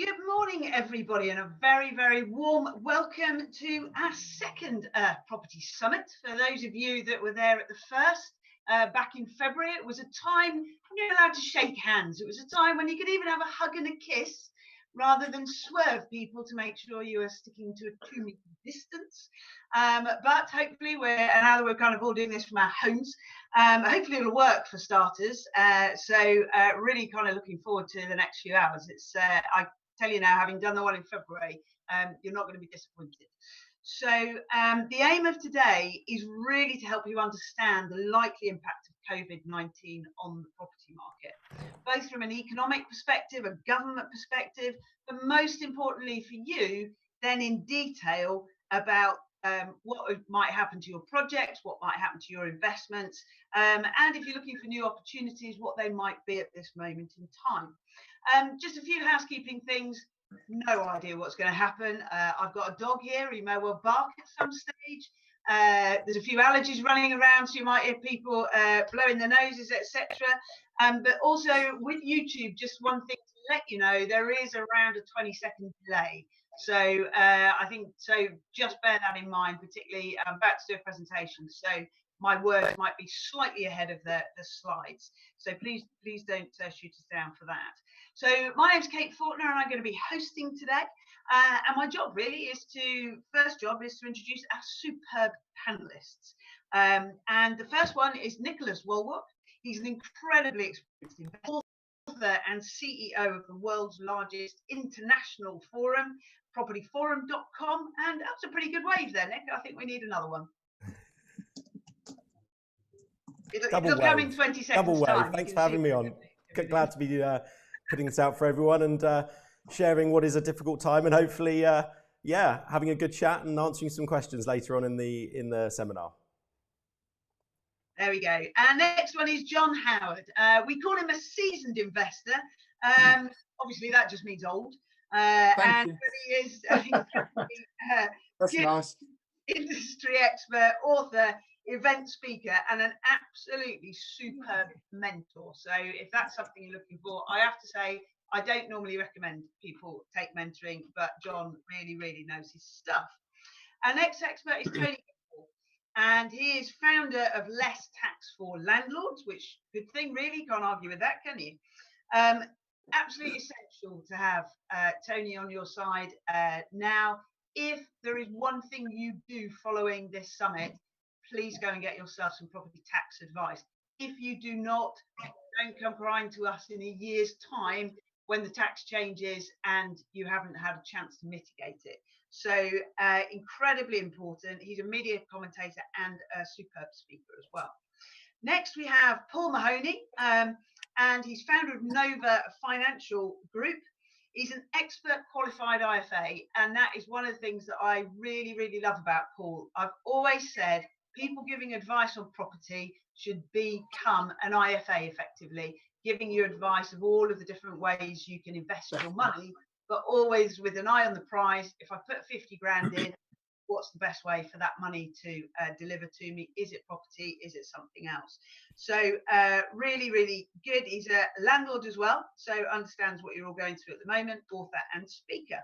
Good morning, everybody, and a very, very warm welcome to our second property summit. For those of you that were there at the first, back in February, it was a time when you were allowed to shake hands. It was a time when you could even have a hug and a kiss rather than swerve people to make sure you were sticking to a 2 metre distance. But hopefully now that we're kind of all doing this from our homes, hopefully it'll work for starters. So really kind of looking forward to the next few hours. It's I tell you now, having done the one in February, you're not going to be disappointed. So the aim of today is really to help you understand the likely impact of COVID-19 on the property market, both from an economic perspective, a government perspective, but most importantly for you, then in detail about what might happen to your projects, what might happen to your investments, and if you're looking for new opportunities, what they might be at this moment in time. Just a few housekeeping things. No idea what's going to happen. I've got a dog here. He may well bark at some stage. There's a few allergies running around, so you might hear people blowing their noses, etc. But also with YouTube, just one thing to let you know, there is around a 20-second delay. So I think, so just bear that in mind, particularly I'm about to do a presentation, so my words might be slightly ahead of the slides. So please don't shoot us down for that. So my name's Kate Faulkner and I'm going to be hosting today. And my job really first job is to introduce our superb panelists. And the first one is Nicholas Wallwork. He's an incredibly experienced investor, author and CEO of the world's largest international forum, propertyforum.com. And that's a pretty good wave there, Nick. I think we need another one. It'll come in 20 seconds. Double wave. Thanks for having me on. Glad to be putting this out for everyone and sharing what is a difficult time, and hopefully, having a good chat and answering some questions later on in the seminar. There we go. Our next one is John Howard. We call him a seasoned investor. Obviously, that just means old. But he is that's nice. Industry expert, author, event speaker, and an absolutely superb mentor. So if that's something you're looking for, I have to say, I don't normally recommend people take mentoring, but John really, really knows his stuff. Our next expert is Tony Gimple, and he is founder of Less Tax for Landlords, which, good thing, really, can't argue with that, can you? Absolutely essential to have Tony on your side now. If there is one thing you do following this summit, please go and get yourself some property tax advice. If you do not, don't come crying to us in a year's time when the tax changes and you haven't had a chance to mitigate it. So incredibly important. He's a media commentator and a superb speaker as well. Next, we have Paul Mahoney, and he's founder of Nova Financial Group. He's an expert qualified IFA, and that is one of the things that I really, really love about Paul. I've always said people giving advice on property should become an IFA effectively, giving you advice of all of the different ways you can invest your money, but always with an eye on the prize. If I put 50 grand in, what's the best way for that money to deliver to me? Is it property? Is it something else? So really, really good. He's a landlord as well, so understands what you're all going through at the moment, author and speaker.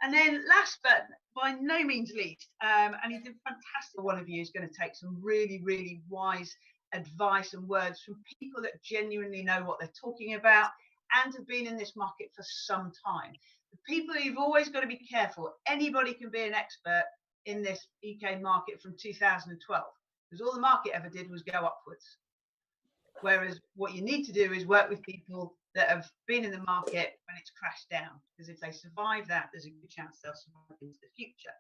And then last but by no means least, and he's a fantastic one of you, is going to take some really, really wise advice and words from people that genuinely know what they're talking about and have been in this market for some time. The people you've always got to be careful. Anybody can be an expert in this UK market from 2012, because all the market ever did was go upwards. Whereas what you need to do is work with people that have been in the market when it's crashed down, because if they survive that, there's a good chance they'll survive into the future.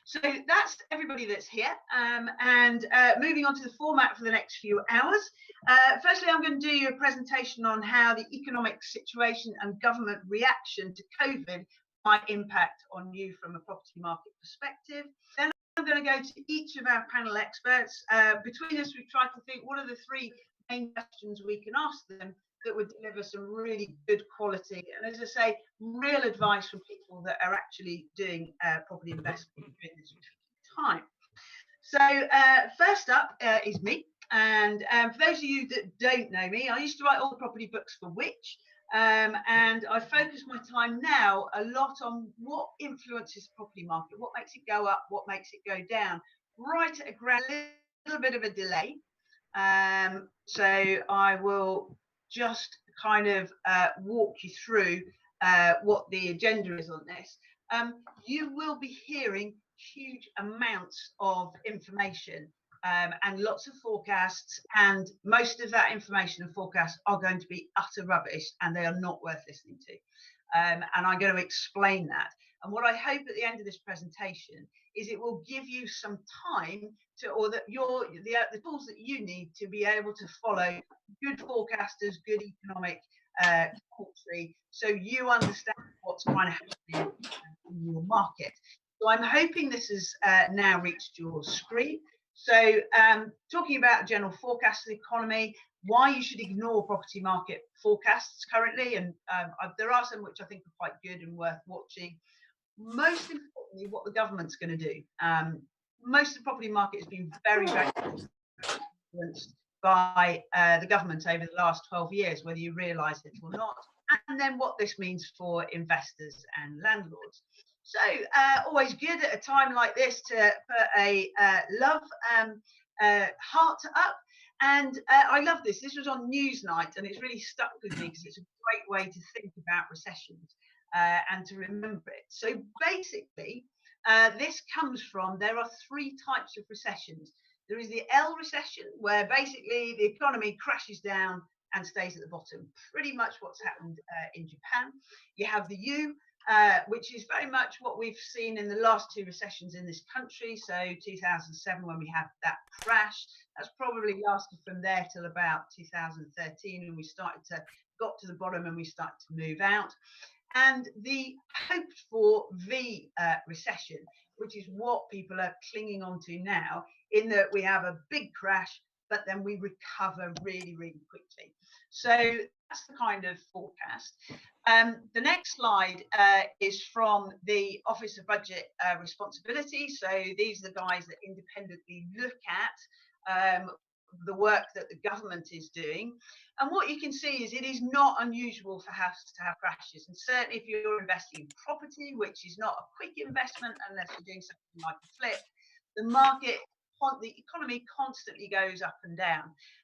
So that's everybody that's here. And moving on to the format for the next few hours. Firstly, I'm going to do you a presentation on how the economic situation and government reaction to COVID might impact on you from a property market perspective. Then I'm going to go to each of our panel experts. Between us, we've tried to think what are the three main questions we can ask them that would deliver some really good quality, and as I say, real advice from people that are actually doing property investment during this time. So first up is me, and for those of you that don't know me, I used to write all the property books for Which, And I focus my time now a lot on what influences the property market, what makes it go up, what makes it go down, right at a little bit of a delay. So I will just kind of walk you through what the agenda is on this. You will be hearing huge amounts of information and lots of forecasts, and most of that information and forecasts are going to be utter rubbish and they are not worth listening to. And I'm going to explain that. And what I hope at the end of this presentation is it will give you some time to, or that the tools that you need to be able to follow good forecasters, good economic commentary, so you understand what's kind of happening in your market. So I'm hoping this has now reached your screen. So talking about general forecast of the economy, why you should ignore property market forecasts currently, and there are some which I think are quite good and worth watching. Most importantly, what the government's going to do. Most of the property market has been very, very influenced by the government over the last 12 years, whether you realise it or not, and then what this means for investors and landlords. So always good at a time like this to put a love heart up. And I love this. This was on Newsnight, and it's really stuck with me because it's a great way to think about recessions and to remember it. So basically, this comes from, there are three types of recessions. There is the L recession, where basically the economy crashes down and stays at the bottom. Pretty much what's happened in Japan. You have the U, which is very much what we've seen in the last two recessions in this country. So 2007, when we had that crash, that's probably lasted from there till about 2013, and we got to the bottom and we started to move out. And the hoped for V recession, which is what people are clinging on to now, in that we have a big crash, but then we recover really, really quickly. So that's the kind of forecast. The next slide is from the Office of Budget Responsibility. So these are the guys that independently look at the work that the government is doing. And what you can see is it is not unusual for houses to have crashes. And certainly if you're investing in property, which is not a quick investment unless you're doing something like a flip, the economy constantly goes up and down.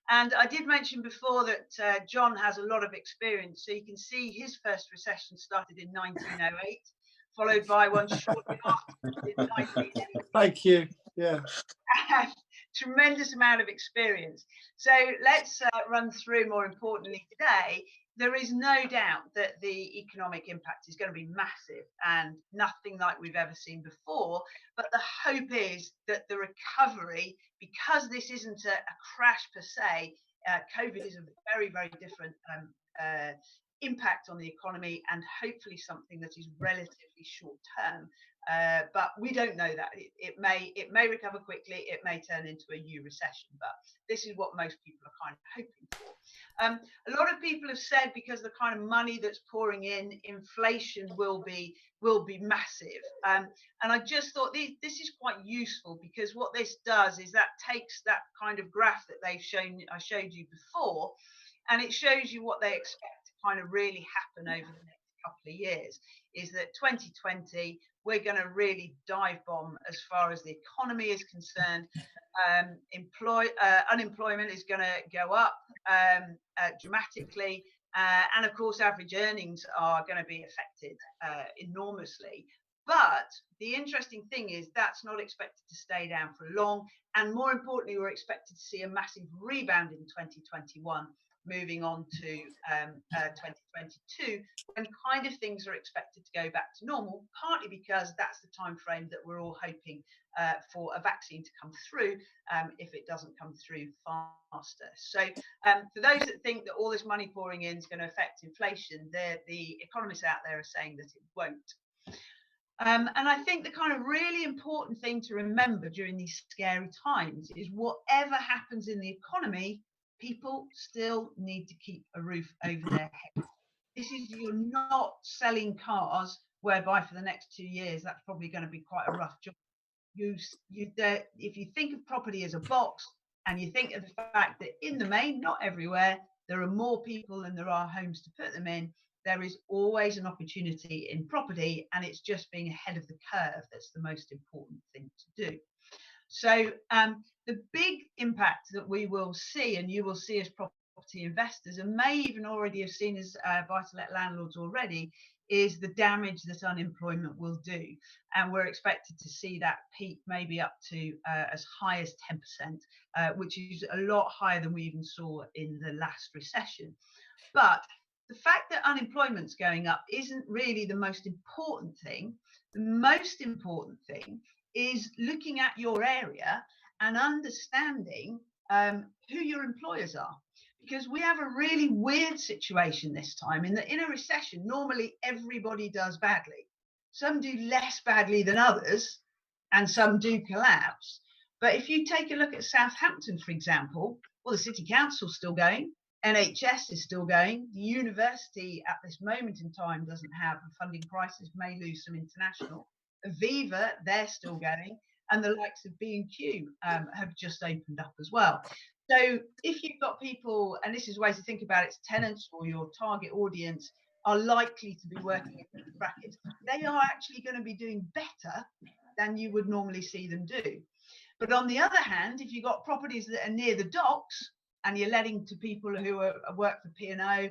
And I did mention before that John has a lot of experience. So you can see his first recession started in 1908, followed by one shortly after in 1980. Thank you. Yeah. Tremendous amount of experience. So let's run through, more importantly today, there is no doubt that the economic impact is going to be massive and nothing like we've ever seen before. But the hope is that the recovery, because this isn't a crash per se, COVID is a very, very different impact on the economy, and hopefully something that is relatively short term. But we don't know that. It may recover quickly, it may turn into a U recession, but this is what most people are kind of hoping for. A lot of people have said, because the kind of money that's pouring in, inflation will be massive. And I just thought this is quite useful, because what this does is that takes that kind of graph that I showed you before, and it shows you what they expect to kind of really happen over the next couple of years. Is that 2020, we're going to really dive bomb as far as the economy is concerned. Unemployment is going to go up dramatically, and of course average earnings are going to be affected enormously. But the interesting thing is that's not expected to stay down for long, and more importantly, we're expected to see a massive rebound in 2021, moving on to 2022, when kind of things are expected to go back to normal, partly because that's the time frame that we're all hoping for a vaccine to come through, if it doesn't come through faster. So for those that think that all this money pouring in is going to affect inflation, the economists out there are saying that it won't. And I think the kind of really important thing to remember during these scary times is whatever happens in the economy, people still need to keep a roof over their head. You're not selling cars, whereby for the next 2 years, that's probably going to be quite a rough job. If you think of property as a box, and you think of the fact that in the main, not everywhere, there are more people than there are homes to put them in, there is always an opportunity in property, and it's just being ahead of the curve that's the most important thing to do. So the big impact that we will see, and you will see as property investors, and may even already have seen as buy-to-let landlords already, is the damage that unemployment will do. And we're expected to see that peak maybe up to as high as 10%, which is a lot higher than we even saw in the last recession. But the fact that unemployment's going up isn't really the most important thing. The most important thing is looking at your area and understanding who your employers are. Because we have a really weird situation this time, in that in a recession, normally everybody does badly. Some do less badly than others, and some do collapse. But if you take a look at Southampton, for example, well, the city council's still going, NHS is still going, the university at this moment in time doesn't have a funding crisis, may lose some international. Aviva, they're still going, and the likes of B&Q have just opened up as well. So if you've got people, and this is ways to think about it, tenants or your target audience are likely to be working in different brackets, they are actually going to be doing better than you would normally see them do. But on the other hand, if you've got properties that are near the docks and you're letting to people who work for P&O,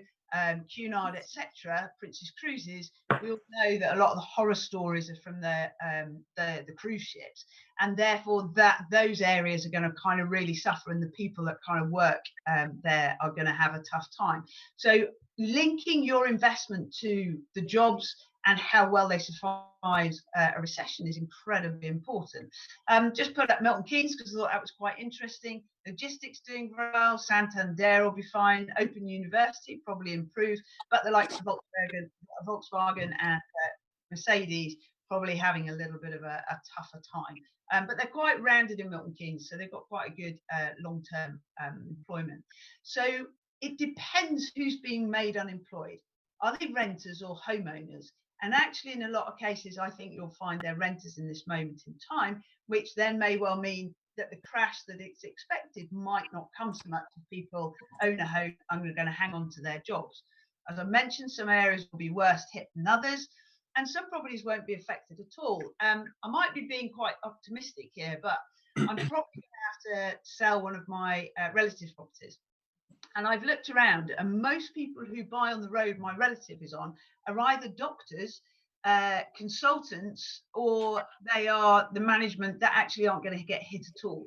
Cunard, etc., Princess Cruises, we all know that a lot of the horror stories are from the cruise ships, and therefore those areas are going to kind of really suffer, and the people that kind of work there are going to have a tough time. So linking your investment to the jobs and how well they survive a recession is incredibly important. Just put up Milton Keynes because I thought that was quite interesting. Logistics doing very well. Santander will be fine. Open University probably improve, but the likes of Volkswagen and Mercedes probably having a little bit of a tougher time. But they're quite rounded in Milton Keynes, so they've got quite a good long-term employment. So it depends who's being made unemployed. Are they renters or homeowners? And actually, in a lot of cases, I think you'll find they're renters in this moment in time, which then may well mean that the crash that it's expected might not come so much if people own a home and are going to hang on to their jobs. As I mentioned, some areas will be worse hit than others, and some properties won't be affected at all. I might be being quite optimistic here, but I'm probably going to have to sell one of my relatives' properties. And I've looked around, and most people who buy on the road my relative is on are either doctors, consultants, or they are the management that actually aren't going to get hit at all.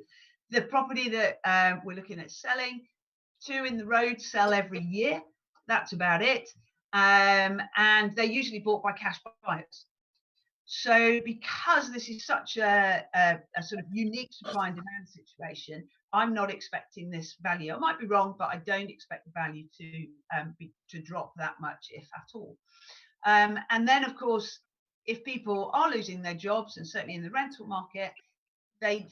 The property that we're looking at selling, 2 in the road sell every year. That's about it. And they're usually bought by cash buyers. So because this is such a sort of unique supply and demand situation, I'm not expecting this value. I might be wrong, but I don't expect the value to drop that much, if at all. And then, of course, if people are losing their jobs, and certainly in the rental market, the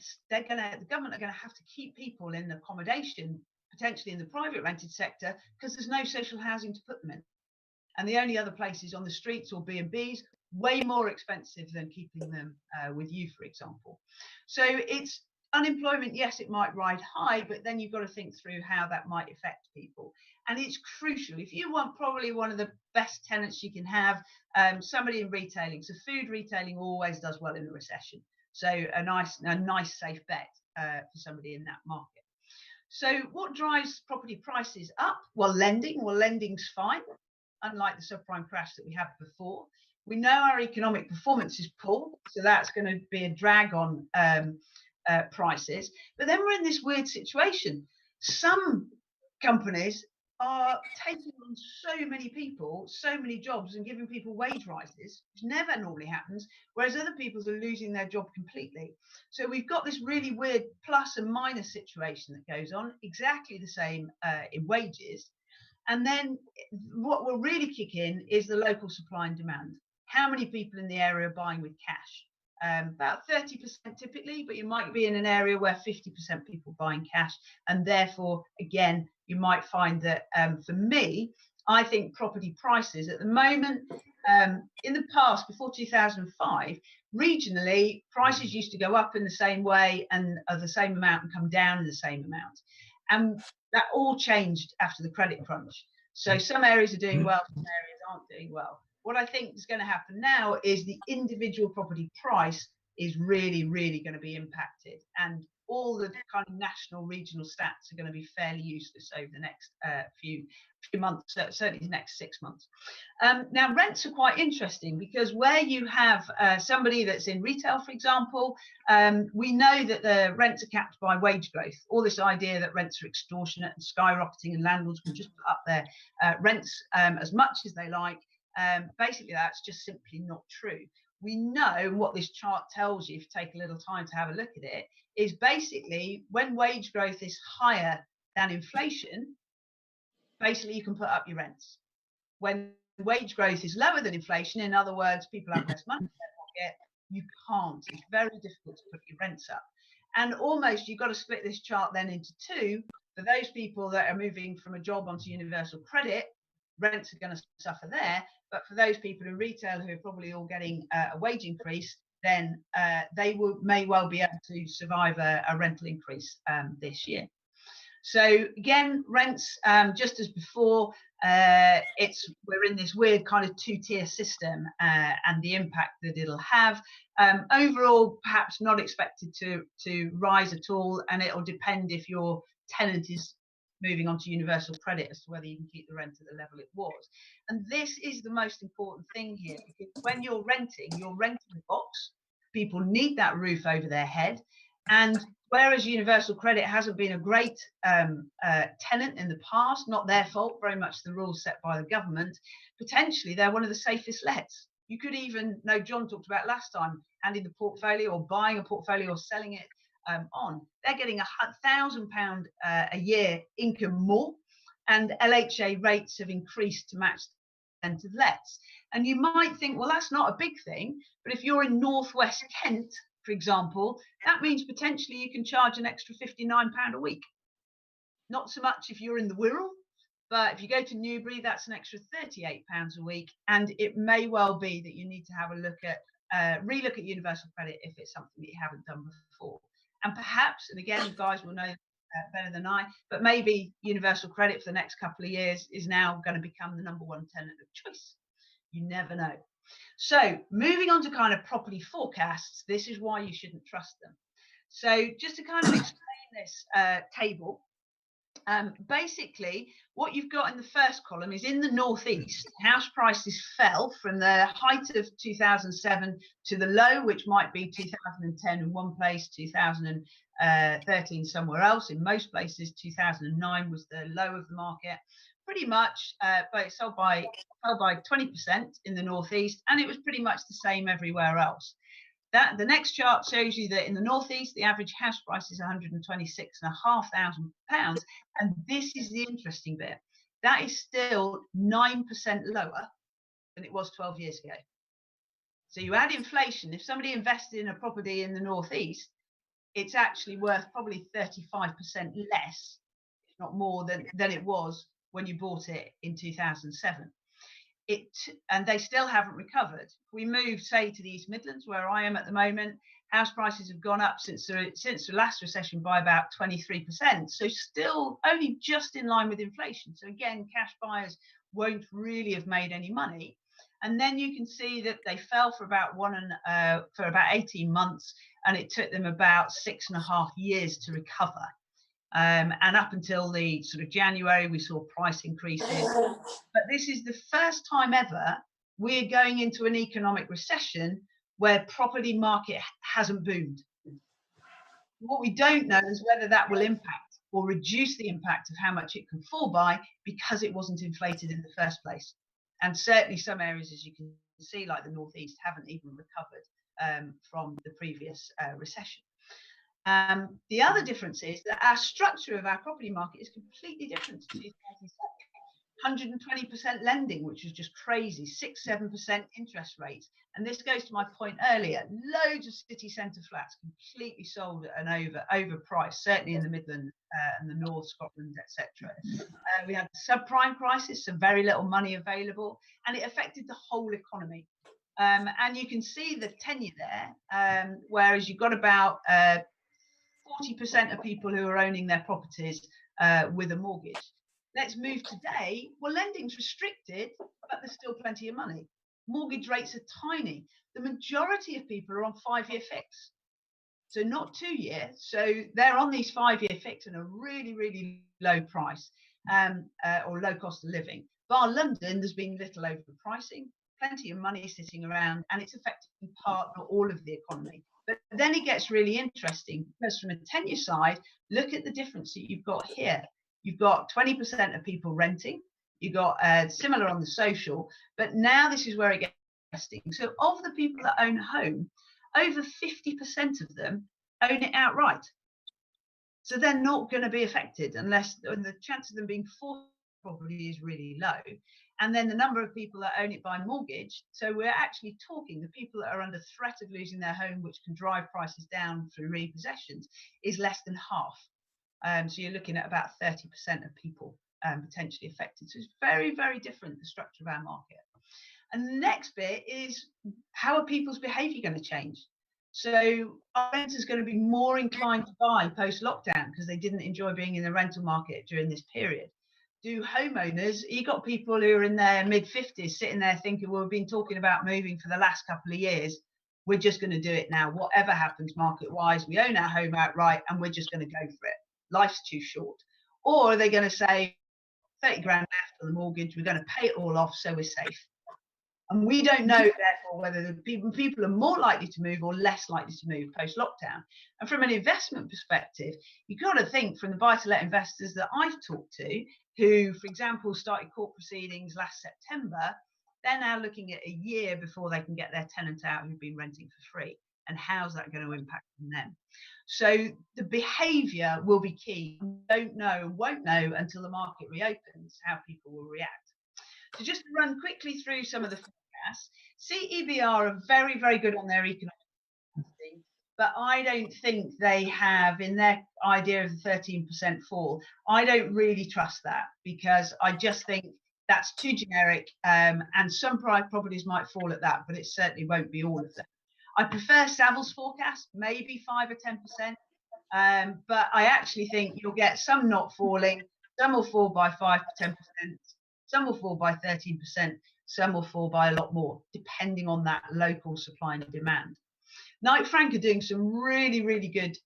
government are going to have to keep people in accommodation, potentially in the private rented sector, because there's no social housing to put them in. And the only other places on the streets or B&Bs, way more expensive than keeping them with you, for example. So it's unemployment, yes, it might ride high, but then you've got to think through how that might affect people. And it's crucial. If you want probably one of the best tenants you can have, somebody in retailing. So food retailing always does well in a recession. So a nice safe bet for somebody in that market. So what drives property prices up? Well, lending. Well, lending's fine, unlike the subprime crash that we had before. We know our economic performance is poor, so that's going to be a drag on prices. But then we're in this weird situation. Some companies are taking on so many people, so many jobs, and giving people wage rises, which never normally happens, whereas other people are losing their job completely. So we've got this really weird plus and minus situation that goes on, exactly the same in wages. And then what will really kick in is the local supply and demand. How many people in the area are buying with cash? About 30% typically, but you might be in an area where 50% people buying cash. And therefore, again, you might find that for me, I think property prices at the moment, in the past, before 2005, regionally, prices used to go up in the same way and of the same amount and come down in the same amount. And that all changed after the credit crunch. So some areas are doing well, some areas aren't doing well. What I think is going to happen now is the individual property price is really, really going to be impacted. And all the kind of national, regional stats are going to be fairly useless over the next few months, certainly the next 6 months. Now, rents are quite interesting because where you have somebody that's in retail, for example, we know that the rents are capped by wage growth. All this idea that rents are extortionate and skyrocketing and landlords can just put up their rents as much as they like, basically that's just simply not true. We know what this chart tells you, if you take a little time to have a look at it, is basically when wage growth is higher than inflation, basically you can put up your rents. When wage growth is lower than inflation, in other words, people have less money in their pocket, you can't. It's very difficult to put your rents up. And almost you've got to split this chart then into two. For those people that are moving from a job onto universal credit, rents are going to suffer there. But for those people in retail who are probably all getting a wage increase, then they may well be able to survive a rental increase this year. So again, rents, just as before, we're in this weird kind of two-tier system and the impact that it'll have. Overall, perhaps not expected to rise at all, and it'll depend if your tenant is moving on to universal credit as to whether you can keep the rent at the level it was. And this is the most important thing here, because when you're renting a box. People need that roof over their head. And whereas universal credit hasn't been a great tenant in the past, not their fault, very much the rules set by the government, potentially they're one of the safest lets. You could even, no, John talked about last time, handing the portfolio or buying a portfolio or selling it on. They're getting £1,000 a year income more, and LHA rates have increased to match the percent of lets. And you might think, well, that's not a big thing, but if you're in northwest Kent, for example, that means potentially you can charge an extra £59 a week. Not so much if you're in the Wirral, but if you go to Newbury, that's an extra £38 a week. And it may well be that you need to have a look at, relook at universal credit if it's something that you haven't done before. And perhaps, and again, you guys will know better than I, but maybe universal credit for the next couple of years is now going to become the #1 tenant of choice. You never know. So moving on to kind of property forecasts, this is why you shouldn't trust them. So just to kind of explain this table, basically what you've got in the first column is in the northeast, house prices fell from the height of 2007 to the low, which might be 2010 in one place, 2013 somewhere else. In most places, 2009 was the low of the market. Pretty much, but it fell by 20% in the northeast, and it was pretty much the same everywhere else. The next chart shows you that in the northeast, the average house price is £126,500, and this is the interesting bit. That is still 9% lower than it was 12 years ago. So you add inflation. If somebody invested in a property in the northeast, it's actually worth probably 35% less, if not more, than it was when you bought it in 2007. And they still haven't recovered. If we move, say, to the East Midlands, where I am at the moment, house prices have gone up since the last recession by about 23%. So still only just in line with inflation. So again, cash buyers won't really have made any money. And then you can see that they fell for about 18 months, and it took them about 6.5 years to recover. And up until the sort of January, we saw price increases. But this is the first time ever we're going into an economic recession where property market hasn't boomed. What we don't know is whether that will impact or reduce the impact of how much it can fall by because it wasn't inflated in the first place. And certainly some areas, as you can see, like the northeast, haven't even recovered from the previous recession. The other difference is that our structure of our property market is completely different to 2007. 120% lending, which was just crazy, 6-7% interest rates. And this goes to my point earlier, loads of city centre flats completely sold at an overpriced, certainly in the Midlands and the North, Scotland, etc. We had the subprime crisis, so very little money available, and it affected the whole economy. And you can see the tenure there, whereas you've got about 40% of people who are owning their properties with a mortgage. Let's move today. Well, lending's restricted, but there's still plenty of money. Mortgage rates are tiny. The majority of people are on 5-year fix. So not 2 years. So they're on these 5-year fix and a really, really low price or low cost of living. Bar London, there's been little overpricing, plenty of money sitting around, and it's affecting part, not all of the economy. But then it gets really interesting because from a tenure side, look at the difference that you've got here. You've got 20% of people renting. You've got similar on the social, but now this is where it gets interesting. So of the people that own a home, over 50% of them own it outright. So they're not going to be affected unless the chance of them being forced probably is really low. And then the number of people that own it by mortgage. So we're actually talking the people that are under threat of losing their home, which can drive prices down through repossessions, is less than half. So you're looking at about 30% of people potentially affected. So it's very, very different, the structure of our market. And the next bit is, how are people's behaviour going to change? So are renters going to be more inclined to buy post-lockdown because they didn't enjoy being in the rental market during this period? Do homeowners, you got people who are in their mid-50s sitting there thinking, well, we've been talking about moving for the last couple of years. We're just going to do it now. Whatever happens market-wise, we own our home outright and we're just going to go for it. Life's too short. Or are they going to say, 30 grand left on the mortgage, we're going to pay it all off so we're safe? And we don't know, therefore, whether the people are more likely to move or less likely to move post-lockdown. And from an investment perspective, you've got to think from the buy-to-let investors that I've talked to, who, for example, started court proceedings last September, they're now looking at a year before they can get their tenant out who've been renting for free. And how's that going to impact on them? So the behaviour will be key. We don't know and won't know until the market reopens how people will react. So just to run quickly through some of the forecasts, CEBR are very, very good on their economic forecasting, but I don't think they have, in their idea of the 13% fall, I don't really trust that, because I just think that's too generic, and some properties might fall at that, but it certainly won't be all of them. I prefer Savills forecast, maybe 5 or 10%, but I actually think you'll get some not falling, some will fall by 5 to 10%, some will fall by 13%, some will fall by a lot more, depending on that local supply and demand. Knight Frank are doing some really, really good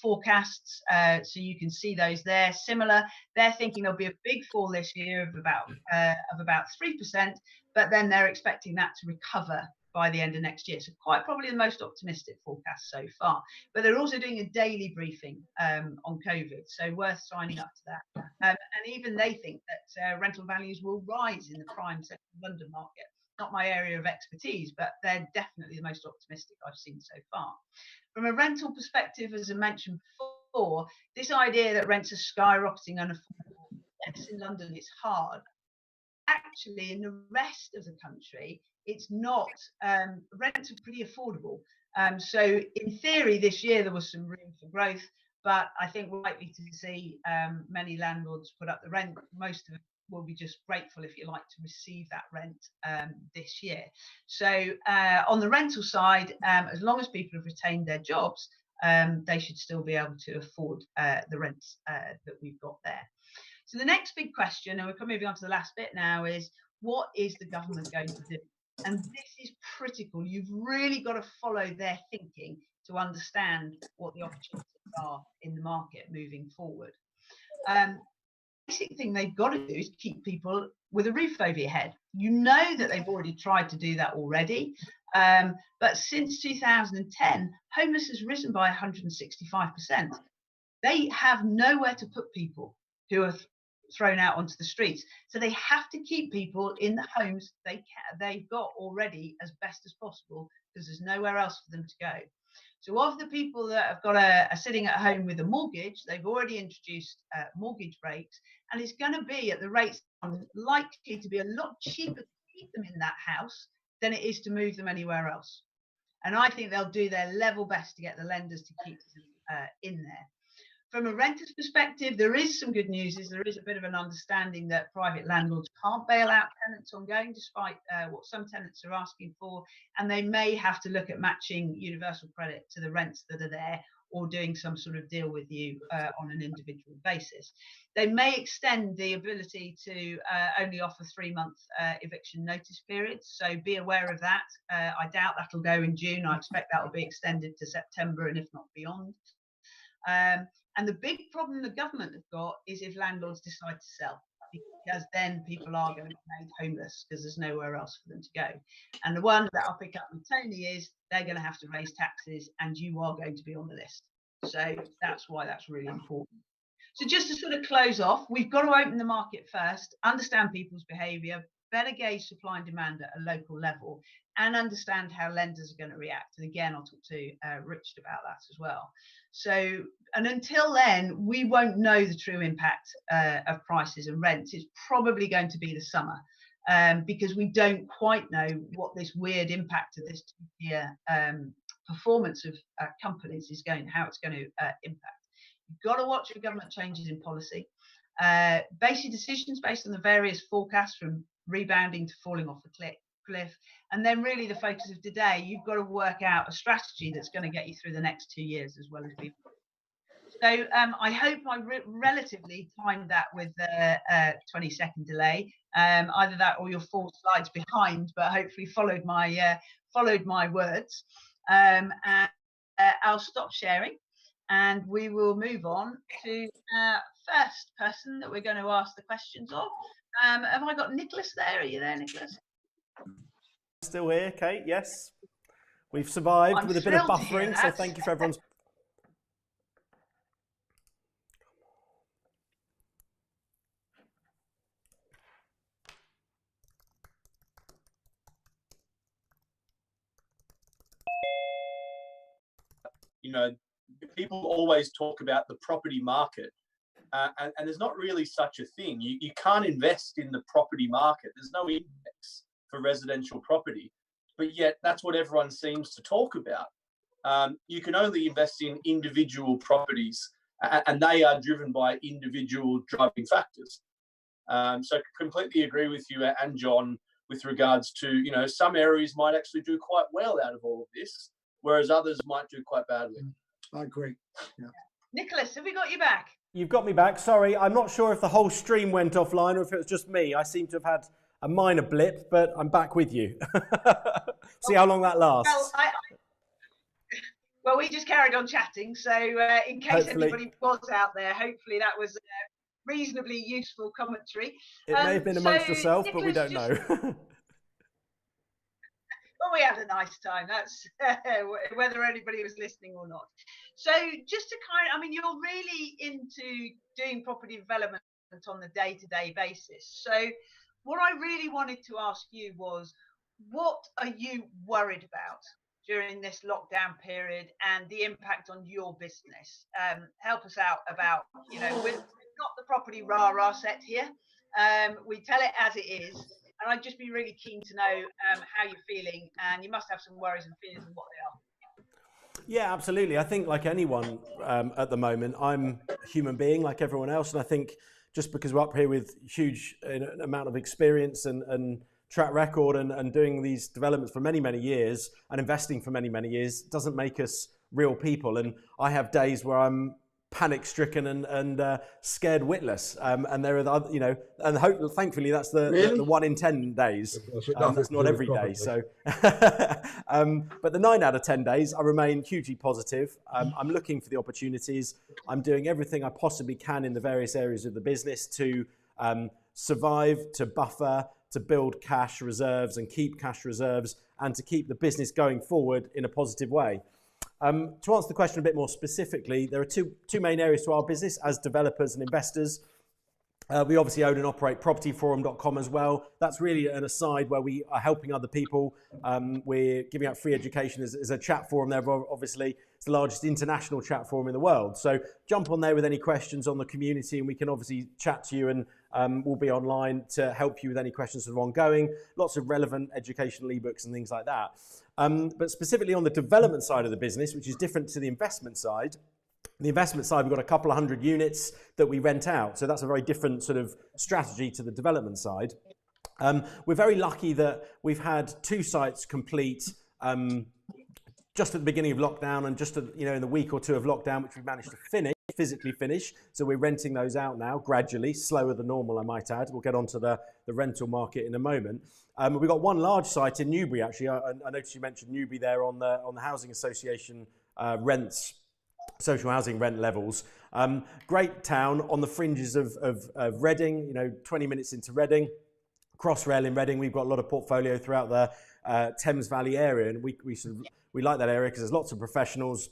forecasts, so you can see those there. Similar, they're thinking there'll be a big fall this year of about 3%, but then they're expecting that to recover by the end of next year. So quite probably the most optimistic forecast so far. But they're also doing a daily briefing on COVID, so worth signing up to that. And even they think that rental values will rise in the prime central London market. Not my area of expertise, but they're definitely the most optimistic I've seen so far. From a rental perspective, as I mentioned before, this idea that rents are skyrocketing unaffordable, yes, in London it's hard. Actually, in the rest of the country, it's not. Rents are pretty affordable. So in theory, this year there was some room for growth, but I think we're likely to see many landlords put up the rent. Most of it will be just grateful, if you like, to receive that rent this year. So on the rental side, as long as people have retained their jobs, they should still be able to afford the rents that we've got there. So the next big question, and we're moving on to the last bit now, is what is the government going to do? And this is critical. You've really got to follow their thinking to understand what the opportunities are in the market moving forward. Basic thing they've got to do is keep people with a roof over your head. You know that they've already tried to do that already, but since 2010, homelessness has risen by 165%. They have nowhere to put people who are thrown out onto the streets, so they have to keep people in the homes they've got already as best as possible, because there's nowhere else for them to go. So of the people that have got are sitting at home with a mortgage, they've already introduced mortgage breaks, and it's going to be at the rates likely to be a lot cheaper to keep them in that house than it is to move them anywhere else. And I think they'll do their level best to get the lenders to keep them in there. From a renter's perspective, there is some good news. There is a bit of an understanding that private landlords can't bail out tenants ongoing, despite what some tenants are asking for, and they may have to look at matching universal credit to the rents that are there, or doing some sort of deal with you on an individual basis. They may extend the ability to only offer 3-month eviction notice periods, so be aware of that. I doubt that'll go in June. I expect that will be extended to September and if not beyond. And the big problem the government have got is if landlords decide to sell, because then people are going to be made homeless because there's nowhere else for them to go. And the one that I'll pick up with Tony is they're going to have to raise taxes and you are going to be on the list. So that's why that's really important. So just to sort of close off, we've got to open the market first, understand people's behaviour, better gauge supply and demand at a local level, and understand how lenders are going to react. And again, I'll talk to Richard about that as well. So, and until then, we won't know the true impact of prices and rents. It's probably going to be the summer because we don't quite know what this weird impact of this 2-year performance of companies is going, how it's going to impact. You've got to watch for government changes in policy. Base your decisions based on the various forecasts from rebounding to falling off the cliff. And then really the focus of today, you've got to work out a strategy that's going to get you through the next 2 years as well as beyond. So I hope I relatively timed that with a 20-second delay. Either that or you're 4 slides behind, but hopefully followed my words. And I'll stop sharing. And we will move on to our first person that we're going to ask the questions of. Have I got Nicholas there? Are you there, Nicholas? Still here, Kate? Yes. We've survived with a bit of buffering, so thank you for everyone's... You know, people always talk about the property market, and there's not really such a thing. You can't invest in the property market. There's no index for residential property, but yet that's what everyone seems to talk about. You can only invest in individual properties, and they are driven by individual driving factors. So I completely agree with you and John with regards to, you know, some areas might actually do quite well out of all of this, whereas others might do quite badly. I agree. Yeah. Nicholas, have we got you back? You've got me back. Sorry, I'm not sure if the whole stream went offline or if it was just me. I seem to have had a minor blip, but I'm back with you. See how long that lasts. Well, we just carried on chatting, so in case anybody was out there, hopefully that was reasonably useful commentary. It may have been amongst yourself, Nicholas, but we don't know. Well, we had a nice time. That's whether anybody was listening or not. So just to I mean, you're really into doing property development on the day-to-day basis. So what I really wanted to ask you was, what are you worried about during this lockdown period and the impact on your business? Help us out about, you know, we're not the property rah-rah set here. We tell it as it is. And I'd just be really keen to know how you're feeling, and you must have some worries and fears and what they are. Yeah, absolutely. I think like anyone at the moment, I'm a human being like everyone else. And I think just because we're up here with huge amount of experience and track record and doing these developments for many, many years and investing for many, many years doesn't make us real people. And I have days where I'm panic-stricken and scared witless, and there are the other, you know, and thankfully that's the 1 in 10 days. That's not every day. So, but the 9 out of 10 days, I remain hugely positive. I'm looking for the opportunities. I'm doing everything I possibly can in the various areas of the business to survive, to buffer, to build cash reserves and keep cash reserves, and to keep the business going forward in a positive way. To answer the question a bit more specifically, there are two main areas to our business as developers and investors. We obviously own and operate propertyforum.com as well. That's really an aside where we are helping other people. We're giving out free education as a chat forum there. Obviously, it's the largest international chat forum in the world. So jump on there with any questions on the community, and we can obviously chat to you, and we'll be online to help you with any questions that are ongoing. Lots of relevant educational ebooks and things like that. But specifically on the development side of the business, which is different to the investment side, the investment side, we've got a couple of hundred units that we rent out. So that's a very different sort of strategy to the development side. We're very lucky that we've had 2 sites complete just at the beginning of lockdown and just in the week or two of lockdown, which we managed to physically finish. So we're renting those out now gradually, slower than normal, I might add. We'll get onto the rental market in a moment. We've got one large site in Newbury, actually. I noticed you mentioned Newbury there on the Housing Association rents, social housing rent levels. Great town on the fringes of Reading, 20 minutes into Reading. Crossrail in Reading, we've got a lot of portfolio throughout the Thames Valley area, and we like that area because there's lots of professionals.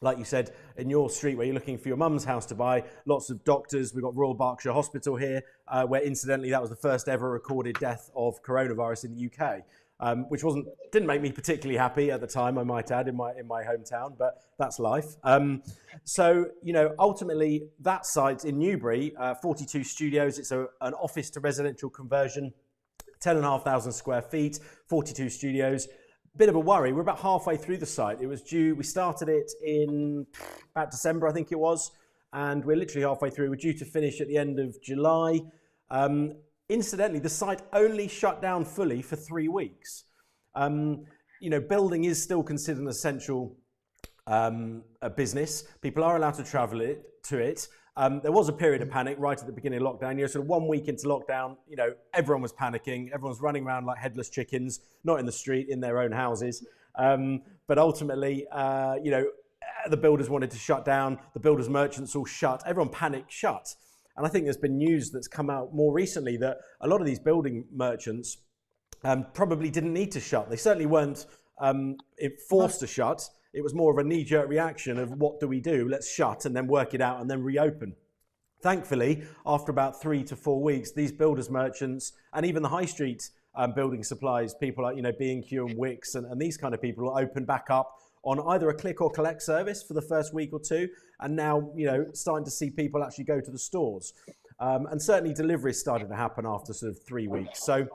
Like you said, in your street where you're looking for your mum's house to buy, lots of doctors. We've got Royal Berkshire Hospital here, where incidentally that was the first ever recorded death of coronavirus in the UK, which didn't make me particularly happy at the time, I might add, in my hometown, but that's life. So ultimately that site in Newbury, 42 studios. It's an office to residential conversion, 10,500 square feet, 42 studios. Bit of a worry. We're about halfway through the site. It was due, we started it in about December, I think it was, and we're literally halfway through. We're due to finish at the end of July. Incidentally, the site only shut down fully for 3 weeks. Building is still considered an essential business. People are allowed to travel to it. There was a period of panic right at the beginning of lockdown. Sort of 1 week into lockdown, everyone was panicking. Everyone's running around like headless chickens, not in the street, in their own houses. But ultimately, the builders wanted to shut down. The builders' merchants all shut. Everyone panicked shut. And I think there's been news that's come out more recently that a lot of these building merchants probably didn't need to shut. They certainly weren't forced to shut. It was more of a knee-jerk reaction of what do we do? Let's shut and then work it out and then reopen. Thankfully, after about 3 to 4 weeks, these builders merchants and even the high street building supplies, people like B&Q and Wix and these kind of people opened back up on either a click or collect service for the first week or two, and now starting to see people actually go to the stores. And certainly deliveries started to happen after sort of 3 weeks. So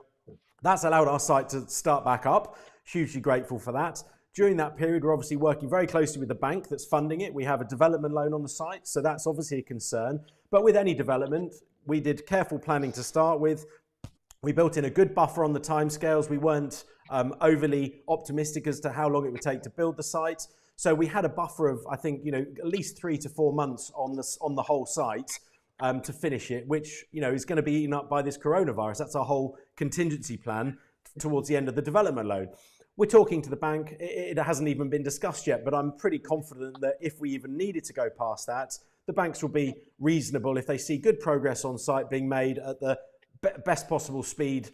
that's allowed our site to start back up. Hugely grateful for that. During that period, we're obviously working very closely with the bank that's funding it. We have a development loan on the site, so that's obviously a concern. But with any development, we did careful planning to start with. We built in a good buffer on the timescales. We weren't overly optimistic as to how long it would take to build the site. So we had a buffer of, I think, at least 3 to 4 months on the whole site to finish it, which, is going to be eaten up by this coronavirus. That's our whole contingency plan towards the end of the development loan. We're talking to the bank. It hasn't even been discussed yet, but I'm pretty confident that if we even needed to go past that, the banks will be reasonable if they see good progress on site being made at the best possible speed,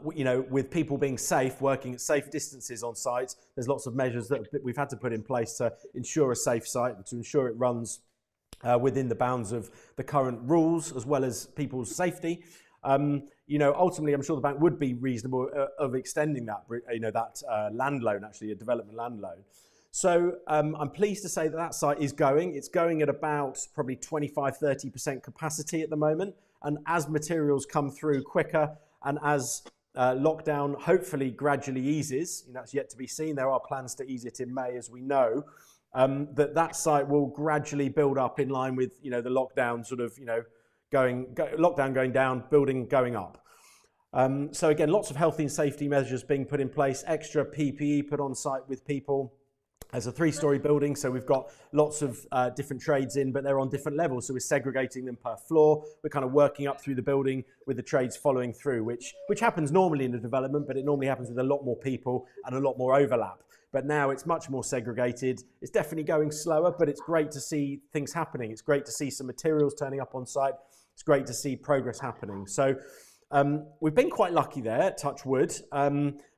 with people being safe, working at safe distances on sites. There's lots of measures that we've had to put in place to ensure a safe site and to ensure it runs within the bounds of the current rules as well as people's safety. Ultimately, I'm sure the bank would be reasonable of extending that, land loan, actually, a development land loan. So I'm pleased to say that site is going. It's going at about probably 25-30% capacity at the moment. And as materials come through quicker and as lockdown hopefully gradually eases, that's yet to be seen. There are plans to ease it in May, as we know. That site will gradually build up in line with, the lockdown sort of, lockdown going down, building going up. So again, lots of health and safety measures being put in place, extra PPE put on site with people. As a 3-story building, so we've got lots of different trades in, but they're on different levels, so we're segregating them per floor. We're kind of working up through the building with the trades following through, which happens normally in a development, but it normally happens with a lot more people and a lot more overlap. But now it's much more segregated. It's definitely going slower, but it's great to see things happening. It's great to see some materials turning up on site. It's great to see progress happening. So we've been quite lucky there, touch wood.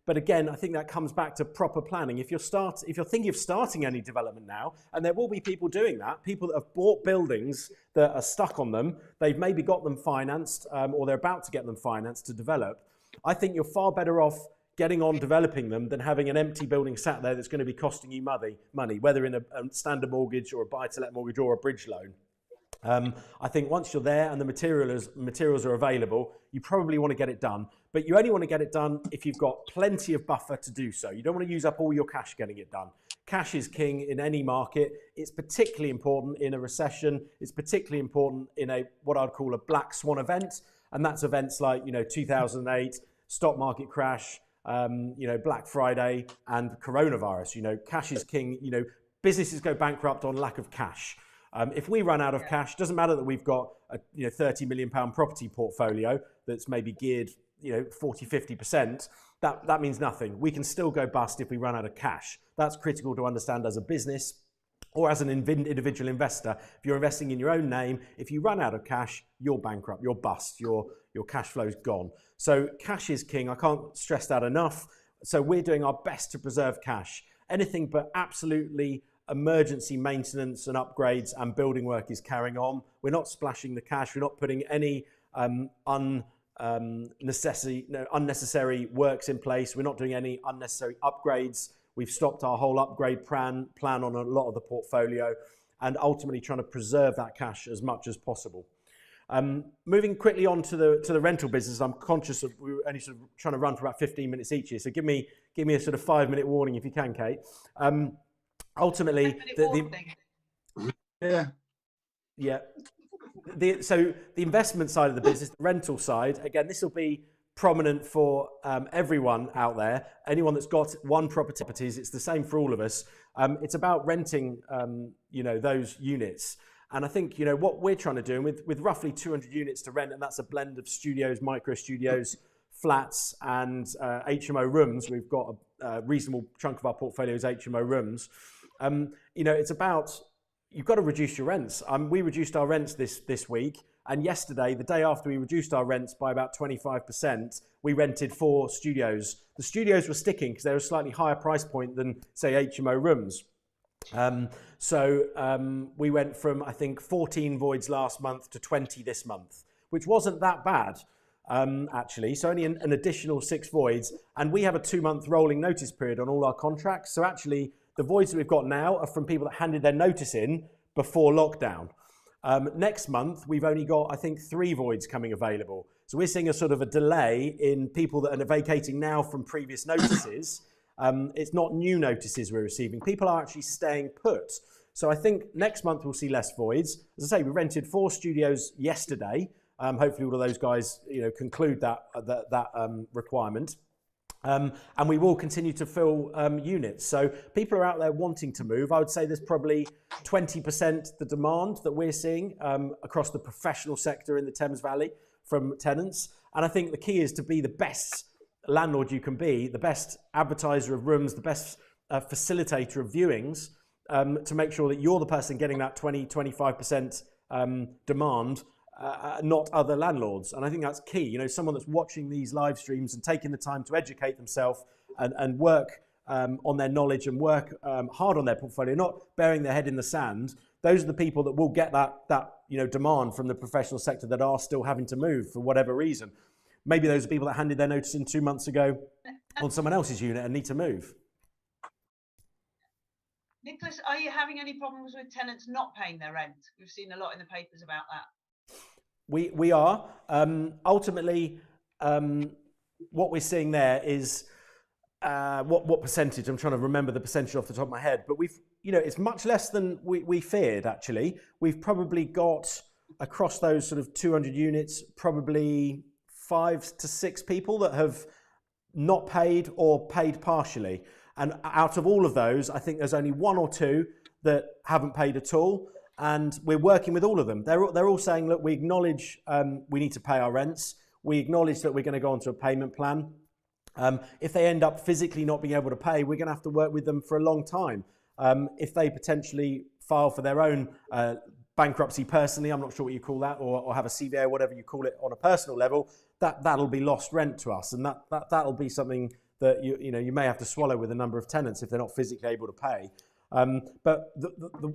But again, I think that comes back to proper planning. If you're thinking of starting any development now, and there will be people doing that, people that have bought buildings that are stuck on them, they've maybe got them financed or they're about to get them financed to develop. I think you're far better off getting on developing them than having an empty building sat there that's going to be costing you money, whether in a standard mortgage or a buy-to-let mortgage or a bridge loan. I think once you're there and the materials are available, you probably want to get it done. But you only want to get it done if you've got plenty of buffer to do so. You don't want to use up all your cash getting it done. Cash is king in any market. It's particularly important in a recession. It's particularly important in what I'd call a black swan event. And that's events like 2008, stock market crash, Black Friday and coronavirus. Cash is king. Businesses go bankrupt on lack of cash. If we run out of cash, doesn't matter that we've got a £30 million property portfolio that's maybe geared 40, 50%. That means nothing. We can still go bust if we run out of cash. That's critical to understand as a business or as an individual investor. If you're investing in your own name, if you run out of cash, you're bankrupt, you're bust, your cash flow's gone. So cash is king. I can't stress that enough. So we're doing our best to preserve cash. Anything but absolutely emergency maintenance and upgrades and building work is carrying on. We're not splashing the cash. We're not putting any unnecessary works in place. We're not doing any unnecessary upgrades. We've stopped our whole upgrade plan on a lot of the portfolio, and ultimately trying to preserve that cash as much as possible. Moving quickly on to the rental business, I'm conscious of we're only sort of trying to run for about 15 minutes each here, so give me a sort of 5-minute warning if you can, Kate. Ultimately, so the investment side of the business, the rental side, again, this will be prominent for everyone out there. Anyone that's got one properties, it's the same for all of us. It's about renting, those units. And I think, what we're trying to do, and with roughly 200 units to rent, and that's a blend of studios, micro studios, flats, and HMO rooms. We've got a reasonable chunk of our portfolio is HMO rooms. It's about, you've got to reduce your rents. We reduced our rents this week, and yesterday, the day after we reduced our rents by about 25%, we rented 4 studios. The studios were sticking because they were a slightly higher price point than, say, HMO rooms. We went from, I think, 14 voids last month to 20 this month, which wasn't that bad, actually. So only an additional 6 voids, and we have a 2-month rolling notice period on all our contracts. So actually, the voids that we've got now are from people that handed their notice in before lockdown. Next month, we've only got, I think, 3 voids coming available. So we're seeing a sort of a delay in people that are vacating now from previous notices. It's not new notices we're receiving. People are actually staying put. So I think next month we'll see less voids. As I say, we rented 4 studios yesterday. Hopefully all of those guys, conclude that requirement. And we will continue to fill units. So people are out there wanting to move. I would say there's probably 20% the demand that we're seeing across the professional sector in the Thames Valley from tenants. And I think the key is to be the best landlord you can be, the best advertiser of rooms, the best facilitator of viewings, to make sure that you're the person getting that 20-25% demand, not other landlords. And I think that's key. Someone that's watching these live streams and taking the time to educate themselves and work on their knowledge and work hard on their portfolio, not burying their head in the sand. Those are the people that will get that demand from the professional sector that are still having to move for whatever reason. Maybe those are people that handed their notice in 2 months ago on someone else's unit and need to move. Nicholas, are you having any problems with tenants not paying their rent? We've seen a lot in the papers about that. We are. Ultimately, what we're seeing there is what percentage? I'm trying to remember the percentage off the top of my head, but it's much less than we feared, actually. We've probably got, across those sort of 200 units, probably 5 to 6 people that have not paid or paid partially. And out of all of those, I think there's only 1 or 2 that haven't paid at all. And we're working with all of them. They're all saying, look, we acknowledge we need to pay our rents. We acknowledge that we're going to go onto a payment plan. If they end up physically not being able to pay, we're going to have to work with them for a long time. If they potentially file for their own bankruptcy personally, I'm not sure what you call that, or have a CVA, or whatever you call it, on a personal level, that'll be lost rent to us. And that'll be something that you may have to swallow with a number of tenants if they're not physically able to pay. But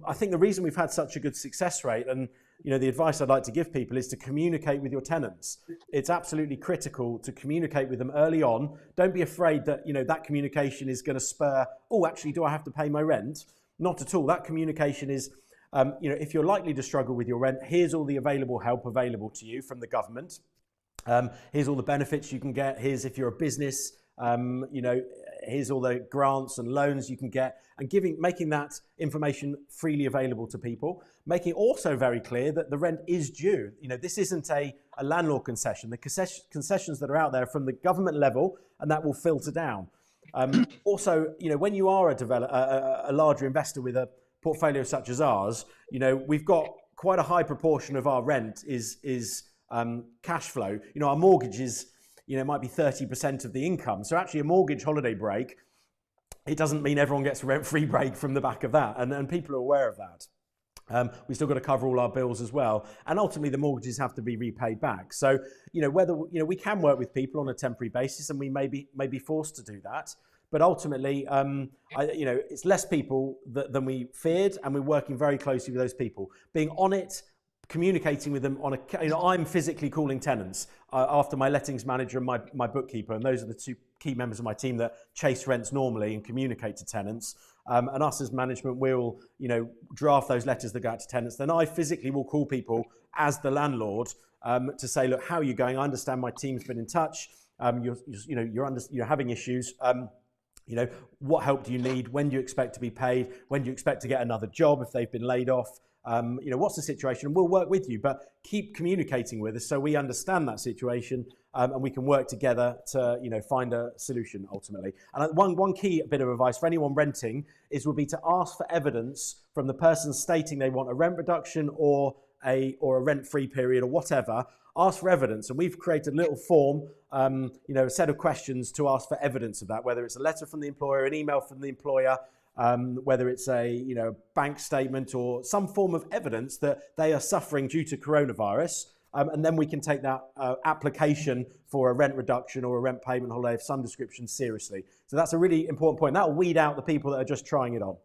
I think the reason we've had such a good success rate, and the advice I'd like to give people, is to communicate with your tenants. It's absolutely critical to communicate with them early on. Don't be afraid that that communication is going to spur, oh, actually, do I have to pay my rent? Not at all. That communication is, if you're likely to struggle with your rent, here's all the available help available to you from the government. Here's all the benefits you can get. Here's if you're a business, here's all the grants and loans you can get, and making that information freely available to people, making it also very clear that the rent is due. You know, this isn't a landlord concession. The concessions that are out there from the government level, and that will filter down. Also, you know, when you are a larger investor with a portfolio such as ours, you know, we've got quite a high proportion of our rent is cash flow. You know, our mortgages, you know, might be 30% of the income. So actually a mortgage holiday break, it doesn't mean everyone gets a rent-free break from the back of that. And people are aware of that. We still got to cover all our bills as well. And ultimately the mortgages have to be repaid back. So, you know, we can work with people on a temporary basis, and we may be forced to do that. But ultimately, you know, it's less people than we feared, and we're working very closely with those people, being on it, communicating with them on you know, I'm physically calling tenants after my lettings manager and my bookkeeper, and those are the two key members of my team that chase rents normally and communicate to tenants. And us as management will, you know, draft those letters that go out to tenants. Then I physically will call people as the landlord to say, look, how are you going? I understand my team's been in touch. You're having issues. You know, what help do you need? When do you expect to be paid? When do you expect to get another job if they've been laid off? You know, what's the situation? We'll work with you, but keep communicating with us so we understand that situation, and we can work together to, you know, find a solution ultimately. And one key bit of advice for anyone renting would be to ask for evidence from the person stating they want a rent reduction or a rent-free period or whatever. Ask for evidence, and we've created a little form, you know, a set of questions to ask for evidence of that, whether it's a letter from the employer, an email from the employer, whether it's a, you know, bank statement or some form of evidence that they are suffering due to coronavirus, and then we can take that application for a rent reduction or a rent payment holiday of some description seriously. So that's a really important point. That will weed out the people that are just trying it on.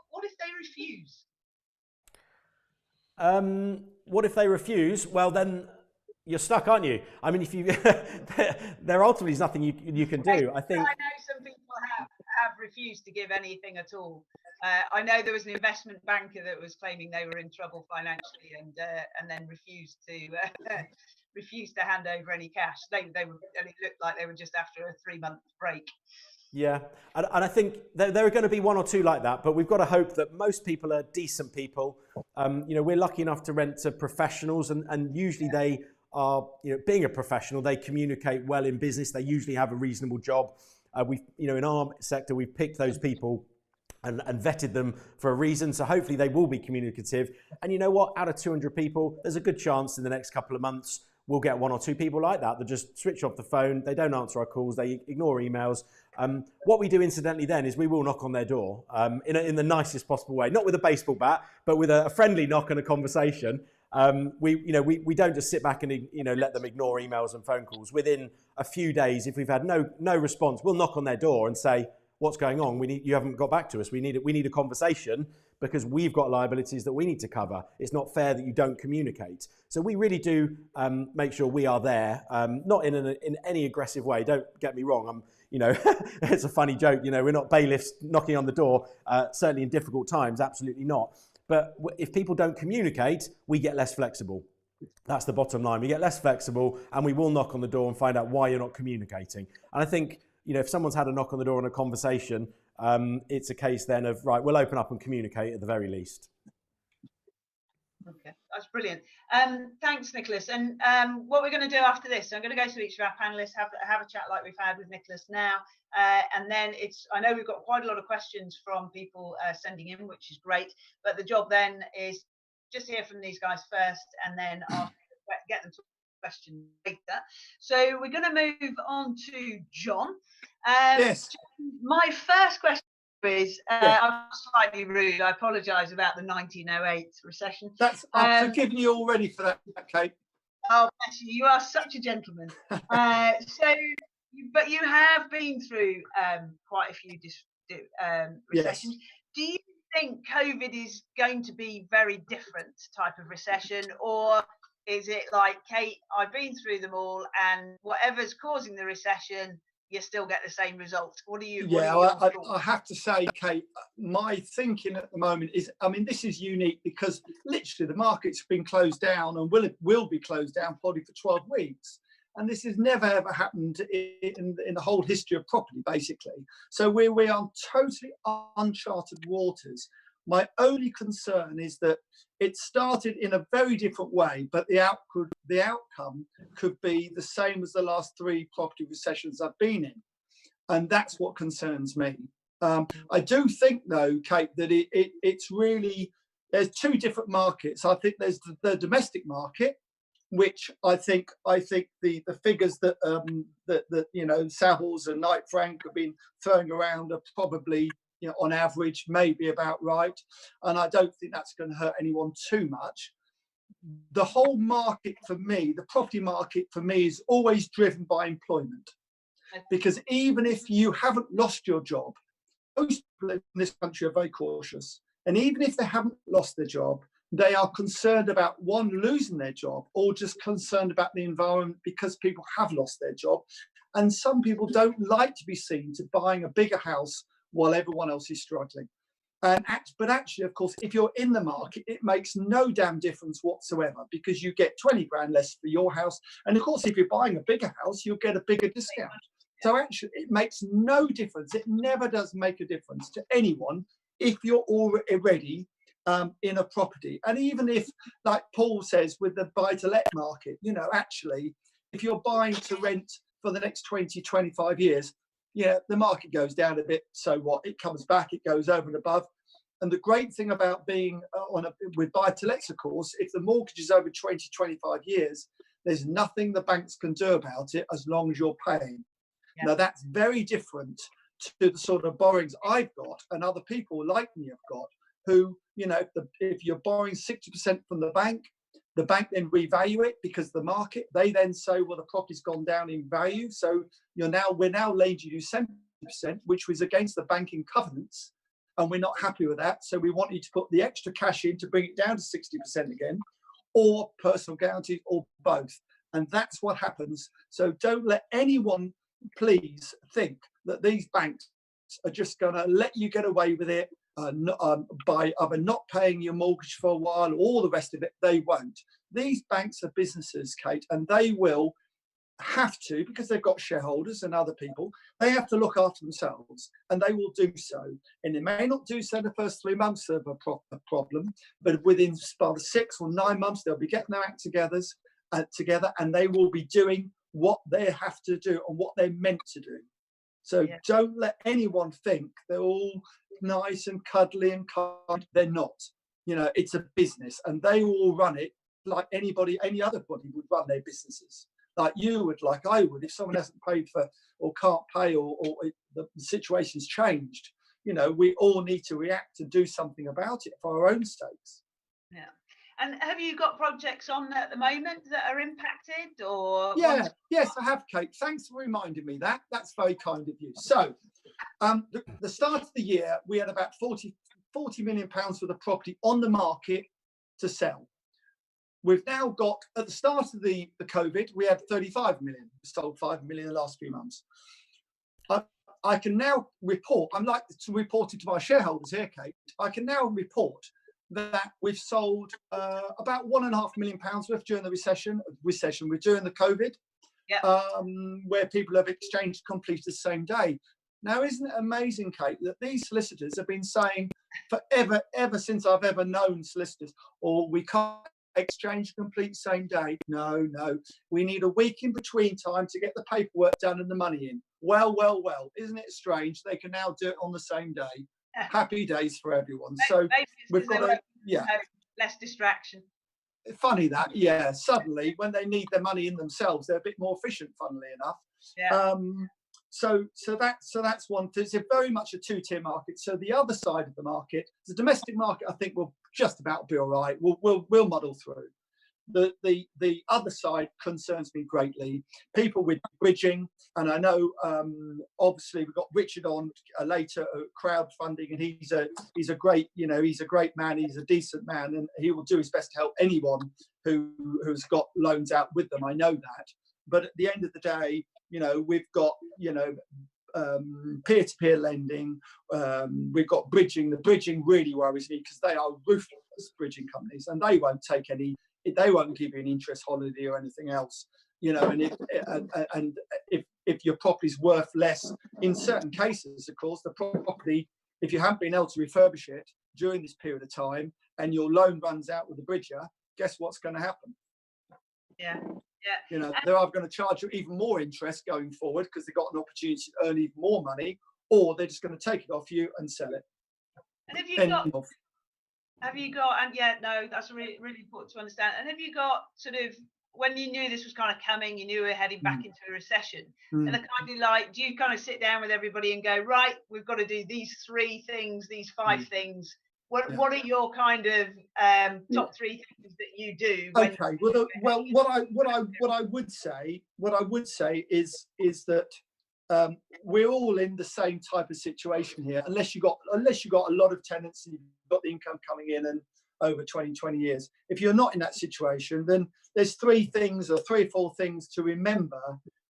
What if they refuse? What if they refuse? Well, then you're stuck, aren't you? I mean, if you there ultimately is nothing you can do. I think. I know some people have refused to give anything at all. I know there was an investment banker that was claiming they were in trouble financially, and then refused to hand over any cash. They were, and it looked like they were just after a 3-month break. Yeah, and I think there are going to be one or two like that, but we've got to hope that most people are decent people. You know, we're lucky enough to rent to professionals, and usually they are, you know, being a professional, they communicate well in business. They usually have a reasonable job. You know, in our sector, we've picked those people and vetted them for a reason. So hopefully they will be communicative. And you know what? Out of 200 people, there's a good chance in the next couple of months we'll get 1 or 2 people like that just switch off the phone. They don't answer our calls. They ignore emails. What we do incidentally then is we will knock on their door in the nicest possible way, not with a baseball bat, but with a friendly knock and a conversation. We don't just sit back and, you know, let them ignore emails and phone calls. Within a few days, if we've had no response, we'll knock on their door and say, what's going on? You haven't got back to us. We need a conversation because we've got liabilities that we need to cover. It's not fair that you don't communicate. So we really do make sure we are there, not in any aggressive way. Don't get me wrong. You know, it's a funny joke. You know, we're not bailiffs knocking on the door. Certainly in difficult times, absolutely not. But if people don't communicate, we get less flexible. That's the bottom line. We get less flexible, and we will knock on the door and find out why you're not communicating. And I think, you know, if someone's had a knock on the door and a conversation, it's a case then of, right, we'll open up and communicate at the very least. Okay, that's brilliant. Thanks, Nicholas. And what we're going to do after this, so I'm going to go to each of our panelists, have a chat like we've had with Nicholas now, and then I know we've got quite a lot of questions from people sending in, which is great, but the job then is just hear from these guys first, and then get them to question later. So we're going to move on to John. Yes. John, my first question is, I'm slightly rude. I apologise about the 1908 recession. I've forgiven you already for that, Kate. Oh, bless you. You are such a gentleman. But you have been through quite a few recessions. Yes. Do you think COVID is going to be very different type of recession, or is it like, Kate, I've been through them all, and whatever's causing the recession, you still get the same results? What do you? I have to say, Kate, my thinking at the moment is, I mean, this is unique because literally the market's been closed down and will be closed down probably for 12 weeks. and this has never ever happened in the whole history of property, basically. So we are totally uncharted waters. My only concern is that it started in a very different way, but the outcome could be the same as the last 3 property recessions I've been in. And that's what concerns me. I do think, though, Kate, that it's really, there's 2 different markets. I think there's the domestic market, which I think the figures that Savills and Knight Frank have been throwing around are probably, on average, maybe about right. And I don't think that's going to hurt anyone too much. The whole market for me, the property market for me, is always driven by employment. Because even if you haven't lost your job, most people in this country are very cautious. And even if they haven't lost their job, they are concerned about, one, losing their job, or just concerned about the environment because people have lost their job. And some people don't like to be seen to buying a bigger house while everyone else is struggling. But actually, of course, if you're in the market, it makes no damn difference whatsoever, because you get 20 grand less for your house. And of course, if you're buying a bigger house, you'll get a bigger discount. So actually, it makes no difference. It never does make a difference to anyone if you're already in a property. And even if, like Paul says, with the buy-to-let market, actually, if you're buying to rent for the next 20, 25 years, the market goes down a bit. So what? It comes back, it goes over and above. And the great thing about being with buy-to-lets, of course, if the mortgage is over 20, 25 years, there's nothing the banks can do about it as long as you're paying. Yeah. Now, that's very different to the sort of borrowings I've got and other people like me have got, who, if you're borrowing 60% from the bank then revalue it because the market, they then say, well, the property's gone down in value. So we're now lending you 70%, which was against the banking covenants. And we're not happy with that. So we want you to put the extra cash in to bring it down to 60% again, or personal guarantee, or both. And that's what happens. So don't let anyone please think that these banks are just going to let you get away with it by either not paying your mortgage for a while or all the rest of it. They won't. These banks are businesses, Kate, and they will have to, because they've got shareholders and other people, they have to look after themselves, and they will do so. And they may not do so the first 3 months of a problem, but within about 6 or 9 months, they'll be getting their act together, and they will be doing what they have to do and what they're meant to do. So don't let anyone think they're all nice and cuddly and kind. They're not. It's a business, and they will run it like any other body would run their businesses. Like you would, like I would, if someone hasn't paid for or can't pay or the situation's changed. We all need to react and do something about it for our own sakes. Yeah. And have you got projects on at the moment that are impacted, or? Yes, I have, Kate. Thanks for reminding me that. That's very kind of you. So, the start of the year, we had about 40 million pounds worth of property on the market to sell. We've now got, at the start of the COVID, we had 35 million. We sold 5 million in the last few months. I can now report, I'm like reporting to my shareholders here, Kate, I can now report that we've sold about £1.5 million worth during the recession, during the COVID, where people have exchanged completed the same day. Now, isn't it amazing, Kate, that these solicitors have been saying forever, ever since I've ever known solicitors, we can't exchange complete same day. No, we need a week in between time to get the paperwork done and the money in. Well, isn't it strange? They can now do it on the same day. Happy days for everyone. So we've got less distraction. Funny that, suddenly when they need their money in themselves, they're a bit more efficient, funnily enough. So that's one. It's very much a two-tier market. So the other side of the market, the domestic market, I think will just about be all right. We'll muddle through. The other side concerns me greatly. People with bridging, and I know obviously we've got Richard on later crowdfunding, and he's a great man. He's a decent man, and he will do his best to help anyone who's got loans out with them. I know that. But at the end of the day, we've got peer-to-peer lending. We've got bridging. The bridging really worries me because they are ruthless bridging companies, and they won't give you an interest holiday or anything else. you know, and if your property's worth less, in certain cases, of course, the property, if you haven't been able to refurbish it during this period of time and your loan runs out with the bridger, guess what's going to happen? Yeah. You know, they're either going to charge you even more interest going forward because they've got an opportunity to earn even more money, or they're just going to take it off you and sell it. And have you got, and yeah, no, that's really, really important to understand. And have you got sort of, when you knew this was kind of coming, you knew we were heading back into a recession, and the kind of like, do you kind of sit down with everybody and go, right, we've got to do these 3 things, these 5 things? What are your kind of top 3 things that you do? Okay. Well, what I would say is that we're all in the same type of situation here, unless you got a lot of tenants and you've got the income coming in and over 20 years. If you're not in that situation, then there's 3 things or 3 or 4 things to remember.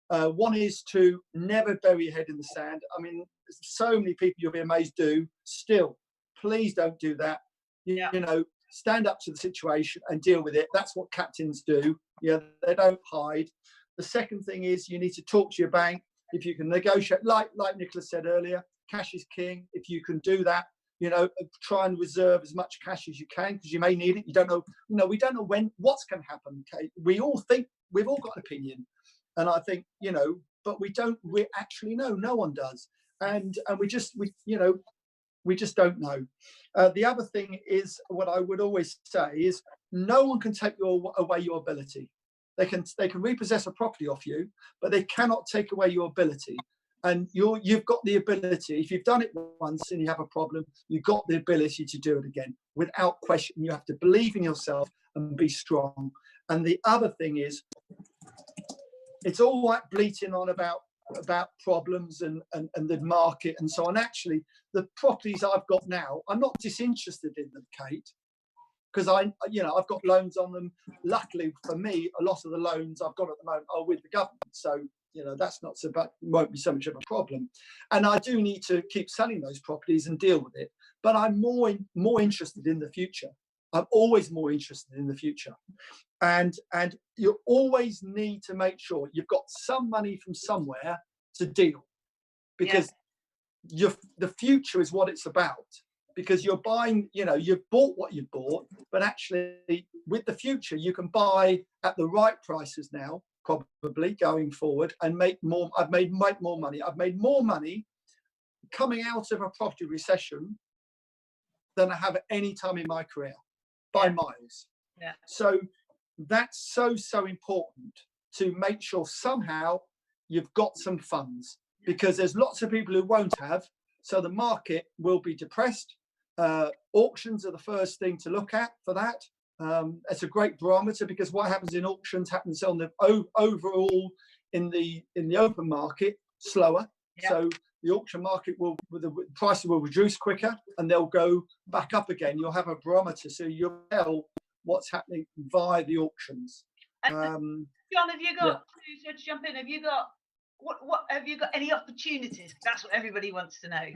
One is to never bury your head in the sand. I mean, so many people, you'll be amazed, do still. Please don't do that. You know, stand up to the situation and deal with it. That's what captains do. Yeah, they don't hide. The second thing is you need to talk to your bank. If you can negotiate, like Nicholas said earlier, cash is king. If you can do that, you know, try and reserve as much cash as you can, because you may need it. You don't know, we don't know what's going to happen. Okay, we all think we've all got an opinion, and I think, you know, but we actually know. No one does, and we just don't know. The other thing is, what I would always say is, no one can take away your ability. They can repossess a property off you, but they cannot take away your ability. And you've got the ability. If you've done it once and you have a problem, you've got the ability to do it again without question. You have to believe in yourself and be strong. And the other thing is, it's all right bleating on about problems and the market and so on. Actually, the properties I've got now, I'm not disinterested in them, Kate, because I've got loans on them. Luckily for me, a lot of the loans I've got at the moment are with the government, so that's not so bad, won't be so much of a problem. And I do need to keep selling those properties and deal with it, but I'm more interested in the future. I'm always more interested in the future, and you always need to make sure you've got some money from somewhere to deal, because the future is what it's about. Because you're buying, you've bought what you bought, but actually with the future you can buy at the right prices now, probably going forward, and make more. I've made more money. I've made more money coming out of a property recession than I have at any time in my career, by miles. Yeah. So that's so important, to make sure somehow you've got some funds, because there's lots of people who won't have. So the market will be depressed. Auctions are the first thing to look at for that. It's a great barometer, because what happens in auctions happens on the overall in the open market slower. Yeah. So the auction market the prices will reduce quicker and they'll go back up again. You'll have a barometer, so you'll tell what's happening via the auctions. John, have you got to jump in? Have you got what have you got any opportunities? That's what everybody wants to know.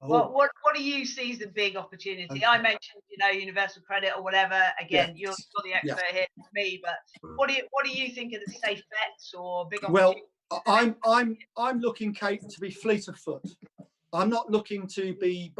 Oh. What do you see as the big opportunity? Okay. I mentioned, universal credit or whatever. Again, you're the expert here, me. But what do you think are the safe bets or big opportunities? Well, I'm looking, Kate, to be fleet of foot. I'm not looking to be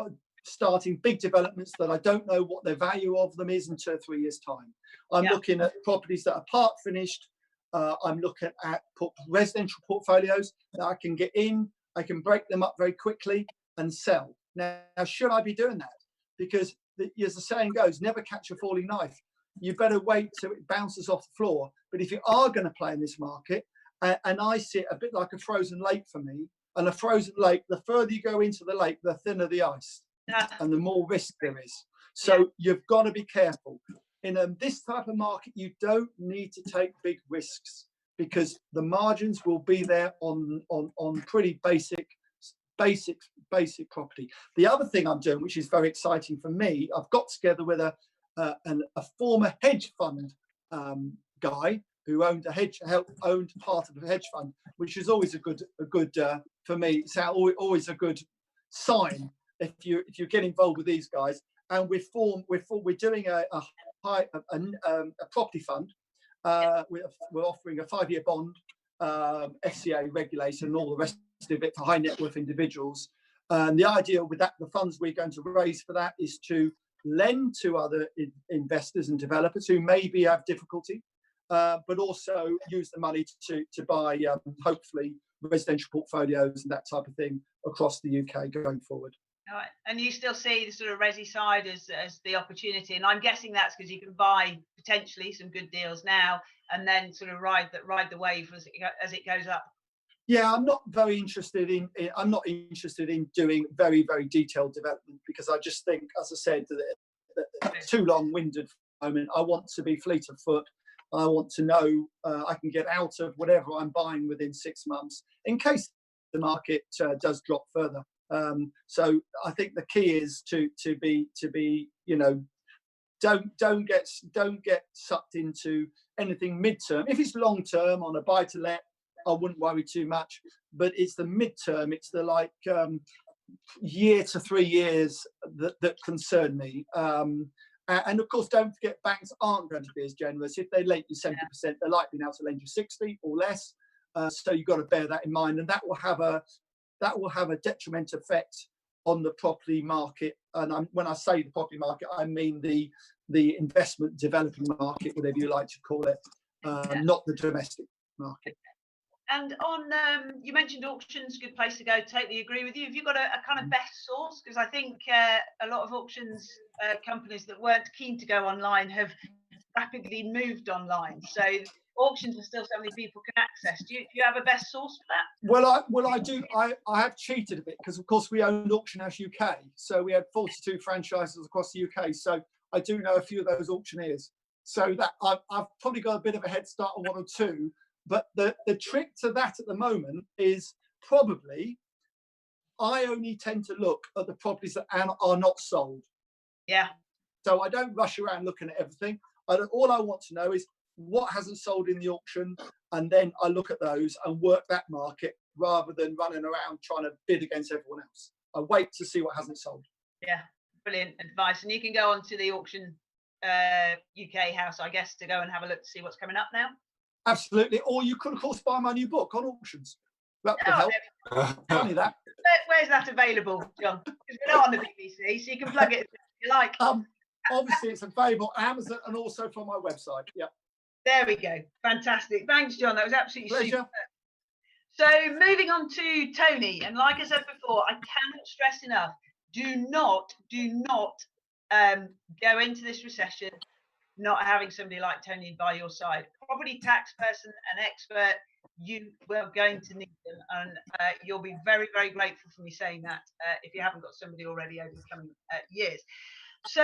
starting big developments that I don't know what the value of them is in 2 or 3 years' time. I'm looking at properties that are part finished. I'm looking at residential portfolios that I can get in. I can break them up very quickly and sell. Now, should I be doing that? Because as the saying goes, never catch a falling knife. You better wait till it bounces off the floor. But if you are going to play in this market, and I see it a bit like a frozen lake for me, and a frozen lake, the further you go into the lake, the thinner the ice, and the more risk there is. So you've got to be careful. In this type of market, you don't need to take big risks, because the margins will be there on pretty basic property. The other thing I'm doing, which is very exciting for me, I've got together with a former hedge fund guy who owned part of a hedge fund, which is always a good for me. It's always a good sign if you get involved with these guys. And we're doing a property fund, We're offering a 5-year bond, FCA regulated, and all the rest of it for high net worth individuals. And the idea with that, the funds we're going to raise for that is to lend to other investors and developers who maybe have difficulty, but also use the money to buy, hopefully, residential portfolios and that type of thing across the UK going forward. All right. And you still see the sort of resi side as the opportunity, and I'm guessing that's because you can buy potentially some good deals now and then sort of ride the wave as it goes up. Yeah, I'm not very interested in. I'm not interested in doing very, very detailed development, because I just think, as I said, that it's too long-winded for the moment. I want to be fleet of foot. I want to know I can get out of whatever I'm buying within 6 months in case the market does drop further. So I think the key is to be don't get sucked into anything midterm. If it's long term on a buy to let, I wouldn't worry too much. But it's the midterm, it's the year to 3 years that concern me. And of course, don't forget, banks aren't going to be as generous. If they lend you 70%, they're likely now to lend you 60 or less. So you've got to bear that in mind, and that will have a detrimental effect on the property market. And when I say the property market, I mean the investment developing market, whatever you like to call it, not the domestic market. And on, you mentioned auctions, good place to go. Totally agree with you. Have you got a kind of best source? Because I think a lot of auctions companies that weren't keen to go online have rapidly moved online. So auctions are still something people can access. Do you have a best source for that? Well, I do. I have cheated a bit, because of course we owned Auction House UK, so we had 42 franchises across the UK. So I do know a few of those auctioneers. So that I've probably got a bit of a head start on 1 or 2. But the trick to that at the moment is probably I only tend to look at the properties that are not sold. Yeah. So I don't rush around looking at everything. All I want to know is what hasn't sold in the auction, and then I look at those and work that market rather than running around trying to bid against everyone else. I wait to see what hasn't sold. Yeah, brilliant advice. And you can go on to the Auction UK house, I guess, to go and have a look to see what's coming up now. Absolutely. Or you could, of course, buy my new book on auctions. That would help. Funny that. Where's that available, John? Because we're not on the BBC, so you can plug it if you like. Obviously, it's available on Amazon and also from my website. Yeah. There we go. Fantastic. Thanks, John. That was absolutely super. So moving on to Tony, and like I said before, I cannot stress enough: do not go into this recession not having somebody like Tony by your side. Property tax person, an expert. You were going to need them, and you'll be very, very grateful for me saying that if you haven't got somebody already over the coming years. So,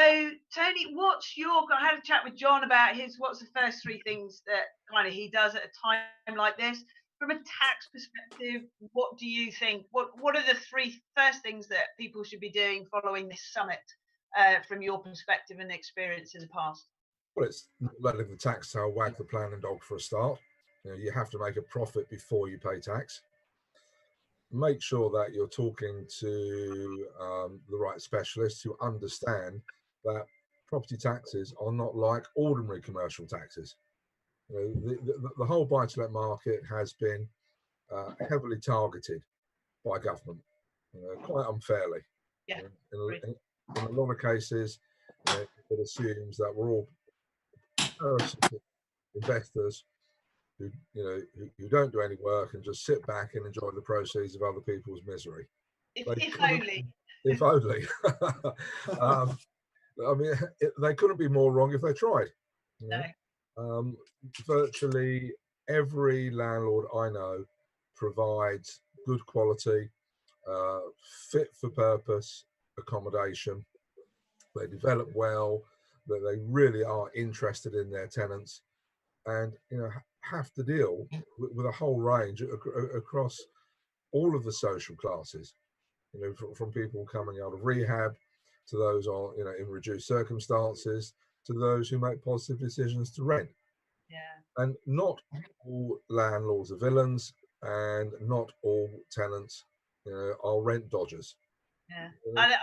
Tony, I had a chat with John about what's the first 3 things that kind of he does at a time like this. From a tax perspective, what do you think? What are the 3 first things that people should be doing following this summit from your perspective and experience in the past? Well, it's not letting the tax tail wag the planning dog for a start. You have to make a profit before you pay tax. Make sure that you're talking to the right specialists who understand that property taxes are not like ordinary commercial taxes. The whole buy-to-let market has been heavily targeted by government, quite unfairly. Yeah. In a lot of cases, it assumes that we're all parasitic investors who don't do any work and just sit back and enjoy the proceeds of other people's misery. If only. If only. I mean, they couldn't be more wrong if they tried. No. Virtually every landlord I know provides good quality, fit for purpose accommodation. They develop well, that they really are interested in their tenants, and have to deal with a whole range across all of the social classes. From people coming out of rehab to those on in reduced circumstances to those who make positive decisions to rent. Yeah. And not all landlords are villains, and not all tenants are rent dodgers. Yeah. I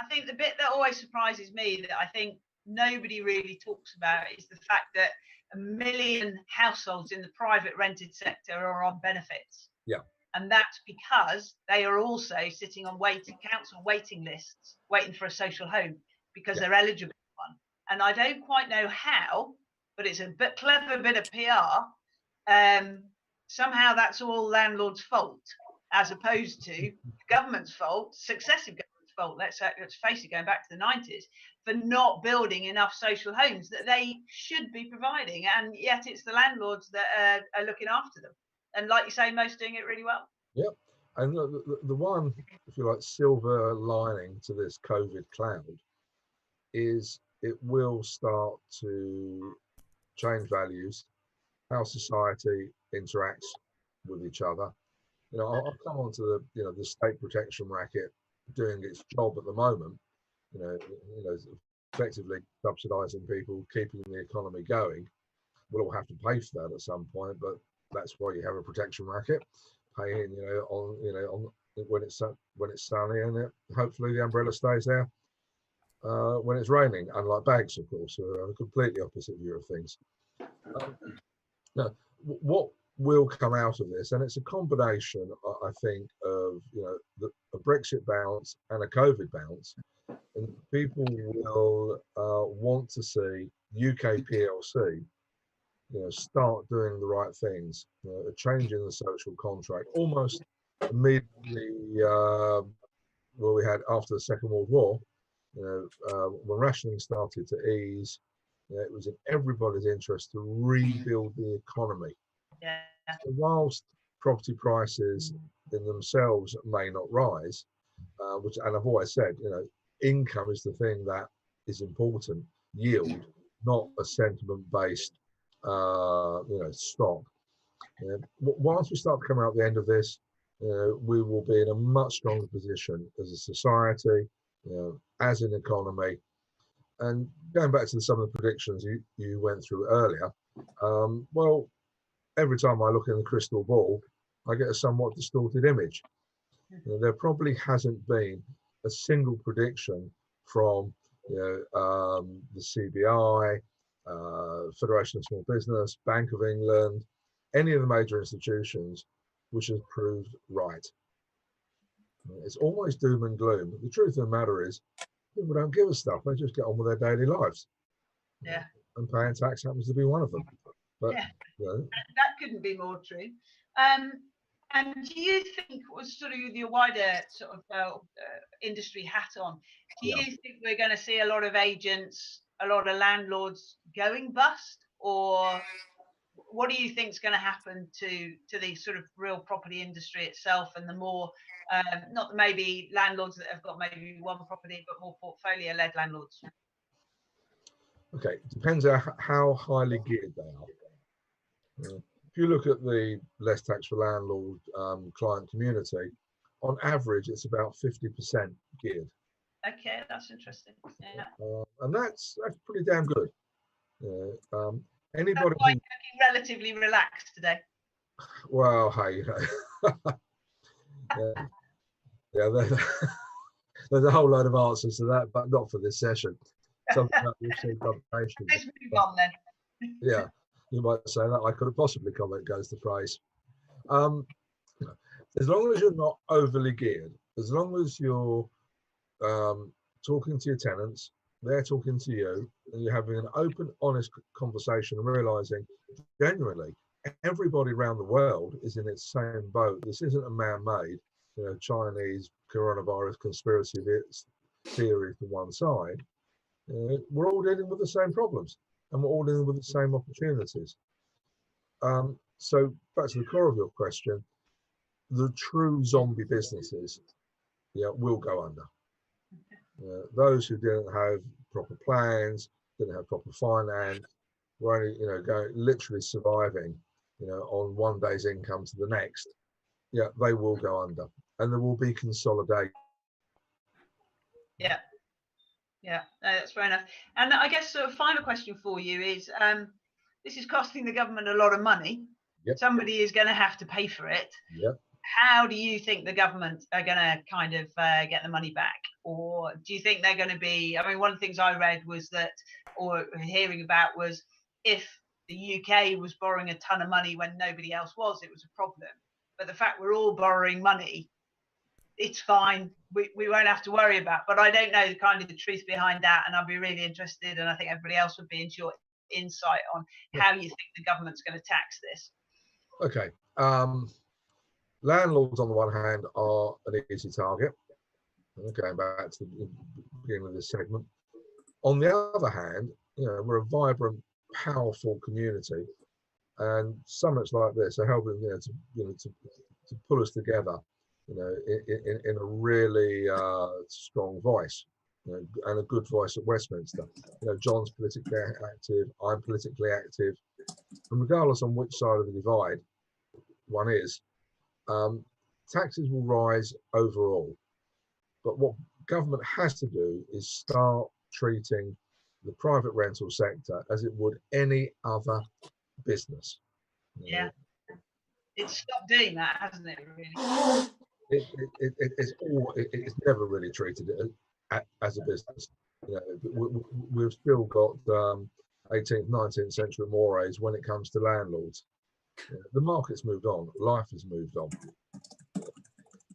think the bit that always surprises me that I think nobody really talks about is the fact that 1 million households in the private rented sector are on benefits. Yeah. And that's because they are also sitting on council waiting lists, waiting for a social home because they're eligible for one. And I don't quite know how, but it's a clever bit of PR. Somehow that's all landlords' fault, as opposed to government's fault, successive government's fault. Let's face it, going back to the 90s, for not building enough social homes that they should be providing, and yet it's the landlords that are looking after them. And like you say, most doing it really well. Yep. And the one, if you like, silver lining to this COVID cloud is it will start to change values, how society interacts with each other. You know, I'll come on to the, you know, the state protection racket doing its job at the moment, you know, effectively subsidising people, keeping the economy going. We'll all have to pay for that at some point, but that's why you have a protection racket, paying, on when it's sunny, and hopefully the umbrella stays there when it's raining. Unlike bags, of course, who are a completely opposite view of things. Now, what will come out of this, and it's a combination, I think, of a Brexit bounce and a COVID bounce, and people will want to see UK PLC start doing the right things, a change in the social contract, almost immediately. Well, we had after the Second World War, when rationing started to ease, it was in everybody's interest to rebuild the economy. Yeah. So whilst property prices in themselves may not rise, and I've always said, income is the thing that is important, yield, not a sentiment-based stock. Once we start to come out the end of this, we will be in a much stronger position as a society, as an economy. And going back to some of the predictions you went through earlier, well, every time I look in the crystal ball, I get a somewhat distorted image. There probably hasn't been a single prediction from the CBI, Federation of Small Business, Bank of England, any of the major institutions which has proved right. It's always doom and gloom. But the truth of the matter is, people don't give a stuff. They just get on with their daily lives. Yeah. And paying tax happens to be one of them. But yeah. That couldn't be more true. And do you think, was sort of your wider sort of industry hat on, do you think we're going to see a lot of agents, a lot of landlords going bust, or what do you think is going to happen to the sort of real property industry itself, and the more not maybe landlords that have got maybe one property, but more portfolio-led landlords? Okay, depends on how highly geared they are. If you look at the less tax for landlord client community, on average, it's about 50% geared. Okay, that's interesting. Yeah. And that's pretty damn good. Anybody looking relatively relaxed today. Well, hey, there's a whole load of answers to that, but not for this session. Something that we've seen publication. Let's move on then. Yeah, you might say that. I couldn't possibly comment, goes the phrase. As long as you're not overly geared, as long as you're talking to your tenants, they're talking to you, and you're having an open, honest conversation and realizing genuinely everybody around the world is in its same boat. This isn't a man-made, Chinese coronavirus conspiracy theory to one side. We're all dealing with the same problems, and we're all dealing with the same opportunities. So back to the core of your question, the true zombie businesses, will go under. Those who didn't have proper plans, didn't have proper finance, were only, going literally surviving, on one day's income to the next. They will go under, and there will be consolidation. Yeah, that's fair enough. And I guess a final question for you is, this is costing the government a lot of money. Yep. Somebody is going to have to pay for it. Yep. How do you think the government are going to kind of get the money back? Or do you think they're going to be, I mean, one of the things I read was that, or hearing about was, if the UK was borrowing a ton of money when nobody else was, it was a problem. But the fact we're all borrowing money, it's fine. We won't have to worry about. But I don't know the kind of the truth behind that, and I'd be really interested, and I think everybody else would be into your insight on how you think the government's going to tax this. Okay. Landlords, on the one hand, are an easy target. Going back to the beginning of this segment. On the other hand, we're a vibrant, powerful community, and summits like this are helping to pull us together, in a really strong voice, and a good voice at Westminster. John's politically active, I'm politically active, and regardless on which side of the divide one is, taxes will rise overall. But what government has to do is start treating the private rental sector as it would any other business. Yeah, it's stopped doing that, hasn't it? Really, it's never really treated as a business. We've still got 18th, 19th century mores when it comes to landlords. The market's moved on, life has moved on.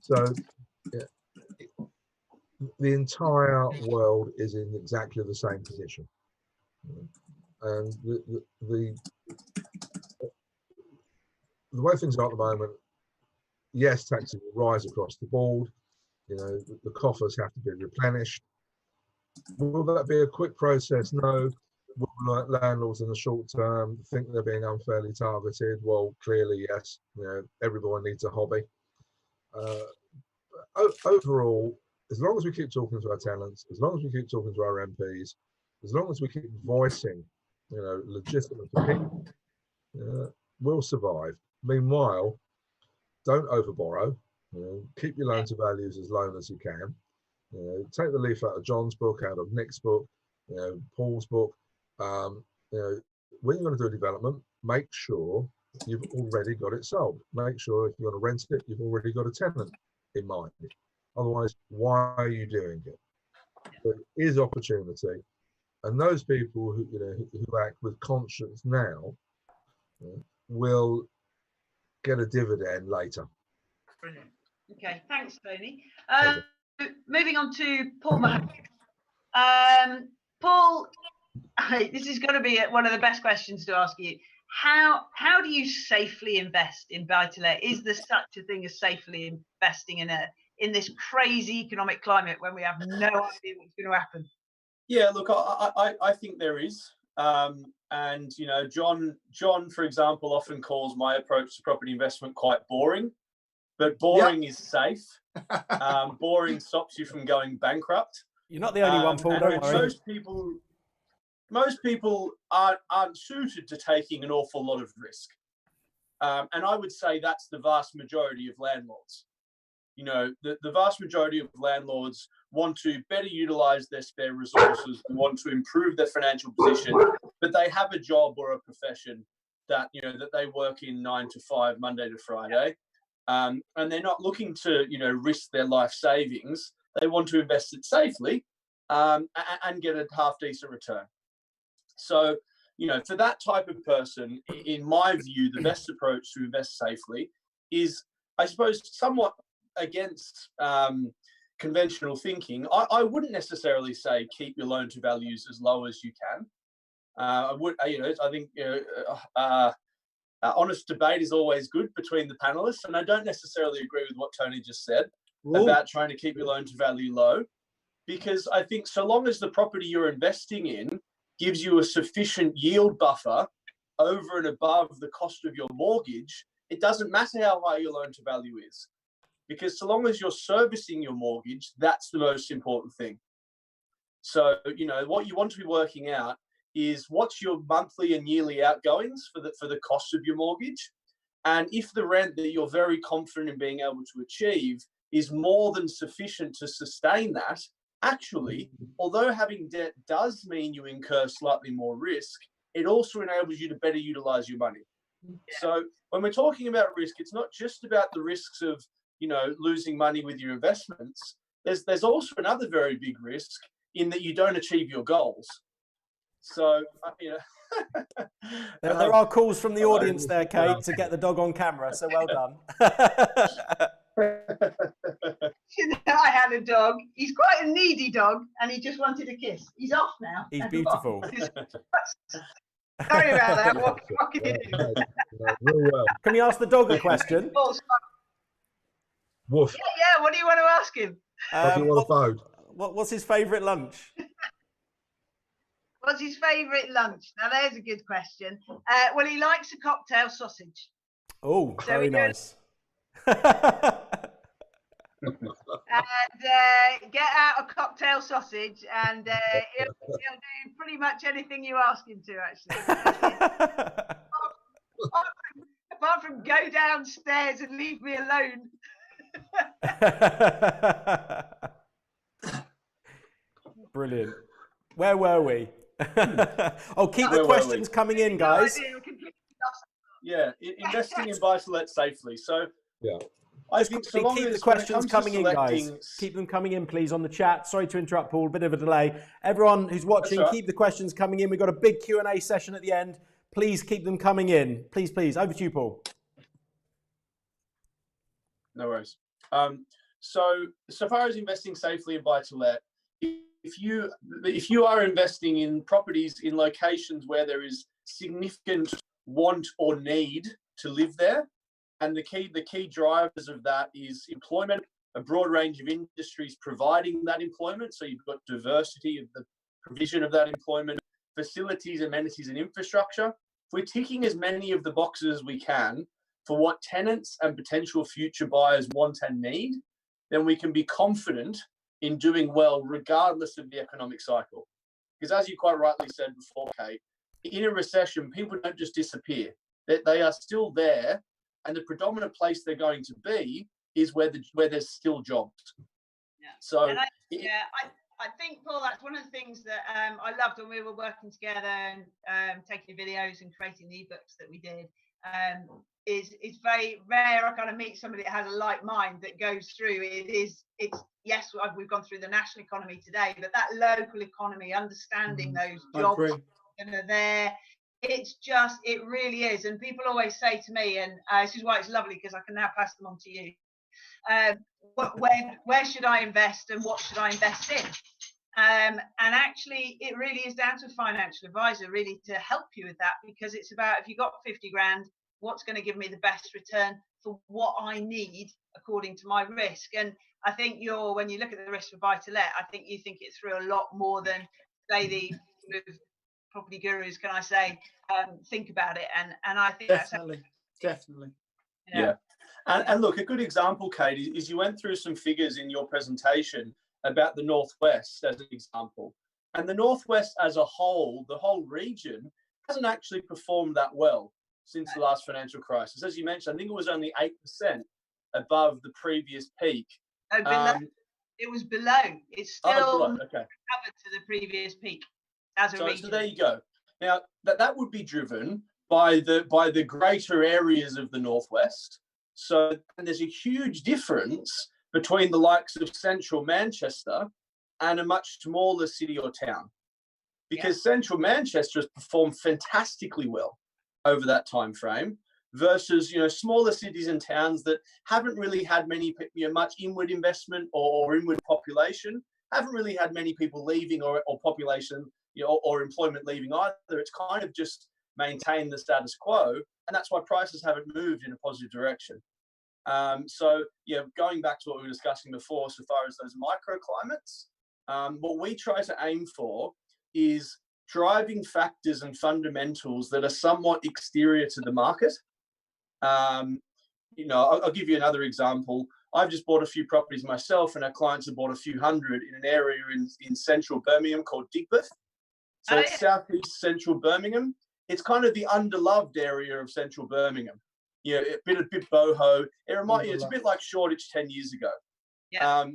So the entire world is in exactly the same position, and the way things are at the moment, yes, taxes will rise across the board. The coffers have to be replenished. Will that be a quick process? No. Will landlords in the short term think they're being unfairly targeted? Well, clearly, yes. Everyone needs a hobby. Overall, as long as we keep talking to our tenants, as long as we keep talking to our MPs, as long as we keep voicing, legitimate opinion, we'll survive. Meanwhile, don't overborrow. Keep your loan to values as low as you can. Take the leaf out of John's book, out of Nick's book, Paul's book. When you're going to do a development, make sure you've already got it sold. Make sure if you're going to rent it, you've already got a tenant in mind. Otherwise, why are you doing it? There is opportunity, and those people who act with conscience now will get a dividend later. brilliant. Okay, thanks, Tony. Moving on to Paul Mahoney. Paul, this is going to be one of the best questions to ask you. How do you safely invest in buy-to-let? Is there such a thing as safely investing in this crazy economic climate when we have no idea what's going to happen? Yeah, look, I think there is. And, John, for example, often calls my approach to property investment quite boring, but boring is safe. Boring stops you from going bankrupt. You're not the only one, Paul, don't worry. Most people aren't suited to taking an awful lot of risk. And I would say that's the vast majority of landlords. The vast majority of landlords want to better utilize their spare resources and want to improve their financial position, but they have a job or a profession that they work in 9 to 5, Monday to Friday, and they're not looking to risk their life savings. They want to invest it safely and get a half decent return. So for that type of person, in my view, the best approach to invest safely is, I suppose, somewhat against conventional thinking. I wouldn't necessarily say keep your loan to values as low as you can. I think honest debate is always good between the panelists, and I don't necessarily agree with what Tony just said about trying to keep your loan to value low, because I think so long as the property you're investing in gives you a sufficient yield buffer over and above the cost of your mortgage, it doesn't matter how high your loan to value is. Because so long as you're servicing your mortgage, that's the most important thing. So, what you want to be working out is what's your monthly and yearly outgoings for the cost of your mortgage. And if the rent that you're very confident in being able to achieve is more than sufficient to sustain that, actually, although having debt does mean you incur slightly more risk, it also enables you to better utilize your money. Yeah. So when we're talking about risk, it's not just about the risks of losing money with your investments. There's also another very big risk in that you don't achieve your goals. So, you know. There are calls from the audience there, Kate, to get the dog on camera. So well done. I had a dog. He's quite a needy dog, and he just wanted a kiss. He's off now. He's beautiful. Sorry about that. What can you do? Real well. Can we ask the dog a question? Woof. Yeah. What do you want to ask him? What do you want to phone? What's his favourite lunch? What's his favourite lunch? Now, there's a good question. Well, he likes a cocktail sausage. Oh, So very nice. And get out a cocktail sausage, and he'll do pretty much anything you ask him to, actually. Apart from go downstairs and leave me alone. Brilliant. Where were we? Oh, keep the questions coming in, guys. Yeah, investing in buy-to-let safely. So yeah, I think so long keep as the questions coming in, selecting... guys. Keep them coming in, please, on the chat. Sorry to interrupt, Paul. Bit of a delay. Everyone who's watching, right. Keep the questions coming in. We've got a big Q&A session at the end. Please keep them coming in. Please, please. Over to you, Paul. No worries. So far as investing safely in buy-to-let, if you are investing in properties in locations where there is significant want or need to live there, and the key drivers of that is employment, a broad range of industries providing that employment. So you've got diversity of the provision of that employment, facilities, amenities, and infrastructure. If we're ticking as many of the boxes as we can for what tenants and potential future buyers want and need, then we can be confident in doing well regardless of the economic cycle. Because as you quite rightly said before, Kate, in a recession, people don't just disappear. They are still there, and the predominant place they're going to be is where there's still jobs. Yeah. So I think, Paul, that's one of the things that I loved when we were working together and taking videos and creating the ebooks that we did. It's very rare I kind of meet somebody that has a like mind that goes through. It's yes, we've gone through the national economy today, but that local economy, understanding those jobs that are there, it really is. And people always say to me, and this is why it's lovely because I can now pass them on to you. Where should I invest and what should I invest in? And actually, it really is down to a financial advisor really to help you with that, because it's about, if you've got 50 grand, what's going to give me the best return for what I need according to my risk. And I think when you look at the risk for buy-to-let, I think you think it through a lot more than, say, the property gurus, can I say, think about it. And I think definitely. Yeah. And look, a good example, Kate, is you went through some figures in your presentation about the Northwest as an example. And the Northwest as a whole, the whole region, hasn't actually performed that well since the last financial crisis. As you mentioned, I think it was only 8% above the previous peak. It was below. It's still recovered to the previous peak as a region. So there you go. Now, that would be driven by the greater areas of the Northwest. So and there's a huge difference between the likes of central Manchester and a much smaller city or town. Because central Manchester has performed fantastically well over that time frame versus, smaller cities and towns that haven't really had much inward investment or inward population, haven't really had many people leaving or population, or employment leaving either. It's kind of just maintained the status quo, and that's why prices haven't moved in a positive direction. Going back to what we were discussing before, so far as those microclimates, what we try to aim for is driving factors and fundamentals that are somewhat exterior to the market. I'll give you another example. I've just bought a few properties myself, and our clients have bought a few hundred in an area in central Birmingham called Digbeth. So it's southeast central Birmingham. It's kind of the underloved area of central Birmingham. A bit boho. It's a bit like Shoreditch 10 years ago. Yeah.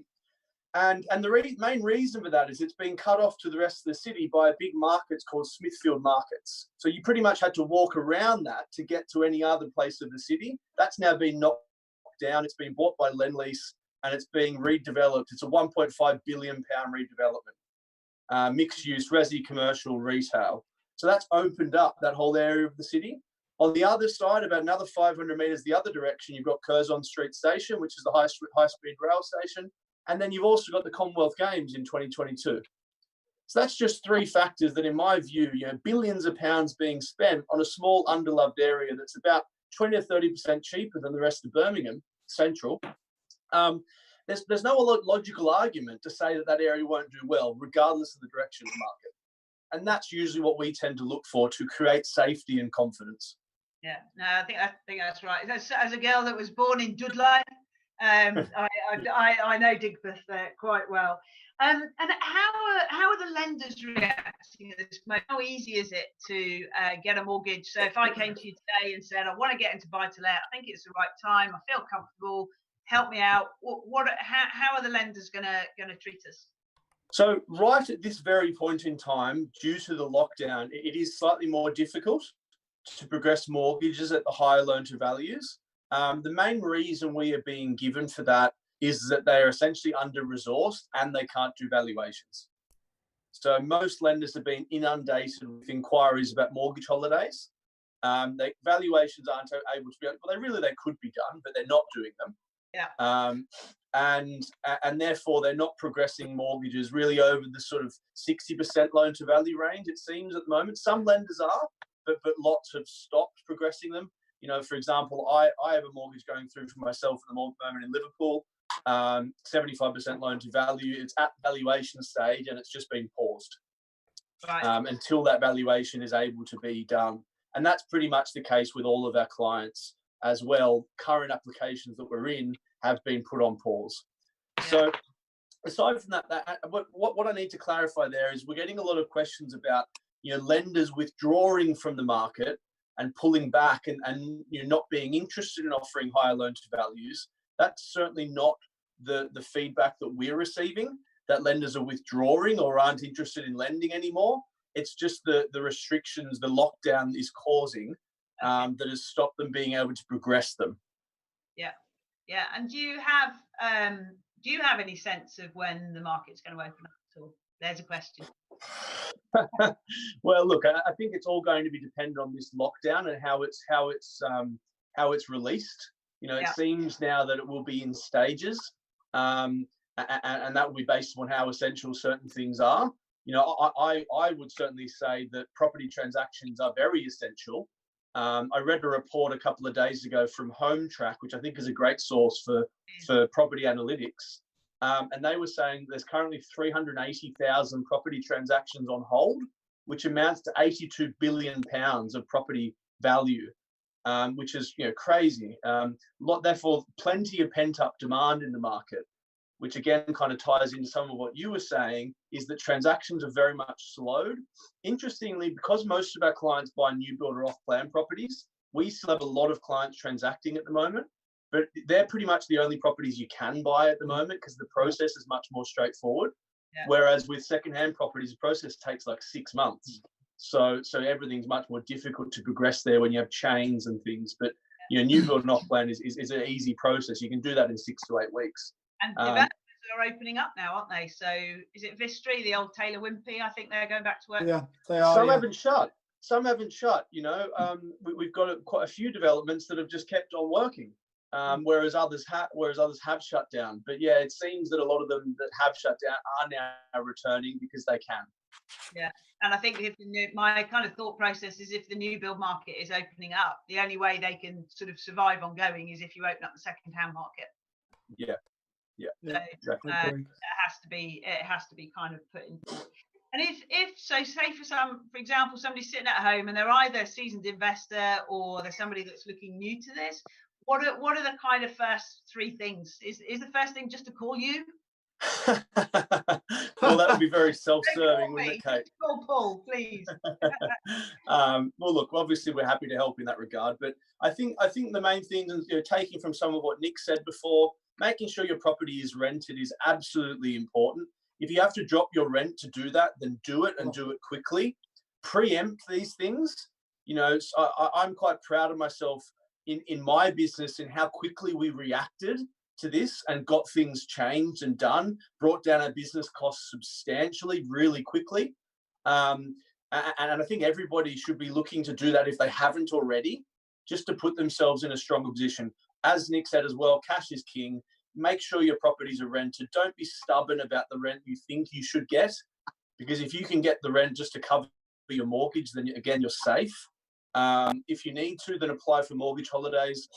And the main reason for that is it's been cut off to the rest of the city by big markets called Smithfield markets. So you pretty much had to walk around that to get to any other place of the city. That's now been knocked down. It's been bought by Lendlease and it's being redeveloped. It's a £1.5 billion redevelopment. mixed use, resi, commercial, retail. So that's opened up that whole area of the city. On the other side, about another 500 metres the other direction, you've got Curzon Street Station, which is the high-speed rail station. And then you've also got the Commonwealth Games in 2022. So that's just three factors that, in my view, billions of pounds being spent on a small, underloved area that's about 20 or 30% cheaper than the rest of Birmingham Central. There's no logical argument to say that that area won't do well, regardless of the direction of the market. And that's usually what we tend to look for to create safety and confidence. Yeah, no, I think that's right. As a girl that was born in Dudline, I know Digbeth quite well. And how are the lenders reacting at this moment? How easy is it to get a mortgage? So if I came to you today and said, I want to get into buy-to-let, I think it's the right time, I feel comfortable, help me out. How are the lenders going to treat us? So right at this very point in time, due to the lockdown, it is slightly more difficult to progress mortgages at the higher loan to values. The main reason we are being given for that is that they are essentially under-resourced and they can't do valuations. So most lenders have been inundated with inquiries about mortgage holidays. Valuations aren't able to be, well, they could be done, but they're not doing them. Yeah. And therefore they're not progressing mortgages really over the sort of 60% loan to value range, it seems, at the moment. Some lenders are, but lots have stopped progressing them. For example, I have a mortgage going through for myself at the moment in Liverpool, 75% loan to value. It's at valuation stage and it's just been paused until that valuation is able to be done. And that's pretty much the case with all of our clients as well. Current applications that we're in have been put on pause. Yeah. So aside from that, what I need to clarify there is we're getting a lot of questions about lenders withdrawing from the market and pulling back and not being interested in offering higher loan to values. That's certainly not the feedback that we're receiving, that lenders are withdrawing or aren't interested in lending anymore. It's just the restrictions the lockdown is causing that has stopped them being able to progress them. Yeah. And do you have any sense of when the market's going to open up at all? There's a question. Well, look, I think it's all going to be dependent on this lockdown and how it's released. It seems now that it will be in stages, and that will be based on how essential certain things are. I would certainly say that property transactions are very essential. I read a report a couple of days ago from Home Track, which I think is a great source for property analytics. And they were saying there's currently 380,000 property transactions on hold, which amounts to £82 billion of property value, which is crazy. Therefore, plenty of pent-up demand in the market, which again kind of ties into some of what you were saying, is that transactions are very much slowed. Interestingly, because most of our clients buy new build or off-plan properties, we still have a lot of clients transacting at the moment. But they're pretty much the only properties you can buy at the moment because the process is much more straightforward. Yeah. Whereas with second-hand properties, the process takes like 6 months. So everything's much more difficult to progress there when you have chains and things. But new build and off-plan is an easy process. You can do that in 6 to 8 weeks. And developers are opening up now, aren't they? So is it Vistry, the old Taylor Wimpey? I think they're going back to work. Yeah, they are. Some haven't shut. Some haven't shut. We've got quite a few developments that have just kept on working. Whereas others have shut down. But yeah, it seems that a lot of them that have shut down are now returning because they can. Yeah, and I think my kind of thought process is if the new build market is opening up, the only way they can sort of survive ongoing is if you open up the second-hand market. Yeah. So, exactly. It has to be kind of put in. And if say for example, somebody's sitting at home and they're either a seasoned investor or they're somebody that's looking new to this. What are the kind of first 3 things? Is the first thing just to call you? Well, that would be very self-serving, wouldn't it, Kate? Call Paul, please. Well, look, obviously we're happy to help in that regard, but I think the main thing is taking from some of what Nick said before, making sure your property is rented is absolutely important. If you have to drop your rent to do that, then do it and do it quickly. Preempt these things. I'm quite proud of myself in my business in how quickly we reacted to this and got things changed and done, brought down our business costs substantially, really quickly. And I think everybody should be looking to do that if they haven't already, just to put themselves in a stronger position. As Nick said as well, cash is king. Make sure your properties are rented. Don't be stubborn about the rent you think you should get, because if you can get the rent just to cover your mortgage, then again, you're safe. If you need to, then apply for mortgage holidays.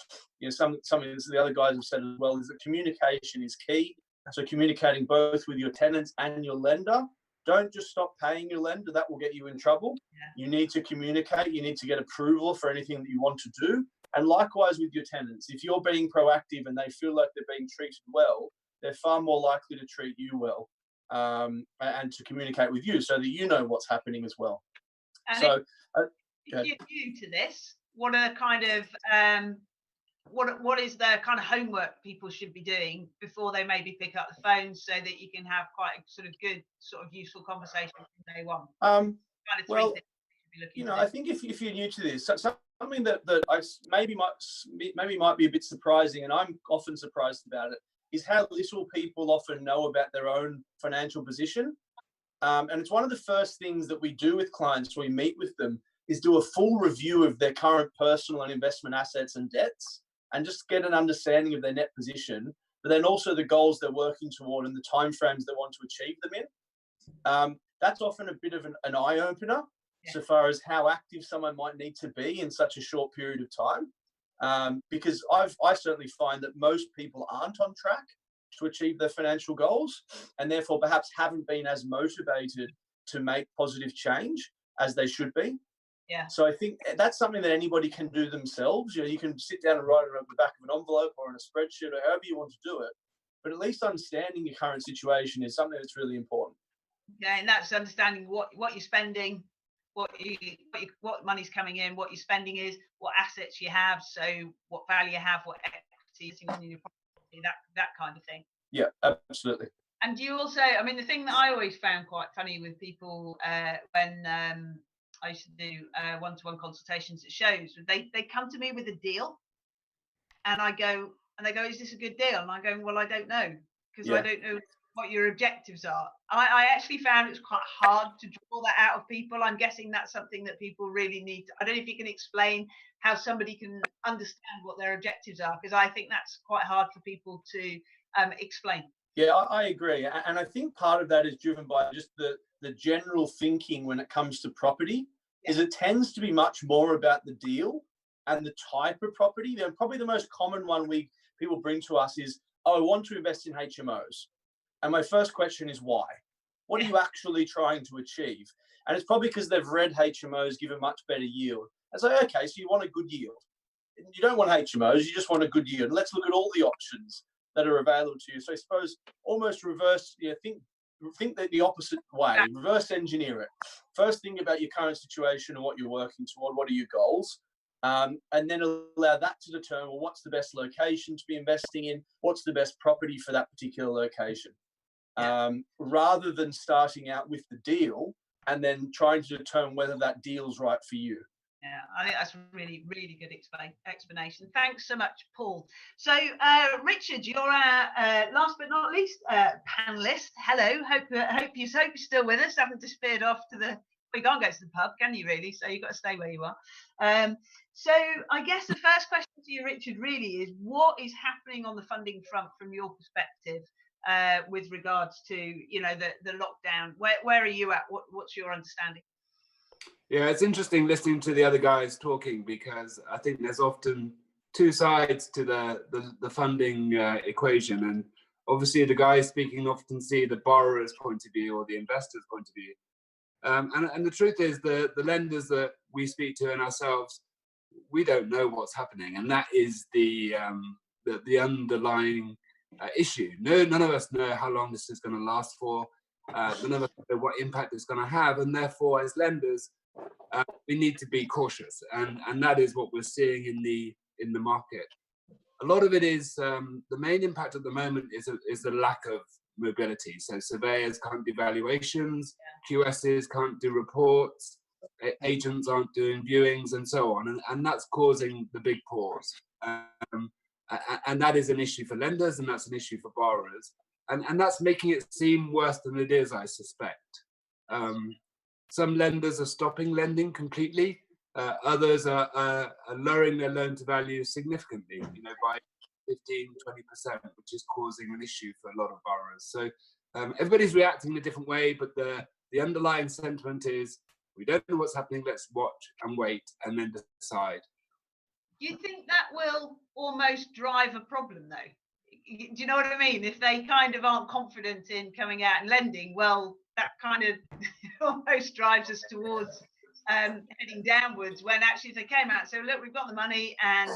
You know, some of the other guys have said as well is that communication is key. So communicating both with your tenants and your lender. Don't just stop paying your lender. That will get you in trouble. Yeah. You need to communicate. You need to get approval for anything that you want to do. And likewise with your tenants. If you're being proactive and they feel like they're being treated well, they're far more likely to treat you well, and to communicate with you so that you know what's happening as well. And so if you're new to this, what are kind of what is the kind of homework people should be doing before they maybe pick up the phone, so that you can have quite a sort of good, sort of useful conversation from day one? Well, you know, I think if you're new to this, something that I maybe might be a bit surprising, and I'm often surprised about it, is how little people often know about their own financial position. And it's one of the first things that we do with clients when we meet with them, is do a full review of their current personal and investment assets and debts, and just get an understanding of their net position, but then also the goals they're working toward and the timeframes they want to achieve them in. That's often a bit of an eye-opener, so far as how active someone might need to be in such a short period of time. Because I certainly find that most people aren't on track to achieve their financial goals, and therefore perhaps haven't been as motivated to make positive change as they should be. Yeah. So I think that's something that anybody can do themselves. You know, you can sit down and write it on the back of an envelope or in a spreadsheet or however you want to do it. But at least understanding your current situation is something that's really important. Yeah, and that's understanding what you're spending, what money's coming in, what your spending is, what assets you have, so what value you have, what equity is in your property, that kind of thing. Yeah, absolutely. And you also, I mean, the thing that I always found quite funny with people when I used to do one-to-one consultations at shows, they come to me with a deal, and they go, is this a good deal? And I go, well, I don't know, because I don't know what your objectives are. I actually found it's quite hard to draw that out of people. I'm guessing that's something that people really need to, I don't know if you can explain how somebody can understand what their objectives are, because I think that's quite hard for people to explain. Yeah, I agree. And I think part of that is driven by just the general thinking when it comes to property, is it tends to be much more about the deal and the type of property. Then probably the most common one people bring to us is, I want to invest in HMOs. And my first question is why? What are you actually trying to achieve? And it's probably because they've read HMOs give a much better yield. And so, okay, so you want a good yield. You don't want HMOs, you just want a good yield. And let's look at all the options that are available to you. So I suppose almost reverse, think that the opposite way, reverse engineer it. First, think about your current situation and what you're working toward. What are your goals? And then allow that to determine, well, what's the best location to be investing in? What's the best property for that particular location? Rather than starting out with the deal and then trying to determine whether that deal's right for you. Yeah, I think that's a really, really good explanation. Thanks so much, Paul. So, Richard, you're our last but not least panelist. Hello, hope you're still with us. Haven't disappeared off to the. We can't go to the pub, can you really? So you've got to stay where you are. So I guess the first question to you, Richard, really is what is happening on the funding front from your perspective with regards to the lockdown? Where are you at? What's your understanding? Yeah, it's interesting listening to the other guys talking, because I think there's often two sides to the funding equation. And obviously the guys speaking often see the borrower's point of view or the investor's point of view. And the truth is the lenders that we speak to and ourselves, we don't know what's happening. And that is the underlying issue. None of us know how long this is going to last for. None of us know what impact it's going to have. And therefore, as lenders, we need to be cautious, and that is what we're seeing in the market. A lot of it is the main impact at the moment is the lack of mobility. So surveyors can't do valuations, QSs can't do reports, agents aren't doing viewings, and so on, and that's causing the big pause. And that is an issue for lenders, and that's an issue for borrowers. And that's making it seem worse than it is, I suspect. Some lenders are stopping lending completely. Others are lowering their loan to value significantly, by 15, 20%, which is causing an issue for a lot of borrowers. So everybody's reacting in a different way, but the underlying sentiment is, we don't know what's happening, let's watch and wait and then decide. Do you think that will almost drive a problem, though? Do you know what I mean? If they kind of aren't confident in coming out and lending, well, that kind of almost drives us towards heading downwards, when actually if they came out and said, look, we've got the money, and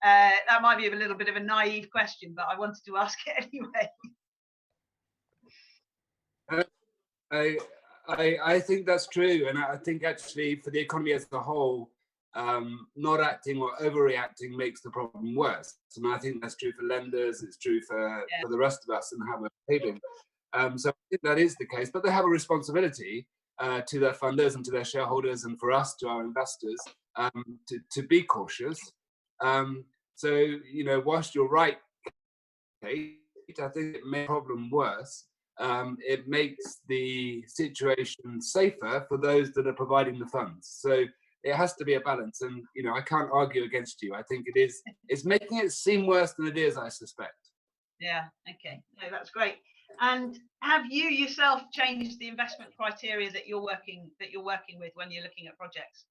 that might be a little bit of a naive question, but I wanted to ask it anyway. I think that's true, and I think actually for the economy as a whole, not acting or overreacting makes the problem worse. And I think that's true for lenders, it's true for the rest of us and how we're behaving. So I think that is the case, but they have a responsibility to their funders and to their shareholders, and for us, to our investors, to be cautious. So, whilst you're right, Kate, I think it makes the problem worse. It makes the situation safer for those that are providing the funds. So it has to be a balance, and I can't argue against you. I think it's making it seem worse than it is, I suspect. Yeah, okay, no, that's great. And have you yourself changed the investment criteria that you're working with when you're looking at projects?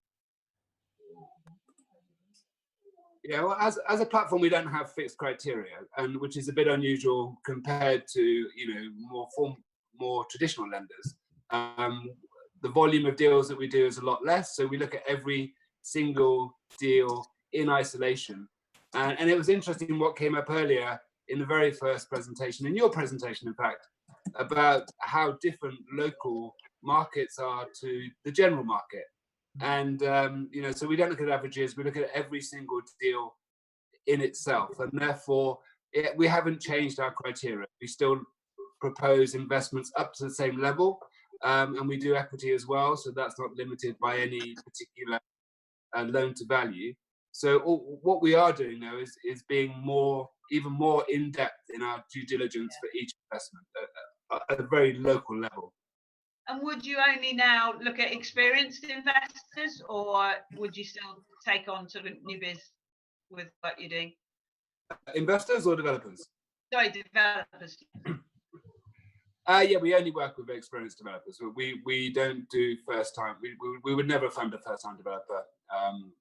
Yeah, well, as a platform, we don't have fixed criteria, and which is a bit unusual compared to more traditional lenders. The volume of deals that we do is a lot less, so we look at every single deal in isolation. And it was interesting what came up earlier in the very first presentation, in your presentation, in fact, about how different local markets are to the general market. And so we don't look at averages, we look at every single deal in itself, and therefore we haven't changed our criteria. We still propose investments up to the same level, and we do equity as well, so that's not limited by any particular loan to value. So what we are doing now is being even more in depth in our due diligence for each investment at a very local level. And would you only now look at experienced investors, or would you still take on sort of newbies with what you're doing? Investors or developers? Sorry, developers. Yeah, we only work with experienced developers. We don't do first time. We would never fund a first time developer.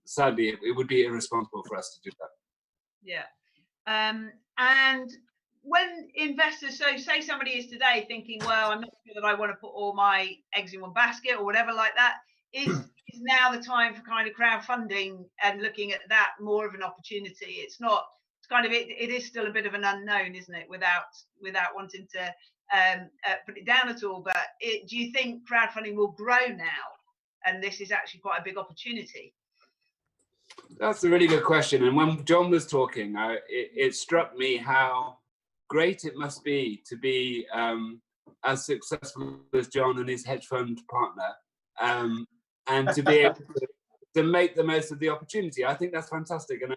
Sadly, it would be irresponsible for us to do that. Yeah. And when investors, so say somebody is today thinking, well, I'm not sure that I want to put all my eggs in one basket or whatever like that, is now the time for kind of crowdfunding and looking at that more of an opportunity? It's not, it's kind of, it is still a bit of an unknown, isn't it, without wanting to put it down at all. But do you think crowdfunding will grow now, and this is actually quite a big opportunity? That's a really good question. And when John was talking, it struck me how great it must be to be as successful as John and his hedge fund partner, and to be able to make the most of the opportunity. I think that's fantastic. And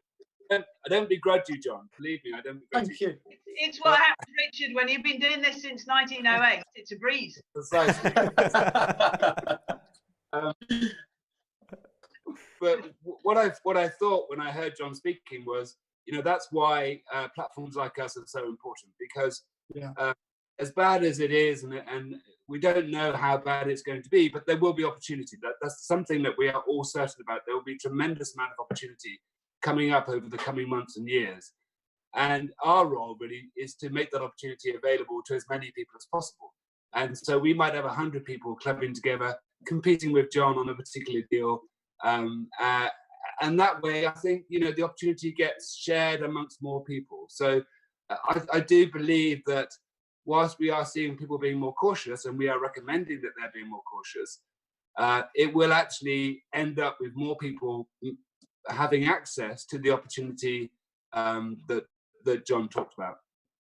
I don't begrudge you, John. Believe me, I don't begrudge you. Thank you. It's what happens, Richard, when you've been doing this since 1908. It's a breeze. Precisely. But what I thought when I heard John speaking was, that's why platforms like us are so important, because as bad as it is, and we don't know how bad it's going to be, but there will be opportunity. That's something that we are all certain about. There will be a tremendous amount of opportunity coming up over the coming months and years. And our role really is to make that opportunity available to as many people as possible. And so we might have 100 people clubbing together, competing with John on a particular deal. And that way, I think, the opportunity gets shared amongst more people. So I do believe that whilst we are seeing people being more cautious, and we are recommending that they're being more cautious, it will actually end up with more people having access to the opportunity that John talked about.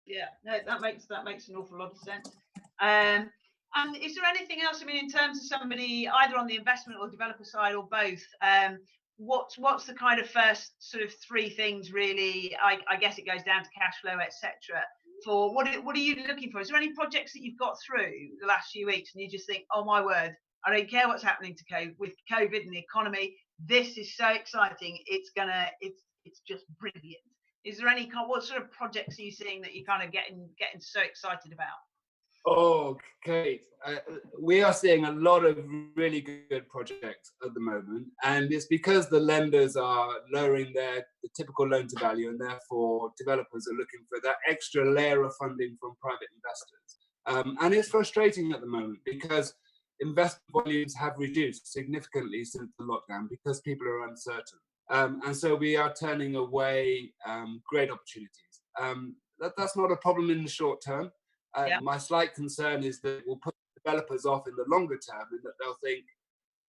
Yeah, no, that makes an awful lot of sense. And is there anything else? I mean, in terms of somebody either on the investment or developer side or both, what's the kind of first sort of three things really? I guess it goes down to cash flow, etc. For what are you looking for? Is there any projects that you've got through the last few weeks and you just think, oh my word, I don't care what's happening with COVID and the economy, this is so exciting, it's just brilliant. Is there any what sort of projects are you seeing that you're kind of getting so excited about? Oh, Kate, we are seeing a lot of really good projects at the moment, and it's because the lenders are lowering the typical loan to value, and therefore developers are looking for that extra layer of funding from private investors. And it's frustrating at the moment because investment volumes have reduced significantly since the lockdown because people are uncertain. And so we are turning away great opportunities. That's not a problem in the short term. My slight concern is that it will put developers off in the longer term, and that they'll think,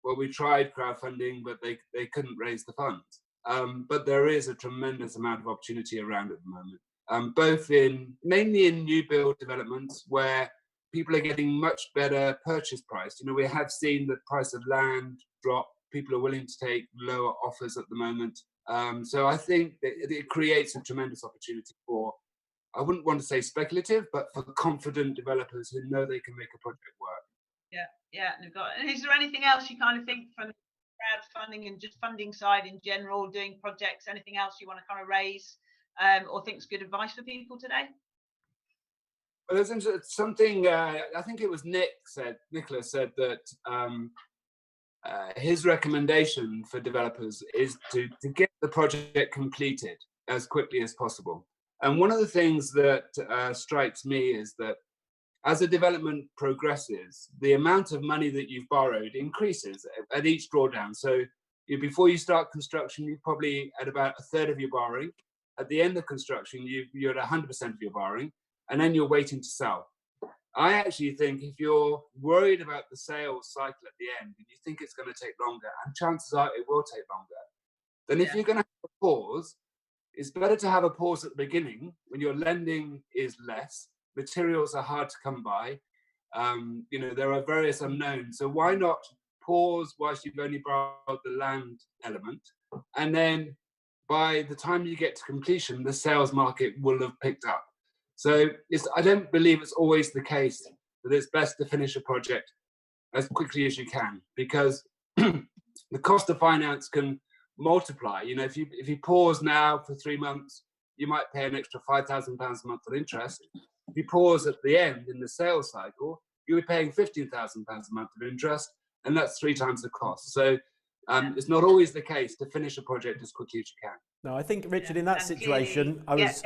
well, we tried crowdfunding, but they couldn't raise the funds. But there is a tremendous amount of opportunity around at the moment, both mainly in new build developments where people are getting much better purchase price. You know, we have seen the price of land drop. People are willing to take lower offers at the moment. So I think that it creates a tremendous opportunity for, I wouldn't want to say speculative, but for confident developers who know they can make a project work. And is there anything else you kind of think from the crowdfunding and just funding side in general, doing projects, anything else you want to kind of raise or think's good advice for people today? Well, there's something, I think it was Nicholas said that his recommendation for developers is to get the project completed as quickly as possible. And one of the things that strikes me is that as a development progresses, the amount of money that you've borrowed increases at each drawdown. So before you start construction, you're probably at about a third of your borrowing. At the end of construction, you're at 100% of your borrowing, and then you're waiting to sell. I actually think if you're worried about the sales cycle at the end and you think it's going to take longer, and chances are it will take longer, then if you're going to have a pause, it's better to have a pause at the beginning when your lending is less, materials are hard to come by, there are various unknowns. So why not pause whilst you've only borrowed the land element, and then by the time you get to completion, the sales market will have picked up. So I don't believe it's always the case that it's best to finish a project as quickly as you can, because the cost of finance can multiply. You know, if you pause now for 3 months, you might pay an extra £5,000 a month on interest. If you pause at the end in the sales cycle, you'll be paying £15,000 a month of interest, and that's 3 times the cost. So it's not always the case to finish a project as quickly as you can. No, I think, Richard, in that situation, I was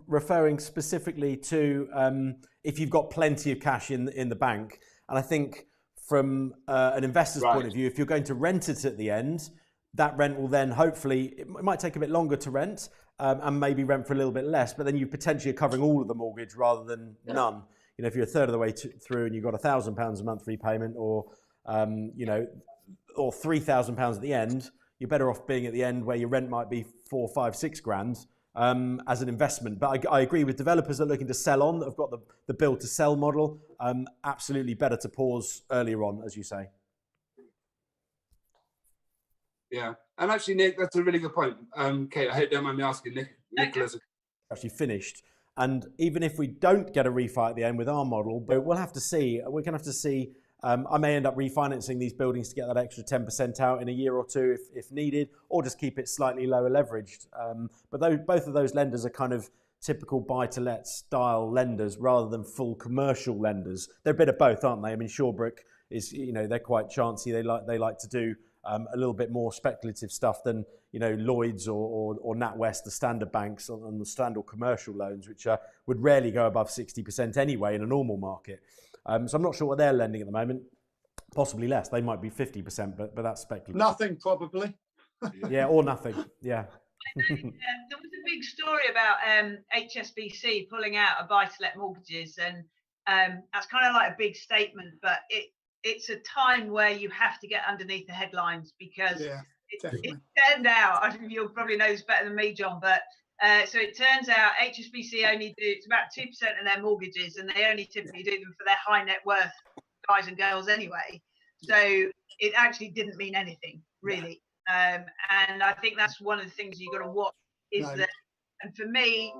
referring specifically to if you've got plenty of cash in the bank. And I think from an investor's point of view, if you're going to rent it at the end, that rent will then hopefully, it might take a bit longer to rent and maybe rent for a little bit less, but then you potentially are covering all of the mortgage rather than none. You know, if you're a third of the way through and you've got £1,000 a month repayment or, or £3,000 at the end, you're better off being at the end where your rent might be 4, 5, 6 grand as an investment. But I agree with developers that are looking to sell on, that have got the build to sell model. Absolutely better to pause earlier on, as you say. Yeah, and actually, Nick, that's a really good point. Kate, I hope you don't mind me asking Nicholas. Actually finished. And even if we don't get a refi at the end with our model, but we'll have to see. We're going to have to see. I may end up refinancing these buildings to get that extra 10% out in a year or two if needed, or just keep it slightly lower leveraged. But both of those lenders are kind of typical buy-to-let style lenders rather than full commercial lenders. They're a bit of both, aren't they? I mean, Shawbrook is, they're quite chancy. They like to do a little bit more speculative stuff than Lloyds or NatWest, the standard banks on the standard commercial loans, which would rarely go above 60% anyway in a normal market. So I'm not sure what they're lending at the moment. Possibly less. They might be 50%, but that's speculative. Nothing, probably. Yeah, or nothing. Yeah. There was a big story about HSBC pulling out of buy-to-let mortgages, and that's kind of like a big statement, but it's a time where you have to get underneath the headlines, because it turned out, I think you'll probably know this better than me, John, but so it turns out HSBC only it's about 2% of their mortgages, and they only typically do them for their high net worth guys and girls anyway. So it actually didn't mean anything, really. And I think that's one of the things you've got to watch is No. that, and for me,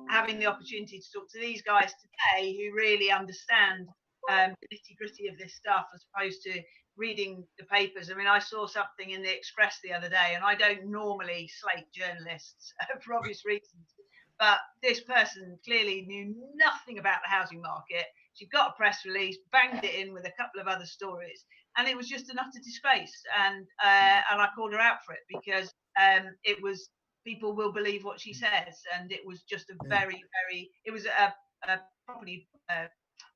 having the opportunity to talk to these guys today who really understand the nitty-gritty of this stuff as opposed to reading the papers. I mean, I saw something in the Express the other day, and I don't normally slate journalists for obvious reasons, but this person clearly knew nothing about the housing market. She got a press release, banged it in with a couple of other stories, and it was just an utter disgrace. And I called her out for it because it was, people will believe what she says, and it was just a very, it was a property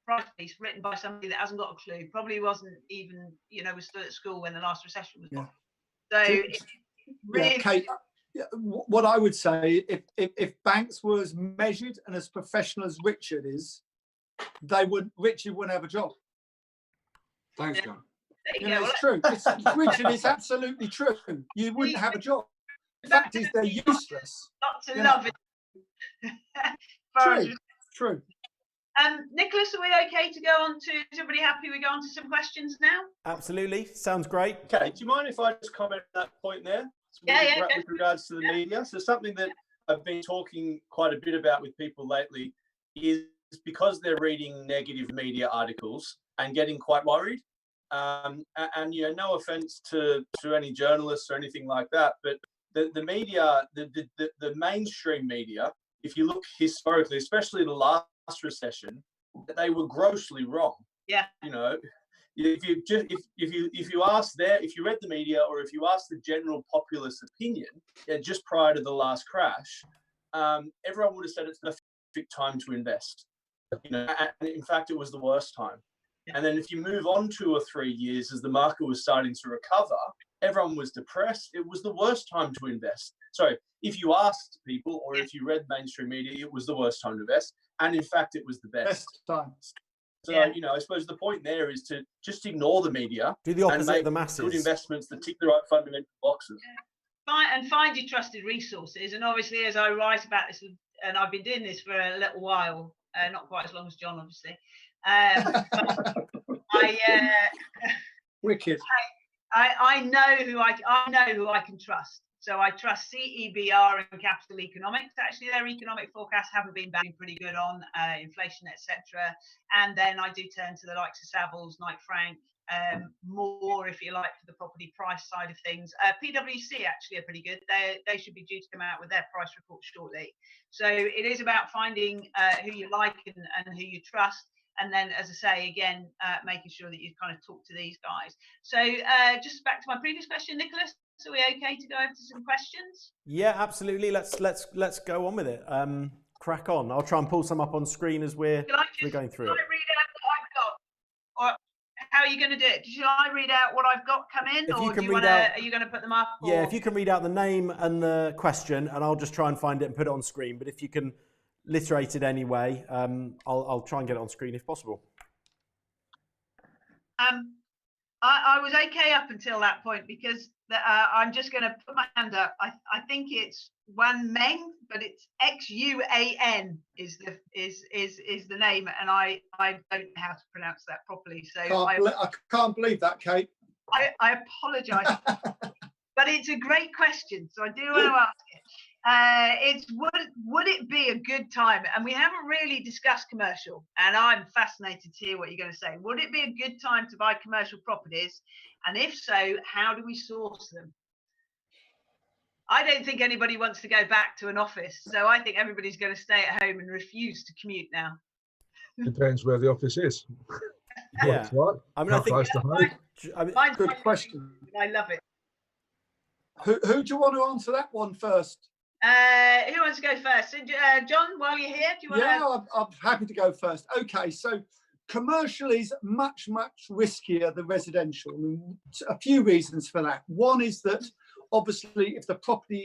price piece written by somebody that hasn't got a clue, probably wasn't even, was still at school when the last recession was. So really, Kate, what I would say, if Banks was measured and as professional as Richard is, Richard wouldn't have a job. Thanks, John. It's true. Richard, it's absolutely true. You wouldn't have a job. The fact is, they're useless. Lots of love it. True. Nicholas, are we okay to go on to, is everybody happy we go on to some questions now? Absolutely. Sounds great. Okay, do you mind if I just comment on that point there? With regards to the media. So something that I've been talking quite a bit about with people lately is because they're reading negative media articles and getting quite worried. And no offense to any journalists or anything like that, but the media, the mainstream media, if you look historically, especially the last recession, they were grossly wrong. Yeah. If you read the media, or if you ask the general populace opinion, just prior to the last crash, everyone would have said it's the perfect time to invest. And in fact, it was the worst time. Yeah. And then if you move on 2 or 3 years, as the market was starting to recover, everyone was depressed. It was the worst time to invest. So if you asked people, or if you read mainstream media, it was the worst time to invest. And in fact, it was the best time. So, I suppose the point there is to just ignore the media. Do the opposite and make of the masses. Good investments that tick the right fundamental boxes. And find your trusted resources. And obviously, as I write about this, and I've been doing this for a little while, not quite as long as John, obviously. Wicked. I know who I can trust. So I trust CEBR and Capital Economics. Actually, their economic forecasts haven't been pretty good on inflation, etc. And then I do turn to the likes of Savills, Knight Frank, more, if you like, for the property price side of things. PwC actually are pretty good. They should be due to come out with their price report shortly. So it is about finding who you like and who you trust. And then, as I say, again, making sure that you kind of talk to these guys. So just back to my previous question, Nicholas, are we okay to go over to some questions? Yeah, absolutely. Let's go on with it. Crack on. I'll try and pull some up on screen as we're going through it. Shall I read out what I've got? Or how are you going to do it? Shall I read out what I've got come in? Or are you going to put them up? Yeah, if you can read out the name and the question, and I'll just try and find it and put it on screen. But if you can literate it anyway, I'll try and get it on screen if possible. I was okay up until that point because I'm just going to put my hand up. I think it's Wan Meng, but it's XUAN is the name, and I don't know how to pronounce that properly. So I can't believe that, Kate. I apologise, but it's a great question, so I do want to ask it. It's would it be a good time? And we haven't really discussed commercial, and I'm fascinated to hear what you're going to say. Would it be a good time to buy commercial properties? And if so, how do we source them? I don't think anybody wants to go back to an office, so I think everybody's going to stay at home and refuse to commute now. Depends where the office is. Yeah, right? I mean, I think good question. I love it. Who do you want to answer that one first? Who wants to go first? John, while you're here, do you want to? I'm happy to go first. Okay, so commercial is much, much riskier than residential. I mean, a few reasons for that. One is that obviously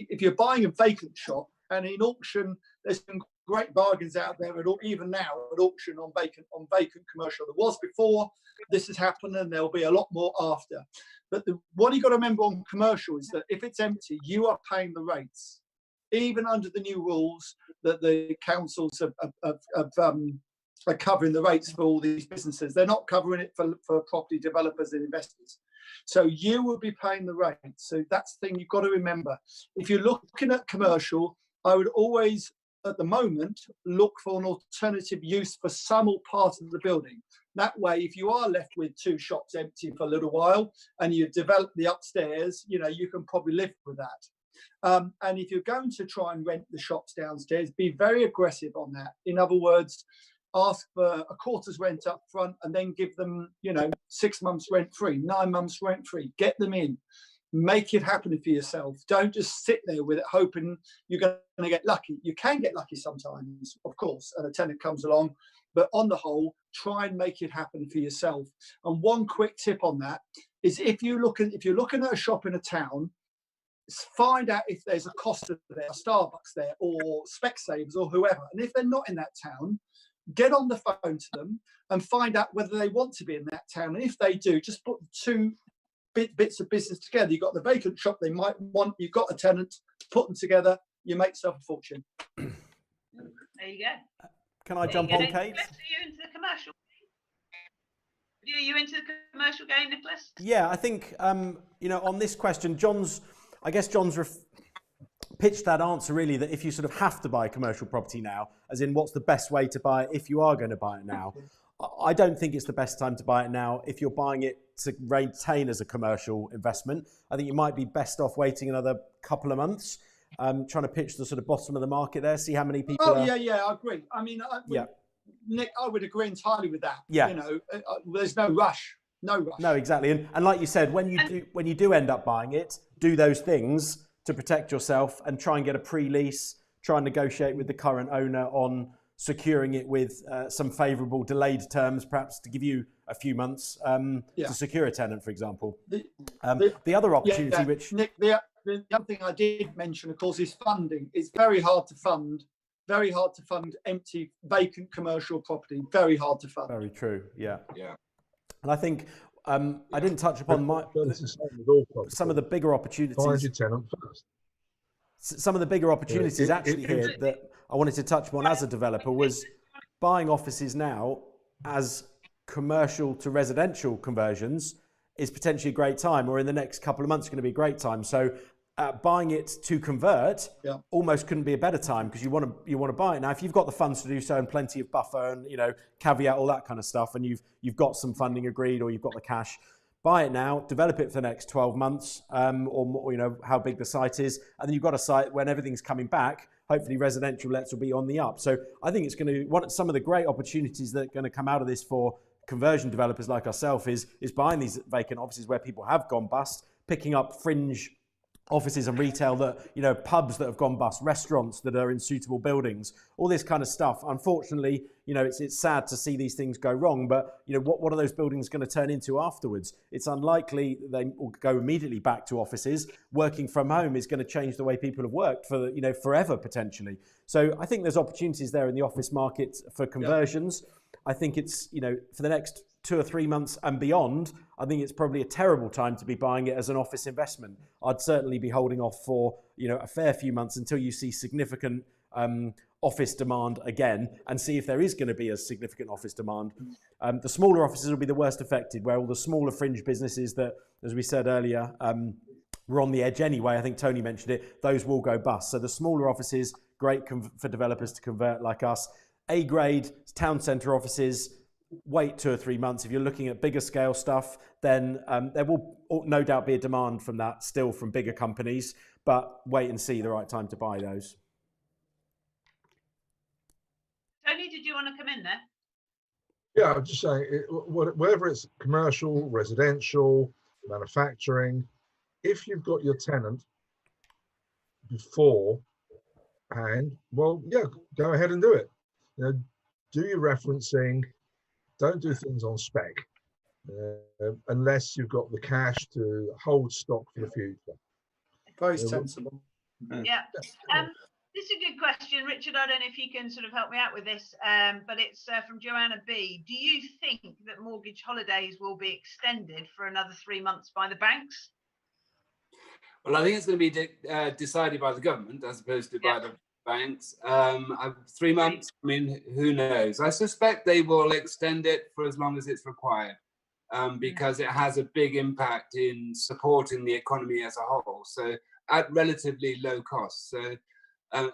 if you're buying a vacant shop, and in auction, there's some great bargains out there, even now at auction on vacant commercial. There was before this has happened, and there'll be a lot more after. But what you've got to remember on commercial is that if it's empty, you are paying the rates. Even under the new rules that the councils have are covering the rates for all these businesses. They're not covering it for property developers and investors. So you will be paying the rate. So that's the thing you've got to remember. If you're looking at commercial, I would always, at the moment, look for an alternative use for some or part of the building. That way, if you are left with 2 shops empty for a little while and you develop the upstairs, you know, you can probably live with that. And if you're going to try and rent the shops downstairs, be very aggressive on that. In other words, ask for a quarter's rent up front and then give them, you know, 6 months rent free, 9 months rent free. Get them in. Make it happen for yourself. Don't just sit there with it hoping you're going to get lucky. You can get lucky sometimes, of course, and a tenant comes along. But on the whole, try and make it happen for yourself. And one quick tip on that is if you're looking at a shop in a town, find out if there's a Costa there, Starbucks there, or Specsavers or whoever. And if they're not in that town, get on the phone to them and find out whether they want to be in that town. And if they do, just put 2 bits of business together. You've got the vacant shop they might want, you've got a tenant, put them together, you make yourself a fortune. There you go. Can I jump on, Kate? Are you into the commercial? Are you into the commercial game, Nicholas? Yeah, I think, you know, on this question, John's pitched that answer really, that if you sort of have to buy a commercial property now, as in what's the best way to buy it if you are going to buy it now. I don't think it's the best time to buy it now if you're buying it to retain as a commercial investment. I think you might be best off waiting another couple of months, trying to pitch the sort of bottom of the market there, see how many people yeah, I agree. I mean, Nick, I would agree entirely with that. Yeah. You know, there's no rush. No rush. No, exactly. And like you said, when you do end up buying it, do those things to protect yourself and try and get a pre-lease, try and negotiate with the current owner on securing it with some favourable delayed terms, perhaps to give you a few months to secure a tenant, for example. The other opportunity, which... Nick, the other thing I did mention, of course, is funding. It's very hard to fund empty, vacant commercial property. Very hard to fund. Very true, yeah. Yeah. And I think I didn't touch upon some of the bigger opportunities. Find your tenant first. Some of the bigger opportunities here that I wanted to touch upon as a developer was buying offices now as commercial to residential conversions is potentially a great time, or in the next couple of months going to be a great time. So buying it to convert almost couldn't be a better time, because you want to buy it now if you've got the funds to do so and plenty of buffer and, you know, caveat, all that kind of stuff, and you've got some funding agreed or you've got the cash. Buy it now, develop it for the next 12 months, or more, you know, how big the site is, and then you've got a site when everything's coming back. Hopefully, residential lets will be on the up. So I think it's going to some of the great opportunities that are going to come out of this for conversion developers like ourselves is buying these vacant offices where people have gone bust, picking up fringe offices and retail that, you know, pubs that have gone bust, restaurants that are in suitable buildings, all this kind of stuff. Unfortunately, you know, it's sad to see these things go wrong, but, you know, what are those buildings going to turn into afterwards? It's unlikely they will go immediately back to offices. Working from home is going to change the way people have worked for, you know, forever potentially. So I think there's opportunities there in the office market for conversions. I think it's, you know, for the next 2 or 3 months and beyond, I think it's probably a terrible time to be buying it as an office investment. I'd certainly be holding off for, you know, a fair few months until you see significant office demand again, and see if there is going to be a significant office demand. The smaller offices will be the worst affected, where all the smaller fringe businesses that, as we said earlier, were on the edge anyway. I think Tony mentioned it. Those will go bust. So the smaller offices, great for developers to convert like us. A-grade town centre offices, wait 2 or 3 months. If you're looking at bigger scale stuff, then there will no doubt be a demand from that still from bigger companies, but wait and see the right time to buy those. Tony, did you want to come in there? Yeah, I'm just saying, whether it's commercial, residential, manufacturing, if you've got your tenant before, and well, yeah, go ahead and do it. You know, do your referencing. Don't do things on spec unless you've got the cash to hold stock for the future. Very sensible. Yeah. This is a good question, Richard. I don't know if you can sort of help me out with this, but it's from Joanna B. Do you think that mortgage holidays will be extended for another 3 months by the banks? Well, I think it's going to be decided by the government as opposed to by banks. 3 months, I mean, who knows? I suspect they will extend it for as long as it's required, because it has a big impact in supporting the economy as a whole, so at relatively low cost. So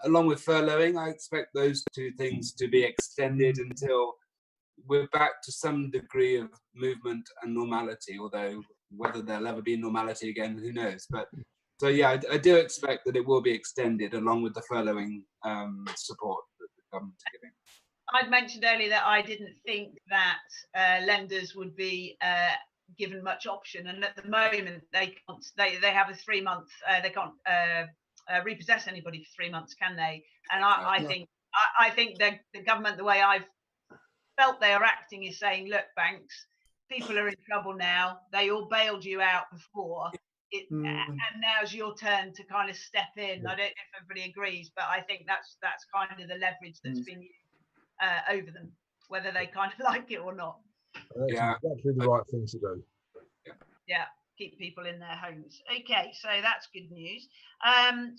along with furloughing, I expect those two things to be extended until we're back to some degree of movement and normality, although whether there'll ever be normality again, who knows? But so yeah, I do expect that it will be extended along with the furloughing support that the government's giving. I'd mentioned earlier that I didn't think that lenders would be given much option, and at the moment they can't. They have a 3 month. They can't repossess anybody for 3 months, can they? And I think the government, the way I've felt they are acting, is saying, look, banks, people are in trouble now. They all bailed you out before. And now's your turn to kind of step in. I don't know if everybody agrees, but I think that's kind of the leverage that's been used over them, whether they kind of like it or not. That's exactly the right thing to do. Yeah, keep people in their homes. Okay, so that's good news.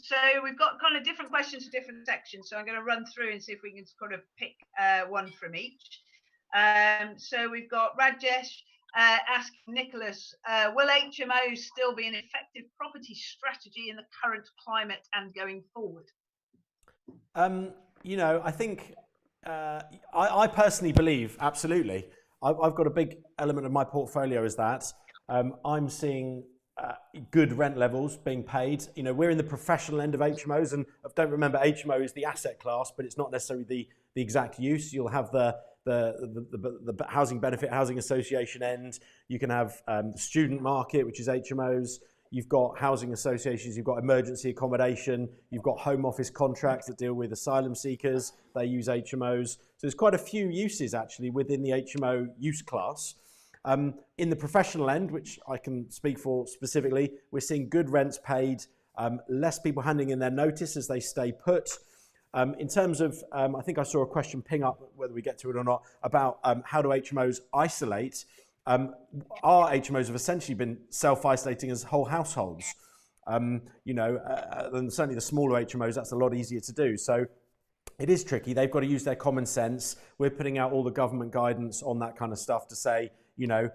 So we've got kind of different questions for different sections. So I'm going to run through and see if we can sort of pick one from each. So we've got Rajesh asking Nicholas, will HMOs still be an effective property strategy in the current climate and going forward? You know, I think I personally believe absolutely. I've got a big element of my portfolio is that I'm seeing good rent levels being paid. You know, we're in the professional end of HMOs, and I don't remember HMO is the asset class, but it's not necessarily the exact use. You'll have the housing benefit, housing association end. You can have the student market, which is HMOs. You've got housing associations, you've got emergency accommodation, you've got home office contracts that deal with asylum seekers. They use HMOs. So there's quite a few uses actually within the HMO use class. In the professional end, which I can speak for specifically, we're seeing good rents paid, less people handing in their notice as they stay put. In terms of, I think I saw a question ping up, whether we get to it or not, about how do HMOs isolate. Our HMOs have essentially been self-isolating as whole households. You know, and certainly the smaller HMOs, that's a lot easier to do. So it is tricky. They've got to use their common sense. We're putting out all the government guidance on that kind of stuff to say, you know,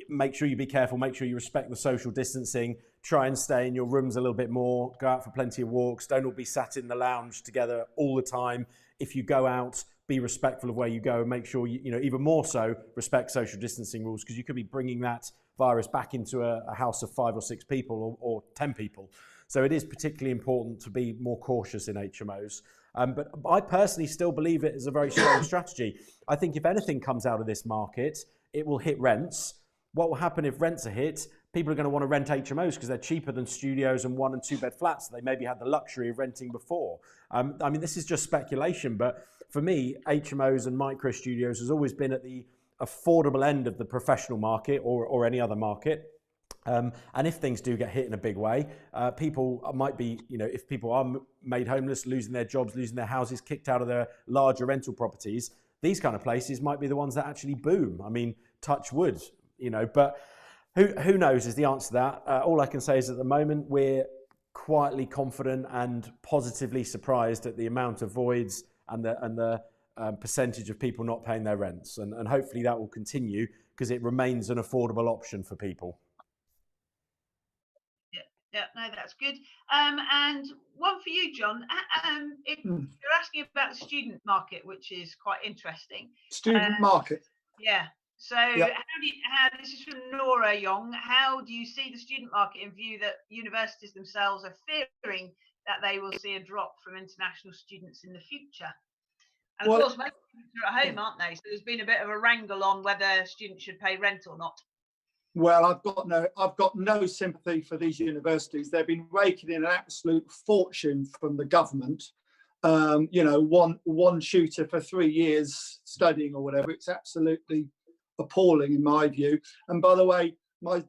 make sure you be careful, make sure you respect the social distancing, try and stay in your rooms a little bit more, go out for plenty of walks, don't all be sat in the lounge together all the time. If you go out, be respectful of where you go and make sure, you know, even more so, respect social distancing rules, because you could be bringing that virus back into a house of 5 or 6 people or 10 people. So it is particularly important to be more cautious in HMOs. But I personally still believe it is a very strong strategy. I think if anything comes out of this market, it will hit rents. What will happen if rents are hit? People are going to want to rent HMOs because they're cheaper than studios and 1 and 2 bed flats that they maybe had the luxury of renting before. I mean, this is just speculation, but for me, HMOs and micro studios has always been at the affordable end of the professional market or any other market. And if things do get hit in a big way, people might be, you know, if people are made homeless, losing their jobs, losing their houses, kicked out of their larger rental properties, these kind of places might be the ones that actually boom. I mean, touch wood, you know, but who knows is the answer to that. All I can say is at the moment, we're quietly confident and positively surprised at the amount of voids and the percentage of people not paying their rents. And hopefully that will continue because it remains an affordable option for people. Yeah, no, that's good. And one for you, John. You're asking about the student market, which is quite interesting. Student market. Yeah. So this is from Nora Young. How do you see the student market in view that universities themselves are fearing that they will see a drop from international students in the future? And of course, most students are at home, aren't they? So there's been a bit of a wrangle on whether students should pay rent or not. Well, I've got no sympathy for these universities. They've been raking in an absolute fortune from the government. You know, one tutor for 3 years studying or whatever. It's absolutely appalling in my view. And by the way, my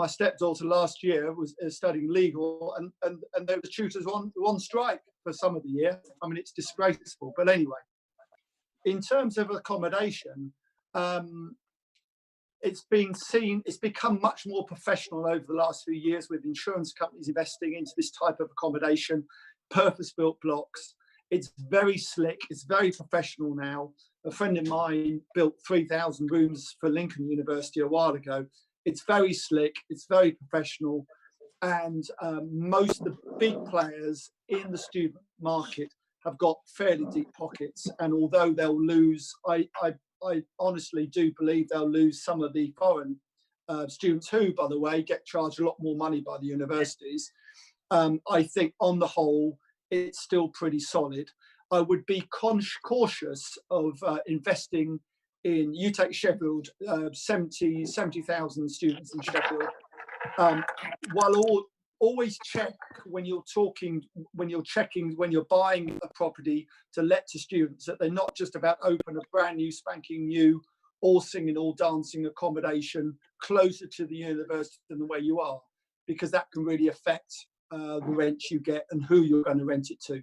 stepdaughter last year was studying legal, and the tutors were on strike for some of the year. I mean, it's disgraceful. But anyway, in terms of accommodation, it's become much more professional over the last few years with insurance companies investing into this type of accommodation, purpose-built blocks. It's very slick. It's very professional now. A friend of mine built 3,000 rooms for Lincoln University a while ago. It's very slick. It's very professional. And most of the big players in the student market have got fairly deep pockets. And although they'll lose, I honestly do believe they'll lose some of the foreign students who, by the way, get charged a lot more money by the universities. I think on the whole, it's still pretty solid. I would be cautious of investing in, you take Sheffield, 70,000 students in Sheffield. While always check when you're buying a property to let to students, that they're not just about open a brand new spanking new, all singing, all dancing accommodation closer to the university than the way you are, because that can really affect the rents you get and who you're going to rent it to.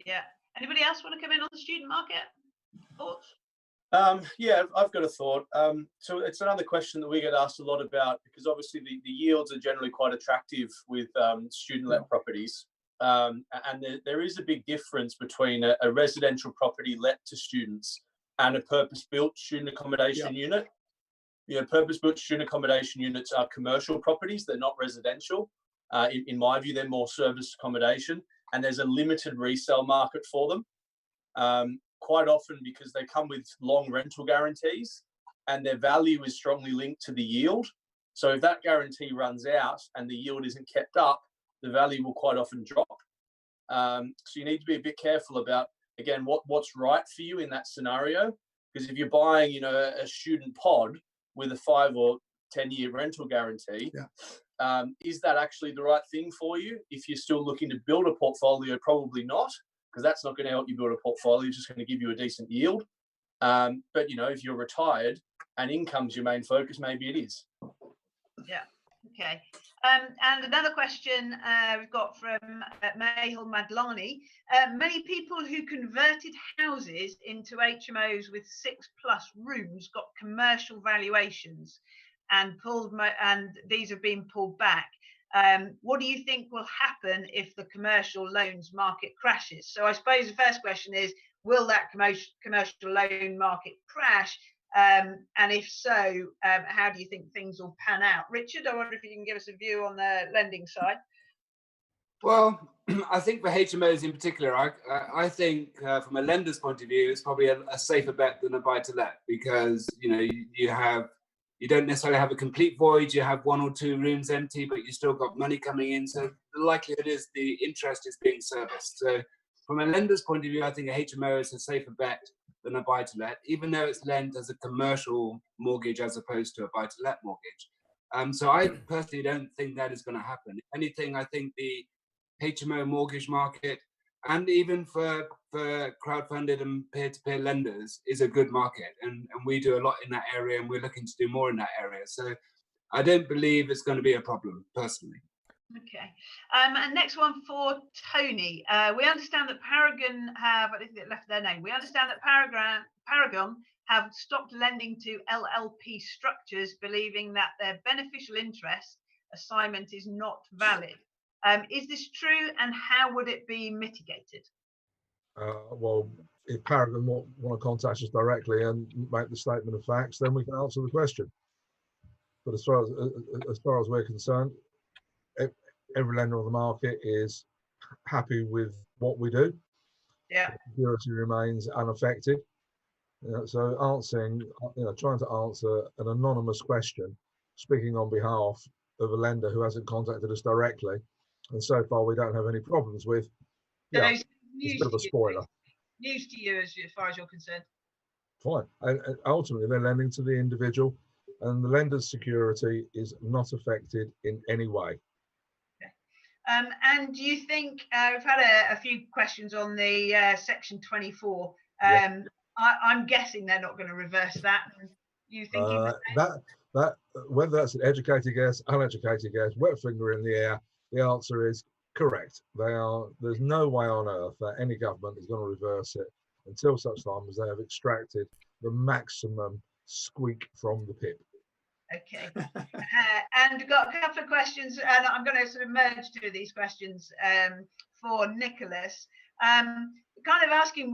Yeah. Anybody else want to come in on the student market? Thoughts? Yeah, I've got a thought. So it's another question that we get asked a lot about, because obviously the yields are generally quite attractive with student-let properties. And there is a big difference between a residential property let to students and a purpose-built student accommodation unit. You know, purpose-built student accommodation units are commercial properties. They're not residential. In my view, they're more service accommodation, and there's a limited resale market for them. Quite often because they come with long rental guarantees and their value is strongly linked to the yield. So if that guarantee runs out and the yield isn't kept up, the value will quite often drop. So you need to be a bit careful about, again, what's right for you in that scenario. Because if you're buying, you know, a student pod with a 5 or 10 year rental guarantee, is that actually the right thing for you? If you're still looking to build a portfolio, probably not, because that's not going to help you build a portfolio. It's just going to give you a decent yield. But, you know, if you're retired and income's your main focus, maybe it is. Yeah. Okay. And another question we've got from Mahel Madlani. Many people who converted houses into HMOs with 6+ rooms got commercial valuations and these have been pulled back. What do you think will happen if the commercial loans market crashes? So I suppose the first question is, will that commercial loan market crash? And if so, how do you think things will pan out? Richard, I wonder if you can give us a view on the lending side. Well, I think for HMOs in particular, I think from a lender's point of view, it's probably a safer bet than a buy-to-let, because, you know, you don't necessarily have a complete void. You have 1 or 2 rooms empty, but you still got money coming in. So the likelihood is the interest is being serviced. So from a lender's point of view, I think a HMO is a safer bet than a buy-to-let, even though it's lent as a commercial mortgage as opposed to a buy-to-let mortgage. So I personally don't think that is going to happen. If anything, I think the HMO mortgage market, and even for crowdfunded and peer-to-peer lenders, is a good market, and we do a lot in that area, and we're looking to do more in that area. So I don't believe it's going to be a problem personally. Okay. And next one for Tony. We understand that Paragon have, I think they left their name. We understand that Paragon have stopped lending to LLP structures, believing that their beneficial interest assignment is not valid. Is this true, and how would it be mitigated? Well, if Paragon want to contact us directly and make the statement of facts, then we can answer the question. But as far as we're concerned, every lender on the market is happy with what we do. Yeah. Security remains unaffected. So trying to answer an anonymous question, speaking on behalf of a lender who hasn't contacted us directly, and so far we don't have any problems with. Yeah, it's a bit of a spoiler. News to you as far as you're concerned. Fine. And ultimately, they're lending to the individual, and the lender's security is not affected in any way. Okay. And do you think we've had a few questions on the Section 24? I'm guessing they're not going to reverse that. You think that whether that's an educated guess, uneducated guess, wet finger in the air, the answer is correct. There's no way on earth that any government is going to reverse it until such time as they have extracted the maximum squeak from the pip. Okay. And we've got a couple of questions, and I'm going to sort of merge two of these questions for Nicholas. Kind of asking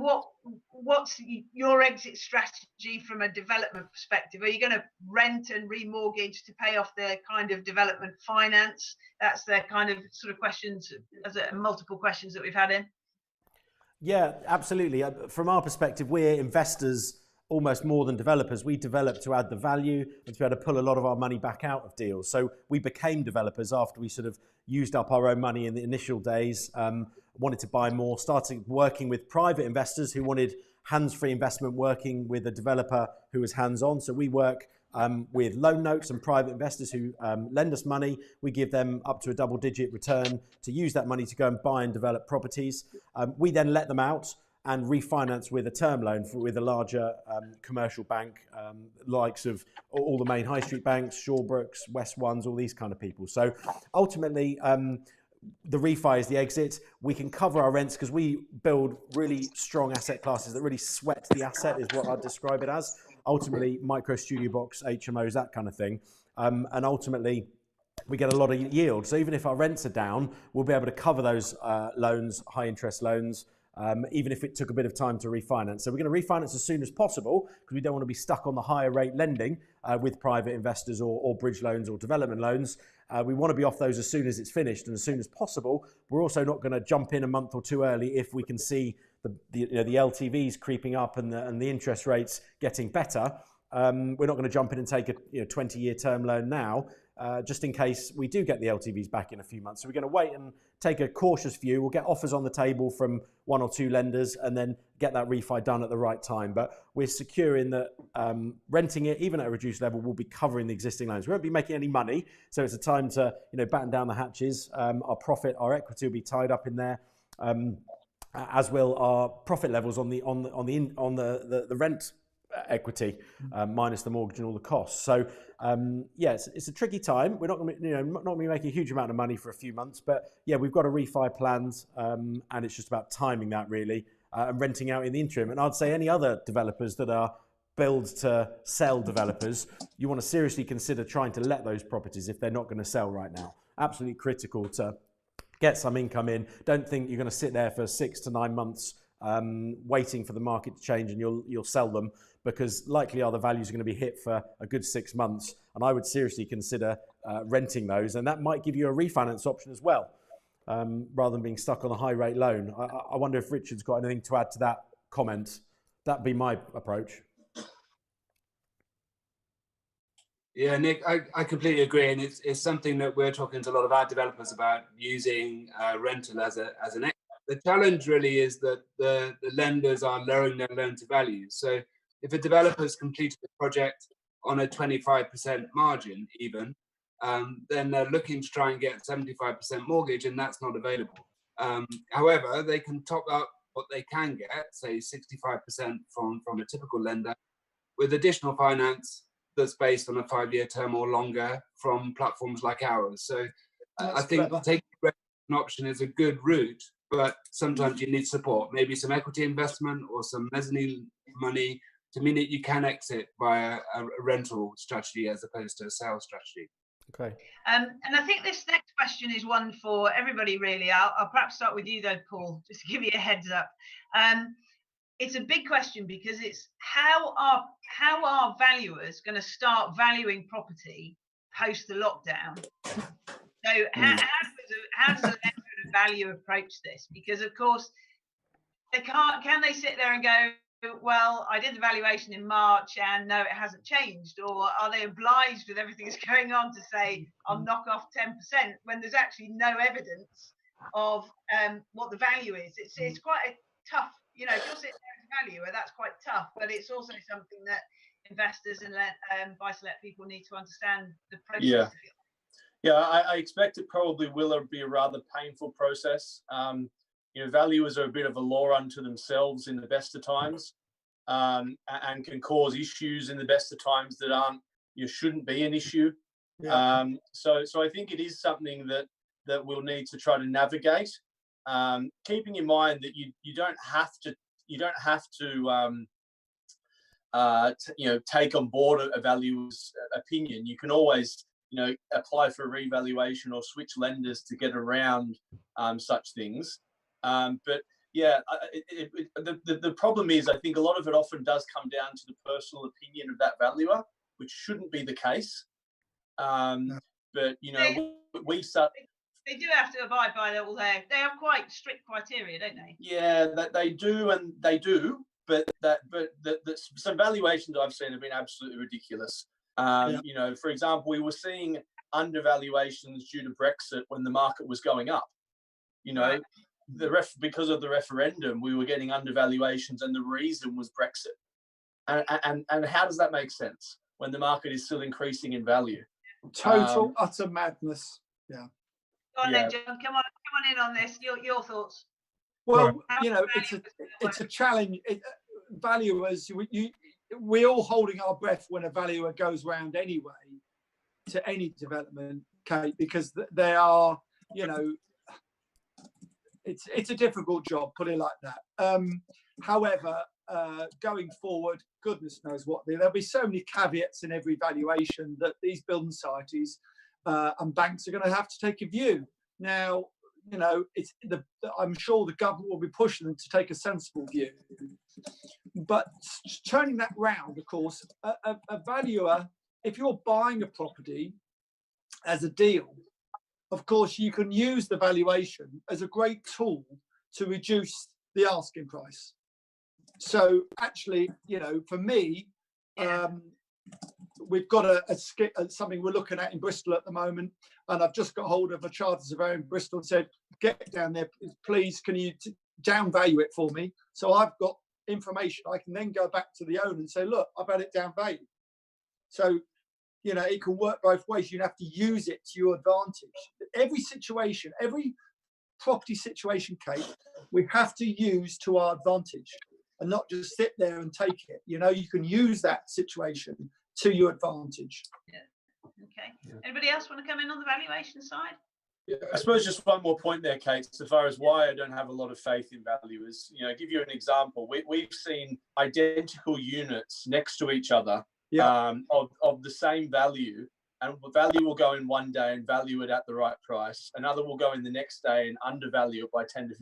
what's your exit strategy from a development perspective? Are you going to rent and remortgage to pay off the kind of development finance? That's the kind of sort of questions, multiple questions that we've had in. Yeah, absolutely. From our perspective, we're investors almost more than developers. We develop to add the value and to be able to pull a lot of our money back out of deals. So we became developers after we sort of used up our own money in the initial days, wanted to buy more, started working with private investors who wanted hands-free investment, working with a developer who was hands-on. So we work with loan notes and private investors who lend us money. We give them up to a double-digit return to use that money to go and buy and develop properties. We then let them out and refinance with a term loan with a larger commercial bank, likes of all the main high street banks, Shawbrooks, West Ones, all these kind of people. So ultimately, the refi is the exit. We can cover our rents because we build really strong asset classes that really sweat the asset, is what I'd describe it as. Ultimately, micro studio box, HMOs, that kind of thing. And ultimately, we get a lot of yield. So even if our rents are down, we'll be able to cover those loans, high interest loans, even if it took a bit of time to refinance. So we're going to refinance as soon as possible because we don't want to be stuck on the higher rate lending with private investors or bridge loans or development loans. We want to be off those as soon as it's finished and as soon as possible. We're also not going to jump in a month or two early if we can see the LTVs creeping up and the interest rates getting better. We're not going to jump in and take a 20-year term loan now, just in case we do get the LTVs back in a few months. So we're going to wait and take a cautious view. We'll get offers on the table from one or two lenders and then get that refi done at the right time. But we're securing that renting it, even at a reduced level, will be covering the existing loans. We won't be making any money, so it's a time to batten down the hatches. Our profit, our equity will be tied up in there, as will our profit levels on the rent equity, minus the mortgage and all the costs. So yes, it's a tricky time. We're not going to be making a huge amount of money for a few months, but yeah, we've got a refi planned, and it's just about timing that really, and renting out in the interim. And I'd say any other developers that are build to sell developers, you want to seriously consider trying to let those properties if they're not going to sell right now. Absolutely critical to get some income in. Don't think you're going to sit there for 6 to 9 months waiting for the market to change and you'll sell them, because likely the values are going to be hit for a good 6 months. And I would seriously consider renting those, and that might give you a refinance option as well, rather than being stuck on a high rate loan. I wonder if Richard's got anything to add to that comment. That'd be my approach. Yeah, Nick, I completely agree, and it's something that we're talking to a lot of our developers about, using rental as an exit. The challenge really is that the lenders are lowering their loan to value. So if a developer's completed the project on a 25% margin even, then they're looking to try and get 75% mortgage, and that's not available. However, they can top up what they can get, say 65% from a typical lender, with additional finance that's based on a 5-year term or longer from platforms like ours. So I think taking an option is a good route, but sometimes you need support, maybe some equity investment or some mezzanine money to mean that you can exit via a rental strategy as opposed to a sales strategy. Okay. And I think this next question is one for everybody, really. I'll perhaps start with you though, Paul, just to give you a heads up. It's a big question because it's how are valuers going to start valuing property post the lockdown? So how does a lender of value approach this? Because of course can they sit there and go, well, I did the valuation in March and no, it hasn't changed? Or are they obliged with everything that's going on to say, I'll knock off 10% when there's actually no evidence of what the value is? It's quite a tough, if you're sitting there as a valuer, that's quite tough, but it's also something that investors and buy-to-let people need to understand the process. Yeah, I expect it probably will be a rather painful process. Valuers are a bit of a law unto themselves in the best of times, and can cause issues in the best of times that shouldn't be an issue. Yeah. So I think it is something that we'll need to try to navigate, keeping in mind that you don't have to take on board a valuer's opinion. You can always apply for a revaluation or switch lenders to get around such things. But Yeah, the problem is, I think a lot of it often does come down to the personal opinion of that valuer, which shouldn't be the case. No. But you know, we start. They do have to abide by all their. They have quite strict criteria, don't they? Yeah, that they do, and they do. But some valuations I've seen have been absolutely ridiculous. You know, for example, we were seeing undervaluations due to Brexit when the market was going up. You know, right. Because of the referendum, we were getting undervaluations, and the reason was Brexit. And how does that make sense when the market is still increasing in value? Total utter madness. Yeah. Go on then, John. Come on in on this. Your thoughts. Well, you know, it's a challenge. Valuers, we're all holding our breath when a valuer goes round anyway to any development, Kate, because they are, you know, it's a difficult job, put it like that. However, going forward, goodness knows what there'll be so many caveats in every valuation that these building societies and banks are going to have to take a view. Now, you know, I'm sure the government will be pushing them to take a sensible view. But turning that round, of course, a valuer, if you're buying a property as a deal, of course, you can use the valuation as a great tool to reduce the asking price. So actually, you know, for me, we've got something we're looking at in Bristol at the moment, and I've just got hold of a chartered surveyor in Bristol and said, get down there, please, can you down value it for me? So I've got information. I can then go back to the owner and say, look, I've had it down valued. So, you know, it can work both ways. You have to use it to your advantage. Every situation, every property situation, Kate, we have to use to our advantage and not just sit there and take it. You know, you can use that situation to your advantage. Yeah. Okay. Anybody else want to come in on the valuation side? Yeah, I suppose just one more point there, Kate, as far as why I don't have a lot of faith in valuers. You know, I'll give you an example. We've seen identical units next to each other of the same value, and value will go in one day and value it at the right price. Another will go in the next day and undervalue it by 10 to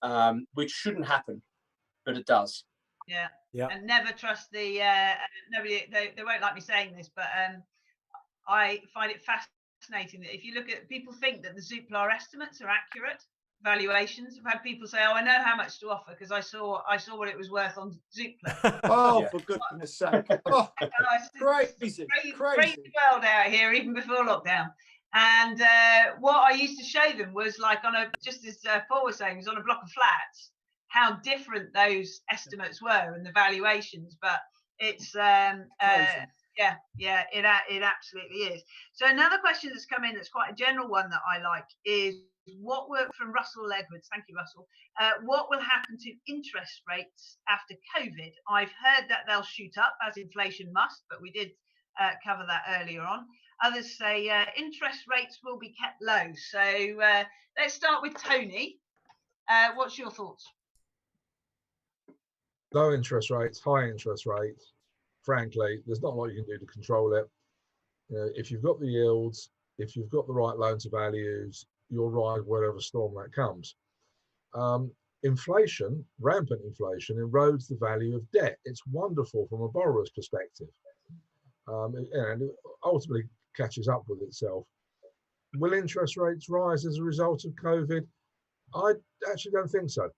15%, which shouldn't happen, but it does. Yeah. And never trust the nobody. They won't like me saying this, but I find it fascinating that if you look at, people think that the Zoopla estimates are accurate valuations. I've had people say, "Oh, I know how much to offer because I saw what it was worth on Zoopla." Oh, for goodness sake! Oh, crazy world out here, even before lockdown. And what I used to show them was like just as Paul was saying, was on a block of flats, how different those estimates were and the valuations. But it's it absolutely is. So another question that's come in that's quite a general one that I like is what work from Russell Edwards. Thank you, Russell. What will happen to interest rates after COVID? I've heard that they'll shoot up as inflation must, but we did cover that earlier on. Others say interest rates will be kept low. So let's start with Tony. What's your thoughts? Low interest rates, high interest rates. Frankly, there's not a lot you can do to control it. You know, if you've got the yields, if you've got the right loan to values, you'll ride whatever storm that comes. Inflation, rampant inflation, erodes the value of debt. It's wonderful from a borrower's perspective, and it ultimately catches up with itself. Will interest rates rise as a result of COVID? I actually don't think so.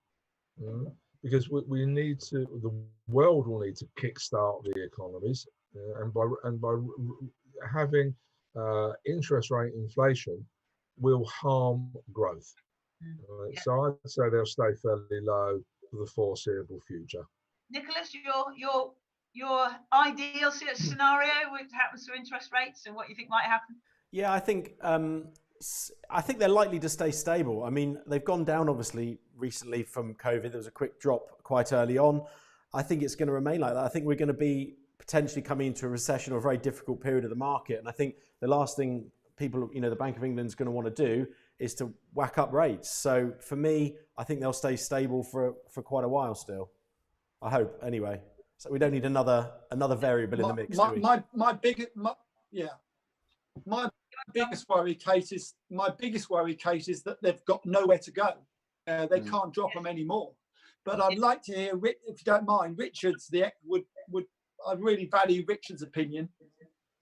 Because we need to, the world will need to kickstart the economies, and by having interest rate inflation will harm growth. So I'd say they'll stay fairly low for the foreseeable future. Nicholas, your ideal scenario, what happens to interest rates and what you think might happen? Yeah, I think they're likely to stay stable. I mean, they've gone down obviously recently from COVID. There was a quick drop quite early on. I think it's going to remain like that. I think we're going to be potentially coming into a recession or a very difficult period of the market. And I think the last thing people, you know, the Bank of England's going to want to do is to whack up rates. So for me, I think they'll stay stable for quite a while still. I hope anyway. So we don't need another variable in the mix. My biggest worry, Kate, is that they've got nowhere to go. they can't drop them anymore. But I'd like to hear, if you don't mind, Richard's I'd really value Richard's opinion.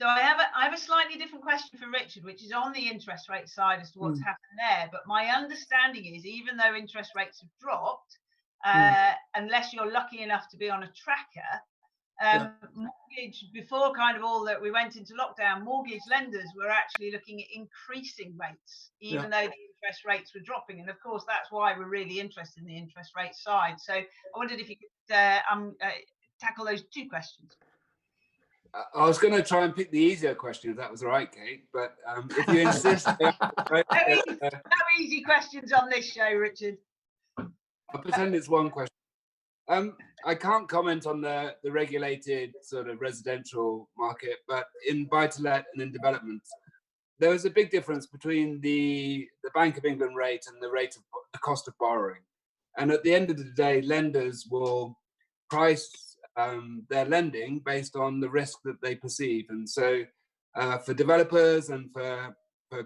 So I have a slightly different question for Richard, which is on the interest rate side as to what's happened there. But my understanding is, even though interest rates have dropped, unless you're lucky enough to be on a tracker, mortgage, before kind of all that we went into lockdown, mortgage lenders were actually looking at increasing rates, even though the interest rates were dropping. And of course, that's why we're really interested in the interest rate side. So I wondered if you could tackle those two questions. I was going to try and pick the easier question, if that was all right, Kate. But if you insist, no easy questions on this show, Richard. I'll pretend it's one question. I can't comment on the regulated sort of residential market, but in buy-to-let and in developments, there is a big difference between the Bank of England rate and the rate of the cost of borrowing. And at the end of the day, lenders will price their lending based on the risk that they perceive. And so for developers and for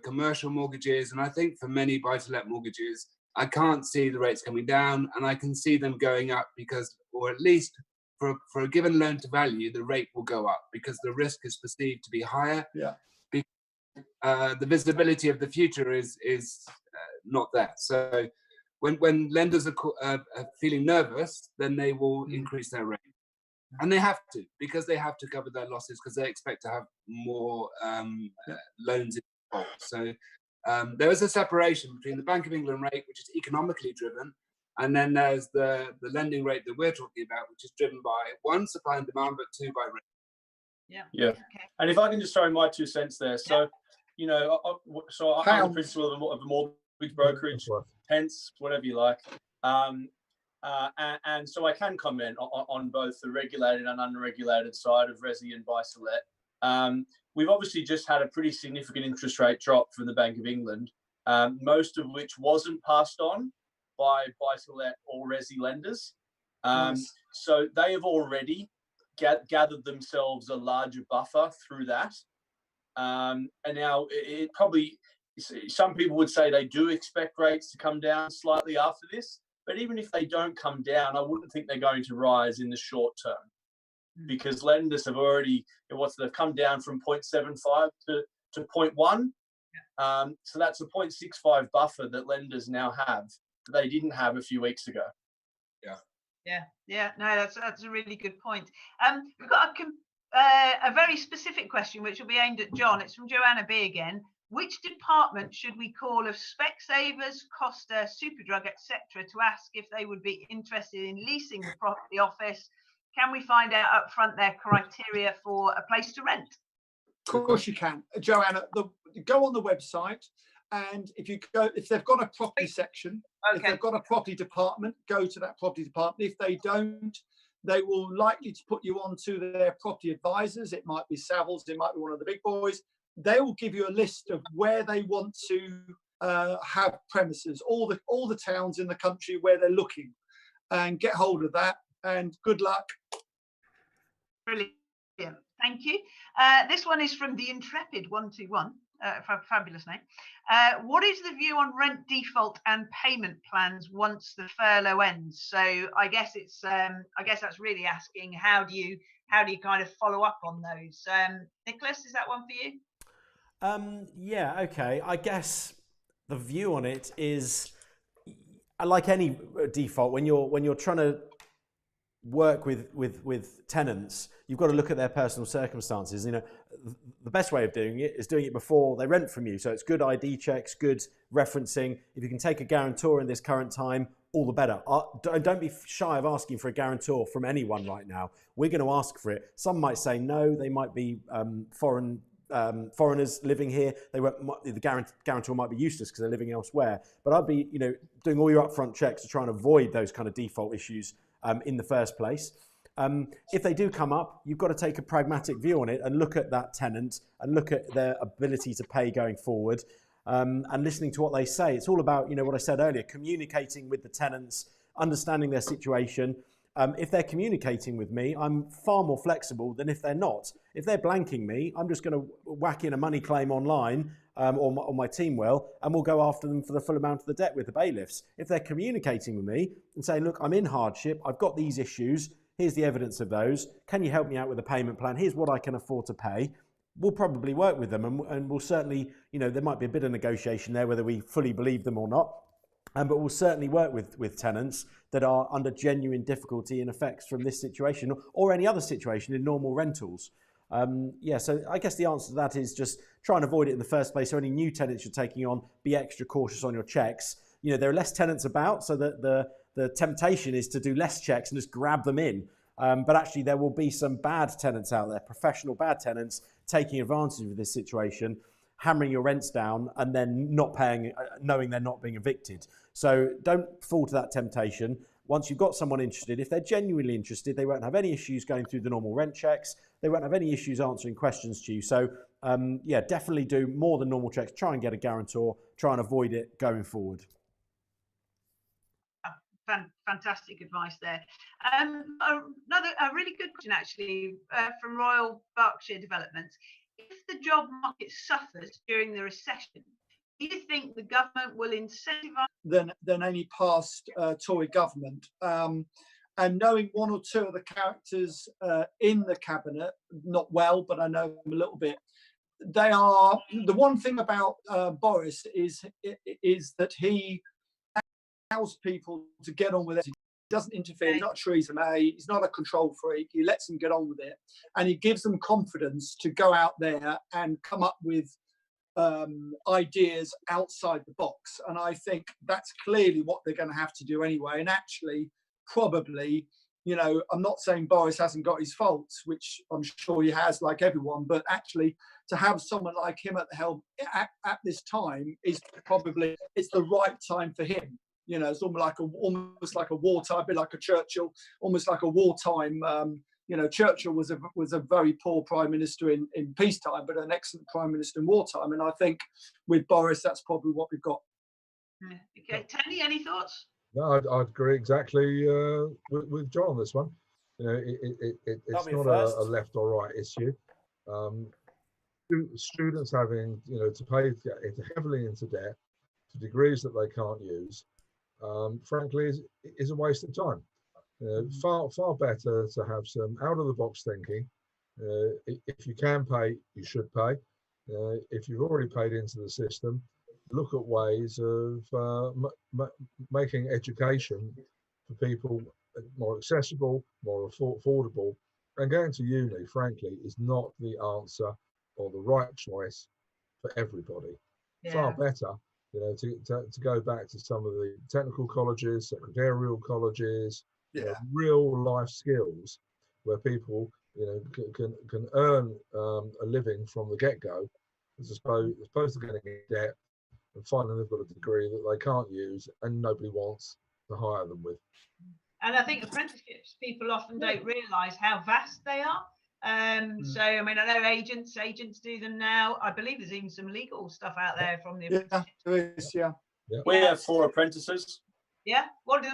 commercial mortgages, and I think for many buy-to-let mortgages, I can't see the rates coming down, and I can see them going up because, or at least for a given loan to value, the rate will go up because the risk is perceived to be higher. Yeah. The visibility of the future is not there. So when lenders are feeling nervous, then they will increase their rate. And they have to, because they have to cover their losses because they expect to have more loans in default. So there is a separation between the Bank of England rate, which is economically driven, and then there's the lending rate that we're talking about, which is driven by, one, supply and demand, but two, by rate. Yeah. Okay. And if I can just throw my 2 cents there. So, you know, I'm the principal of a mortgage brokerage, hence, whatever you like. And so I can comment on both the regulated and unregulated side of resi and buy-to-let. We've obviously just had a pretty significant interest rate drop from the Bank of England, most of which wasn't passed on by buy-to-let or resi lenders. So they have already gathered themselves a larger buffer through that. And now it probably, some people would say they do expect rates to come down slightly after this. But even if they don't come down, I wouldn't think they're going to rise in the short term, because lenders have already, they've come down from 0.75 to 0.1. So that's a 0.65 buffer that lenders now have that they didn't have a few weeks ago. Yeah. No, that's a really good point. We've got a very specific question, which will be aimed at John. It's from Joanna B again. Which department should we call of Specsavers, Costa, Superdrug, etc., to ask if they would be interested in leasing the property office? Can we find out up front their criteria for a place to rent? Of course you can, Joanna. Go on the website, and if they've got a property section, if they've got a property department, go to that property department. If they don't, they will likely to put you on to their property advisors. It might be Savills, it might be one of the big boys. They will give you a list of where they want to have premises, all the towns in the country where they're looking, and get hold of that. And good luck. Brilliant. Thank you. This one is from the Intrepid 121. Fabulous name. What is the view on rent default and payment plans once the furlough ends? So I guess that's really asking how do you kind of follow up on those? Nicholas, is that one for you? Yeah, okay. I guess the view on it is, like any default, when you're trying to work with tenants, you've got to look at their personal circumstances. You know, the best way of doing it is doing it before they rent from you. So it's good ID checks, good referencing. If you can take a guarantor in this current time, all the better. Don't be shy of asking for a guarantor from anyone right now. We're going to ask for it. Some might say no. They might be foreigners living here. The guarantor might be useless because they're living elsewhere. But I'd be, doing all your upfront checks to try and avoid those kind of default issues in the first place. If they do come up, you've got to take a pragmatic view on it and look at that tenant and look at their ability to pay going forward, and listening to what they say. It's all about, what I said earlier, communicating with the tenants, understanding their situation. If they're communicating with me, I'm far more flexible than if they're not. If they're blanking me, I'm just going to whack in a money claim online or my team will, and we'll go after them for the full amount of the debt with the bailiffs. If they're communicating with me and saying, look, I'm in hardship, I've got these issues, here's the evidence of those, can you help me out with a payment plan, here's what I can afford to pay, we'll probably work with them, and we'll certainly, there might be a bit of negotiation there, whether we fully believe them or not, but we'll certainly work with tenants that are under genuine difficulty and effects from this situation or any other situation in normal rentals. So I guess the answer to that is just try and avoid it in the first place. So any new tenants you're taking on, be extra cautious on your checks. There are less tenants about, so that the temptation is to do less checks and just grab them in. But actually there will be some bad tenants out there, professional bad tenants, taking advantage of this situation, hammering your rents down and then not paying, knowing they're not being evicted. So don't fall to that temptation. Once you've got someone interested, if they're genuinely interested, they won't have any issues going through the normal rent checks. They won't have any issues answering questions to you. So definitely do more than normal checks. Try and get a guarantor. Try and avoid it going forward. Fantastic advice there. A really good question actually from Royal Berkshire Developments. If the job market suffers during the recession, do you think the government will incentivise than any past Tory government? And knowing one or two of the characters in the cabinet, not well, but I know them a little bit, they are, the one thing about Boris is that he allows people to get on with it. He doesn't interfere. He's not Theresa May. He's not a control freak. He lets them get on with it, and he gives them confidence to go out there and come up with ideas outside the box. And I think that's clearly what they're going to have to do anyway. And actually, probably, I'm not saying Boris hasn't got his faults, which I'm sure he has, like everyone, but actually to have someone like him at the helm at this time is probably, it's the right time for him. It's almost like a wartime, a bit like a Churchill, almost like a wartime. Churchill was a very poor prime minister in peacetime, but an excellent prime minister in wartime. And I think with Boris, that's probably what we've got. Okay, Tony, any thoughts? No, I'd agree exactly with John on this one. It's not a left or right issue. Students having to pay heavily into debt to degrees that they can't use, frankly, is a waste of time. Far better to have some out of the box thinking. If you can pay, you should pay. If you've already paid into the system, look at ways of making education for people more accessible, more affordable. And going to uni, frankly, is not the answer or the right choice for everybody. Yeah. Far better, to go back to some of the technical colleges, secretarial colleges, real life skills where people, can earn a living from the get-go, as opposed to getting in debt and finding they've got a degree that they can't use and nobody wants to hire them with. And I think apprenticeships, people often don't realise how vast they are. So, I mean, I know agents do them now. I believe there's even some legal stuff out there from the apprenticeships. There is, yeah. We have 4 apprentices. Yeah. What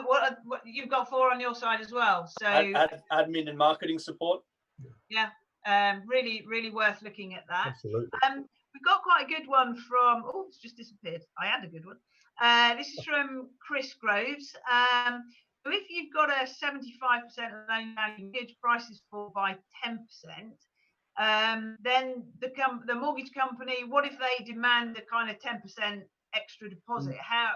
you've got 4 on your side as well. So admin and marketing support. Yeah. Really, really worth looking at that. Absolutely. We've got quite a good one from, it's just disappeared. I had a good one. This is from Chris Groves. So if you've got a 75% loan value mortgage, prices fall by 10%, then the mortgage company, what if they demand a kind of 10% extra deposit? How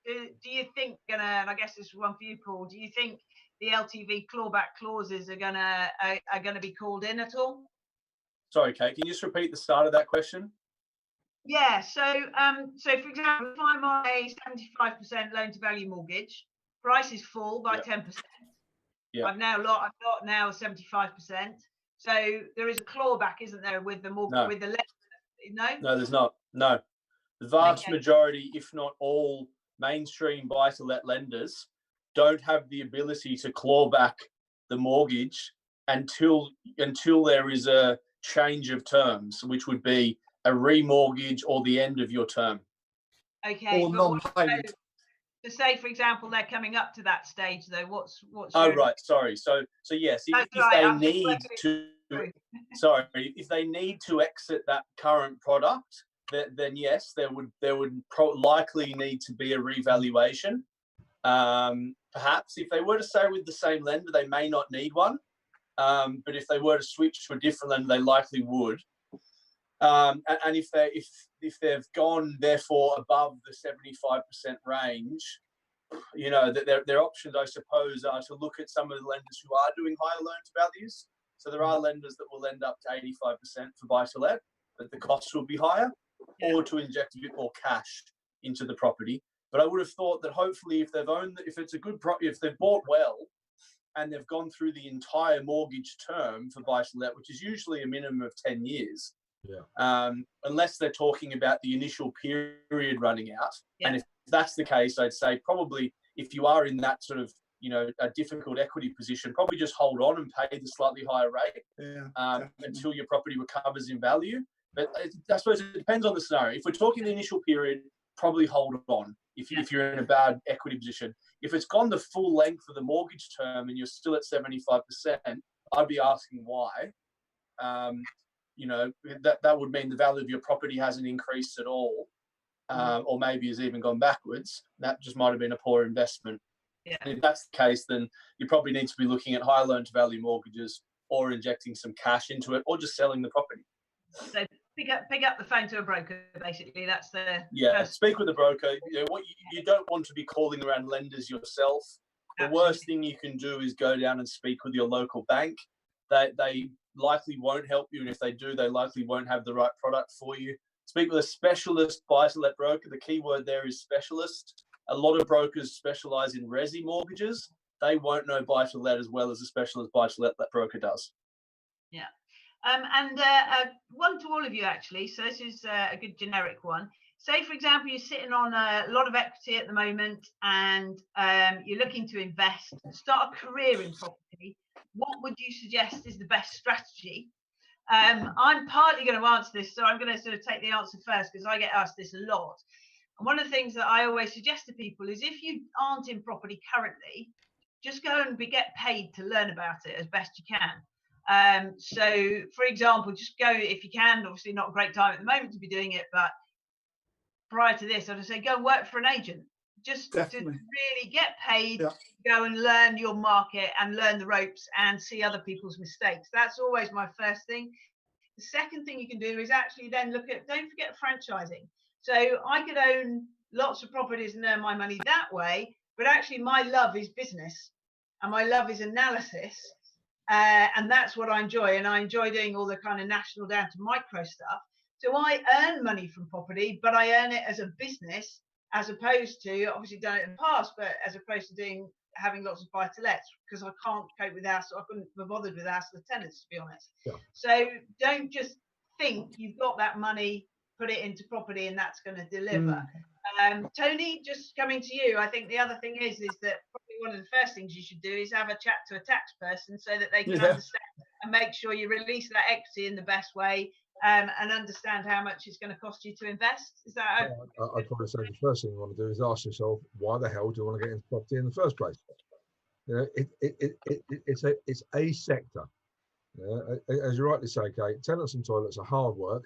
do you think, and I guess this is one for you, Paul, do you think the LTV clawback clauses are gonna be called in at all? Sorry, Kate, can you just repeat the start of that question? Yeah, so for example, if I'm on a 75% loan to value mortgage, prices fall by 10%. Yeah. I've got now 75%. So there is a clawback, isn't there, with the mortgage, with the lender? No, there's not. No, the vast majority, if not all, mainstream buy-to-let lenders don't have the ability to claw back the mortgage until there is a change of terms, which would be a remortgage or the end of your term. Okay. Or non-payment. To say, for example, they're coming up to that stage, though. What's? Oh, right. Sorry. So yes, if they need to exit that current product, then yes, there would likely need to be a revaluation. Perhaps if they were to stay with the same lender, they may not need one. But if they were to switch to a different lender, they likely would. And if they've gone therefore above the 75% range, you know, their options, I suppose, are to look at some of the lenders who are doing higher loan to values. So there are lenders that will lend up to 85% for buy to let, but the costs will be higher, or to inject a bit more cash into the property. But I would have thought that hopefully, if it's a good property, if they've bought well, and they've gone through the entire mortgage term for buy to let, which is usually a minimum of 10 years. Yeah. Unless they're talking about the initial period running out. Yeah. And if that's the case, I'd say probably if you are in that sort of, you know, a difficult equity position, probably just hold on and pay the slightly higher rate until your property recovers in value. But I suppose it depends on the scenario. If we're talking the initial period, probably hold on if you're in a bad equity position. If it's gone the full length of the mortgage term and you're still at 75%, I'd be asking why. You know, that would mean the value of your property hasn't increased at all, or maybe has even gone backwards. That just might have been a poor investment. Yeah. And if that's the case, then you probably need to be looking at high loan to value mortgages, or injecting some cash into it, or just selling the property. So pick up the phone to a broker. Basically, that's the Speak with a broker. You know, what you don't want to be calling around lenders yourself. The worst thing you can do is go down and speak with your local bank. They likely won't help you, and if they do, they likely won't have the right product for you. Speak with a specialist buy-to-let broker. The key word there is specialist. A lot of brokers specialize in resi mortgages. They won't know buy-to-let as well as a specialist buy-to-let broker does. Yeah. And one to all of you, actually. So this is a good generic one. Say, for example, you're sitting on a lot of equity at the moment, and you're looking to invest, start a career in property. What would you suggest is the best strategy? I'm partly going to answer this, so I'm going to sort of take the answer first because I get asked this a lot. And one of the things that I always suggest to people is if you aren't in property currently, just go and get paid to learn about it as best you can. So, for example, just go if you can. Obviously, not a great time at the moment to be doing it, but prior to this, I'd say go work for an agent. Just to really get paid, go and learn your market and learn the ropes and see other people's mistakes. That's always my first thing. The second thing you can do is actually then look at, don't forget franchising. So I could own lots of properties and earn my money that way, but actually my love is business and my love is analysis. And that's what I enjoy. And I enjoy doing all the kind of national down to micro stuff. So I earn money from property, but I earn it as a business, as opposed to, obviously done it in the past, but as opposed to having lots of buy-to-lets, because I can't cope with house, I couldn't be bothered with house of the tenants, to be honest. Yeah. So don't just think you've got that money, put it into property, and that's going to deliver. Tony, just coming to you, I think the other thing is that probably one of the first things you should do is have a chat to a tax person so that they can understand and make sure you release that equity in the best way. And understand how much it's going to cost you to invest. Is that? I'd probably say the first thing you want to do is ask yourself, why the hell do you want to get into property in the first place? You know, it's a sector. As you rightly say, Kate, tenants and toilets are hard work.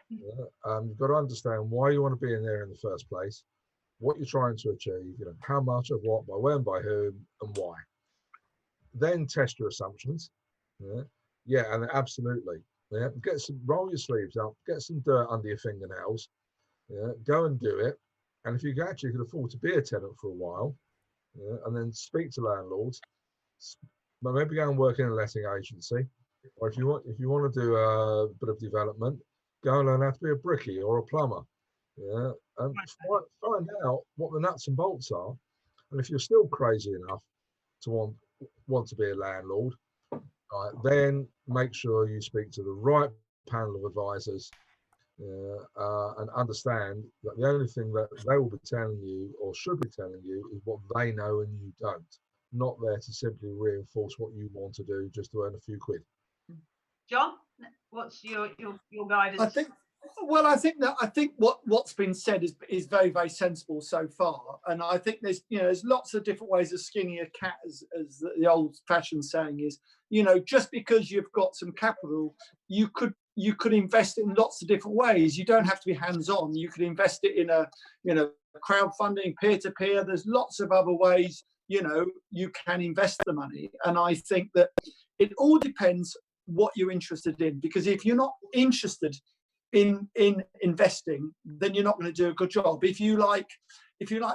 You've got to understand why you want to be in there in the first place, what you're trying to achieve, you know, how much of what, by when, by whom, and why. Then test your assumptions. And absolutely. Yeah, roll your sleeves up, get some dirt under your fingernails, go and do it. And if you actually can afford to be a tenant for a while, and then speak to landlords, but maybe go and work in a letting agency, or if you want to do a bit of development, go and learn how to be a brickie or a plumber, and find out what the nuts and bolts are. And if you're still crazy enough to want to be a landlord, then make sure you speak to the right panel of advisors and understand that the only thing that they will be telling you or should be telling you is what they know and you don't. Not there to simply reinforce what you want to do just to earn a few quid. John, what's your guidance? I think what's been said is very, very sensible so far, and I think there's lots of different ways of skinning a cat, as the old-fashioned saying is. You know, just because you've got some capital, you could you could invest it in lots of different ways. You don't have to be hands-on. You could invest it in a, crowdfunding, peer-to-peer. There's lots of other ways, you can invest the money. And I think that it all depends what you're interested in, because if you're not interested in investing, then you're not going to do a good job. If you like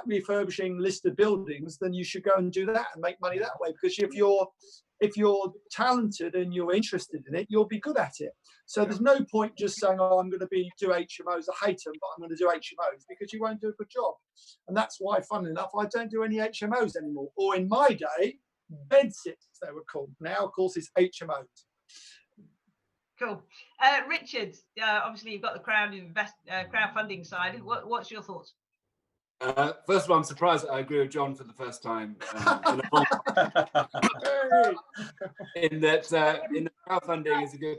refurbishing listed buildings, then you should go and do that and make money that way, because if you're talented and you're interested in it, you'll be good at it. So there's no point just saying, oh, I'm going to do HMOs. I hate them, but I'm going to do HMOs, because you won't do a good job. And that's why, funnily enough, I don't do any HMOs anymore. Or in my day, bedsits, they were called. Now, of course, it's HMOs. Cool. Richard, obviously you've got the crowdfunding side. What's your thoughts? First of all, I'm surprised I agree with John for the first time. In that crowdfunding is a good.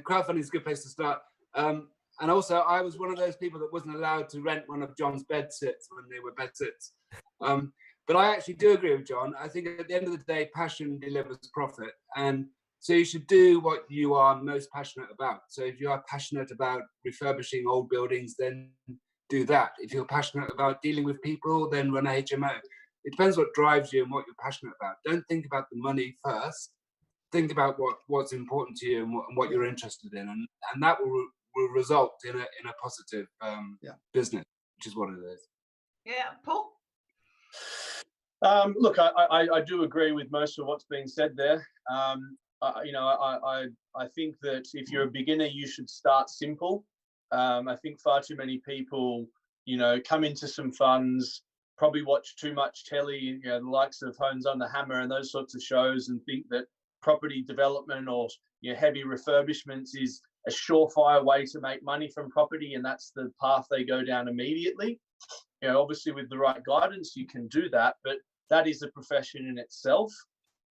Crowdfunding is a good place to start. And also, I was one of those people that wasn't allowed to rent one of John's bed sits when they were bed sits. But I actually do agree with John. I think at the end of the day, passion delivers profit, and so you should do what you are most passionate about. So if you are passionate about refurbishing old buildings, then do that. If you're passionate about dealing with people, then run a HMO. It depends what drives you and what you're passionate about. Don't think about the money first. Think about what's important to you and what you're interested in, and that will result in a positive business, which is what it is. Yeah, Paul. Look, I do agree with most of what's been said there. I think that if you're a beginner, you should start simple. I think far too many people, come into some funds, probably watch too much telly, the likes of Homes on the Hammer and those sorts of shows, and think that property development or heavy refurbishments is a surefire way to make money from property, and that's the path they go down immediately. Obviously with the right guidance, you can do that, but that is a profession in itself.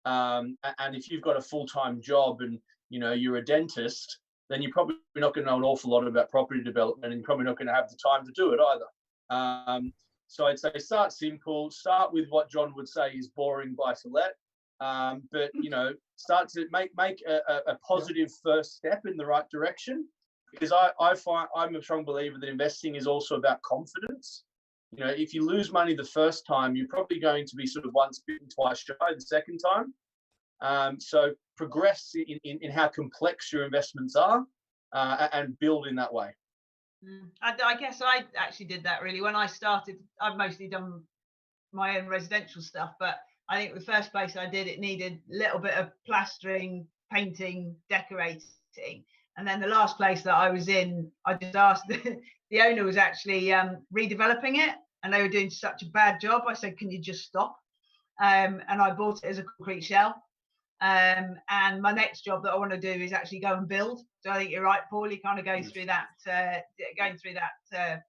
And if you've got a full-time job and you're a dentist, then you're probably not going to know an awful lot about property development, and you're probably not going to have the time to do it either. So I'd say start simple. Start with what John would say is boring buy-to-let, but start to make a positive first step in the right direction. Because I find I'm a strong believer that investing is also about confidence. If you lose money the first time, you're probably going to be sort of once bitten, twice shy the second time. So progress in how complex your investments are, and build in that way. I guess I actually did that really when I started. I've mostly done my own residential stuff, but I think the first place I did it needed a little bit of plastering, painting, decorating. And then the last place that I was in, I just asked, the owner was actually redeveloping it, and they were doing such a bad job. I said, can you just stop? And I bought it as a concrete shell. And my next job that I want to do is actually go and build. So I think you're right, Paul. You kind of go through that. Going through that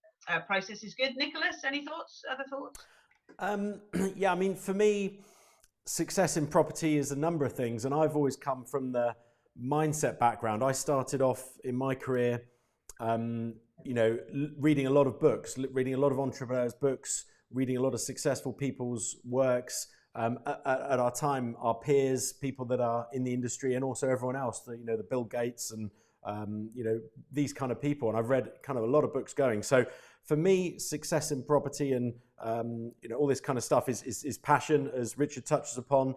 process is good. Nicholas, any thoughts? Other thoughts? Yeah, I mean, for me, success in property is a number of things, and I've always come from the mindset background. I started off in my career, reading a lot of books, reading a lot of entrepreneurs' books, reading a lot of successful people's works. At our time, our peers, people that are in the industry, and also everyone else, the Bill Gates and these kind of people. And I've read kind of a lot of books going. So for me, success in property and all this kind of stuff is passion, as Richard touches upon.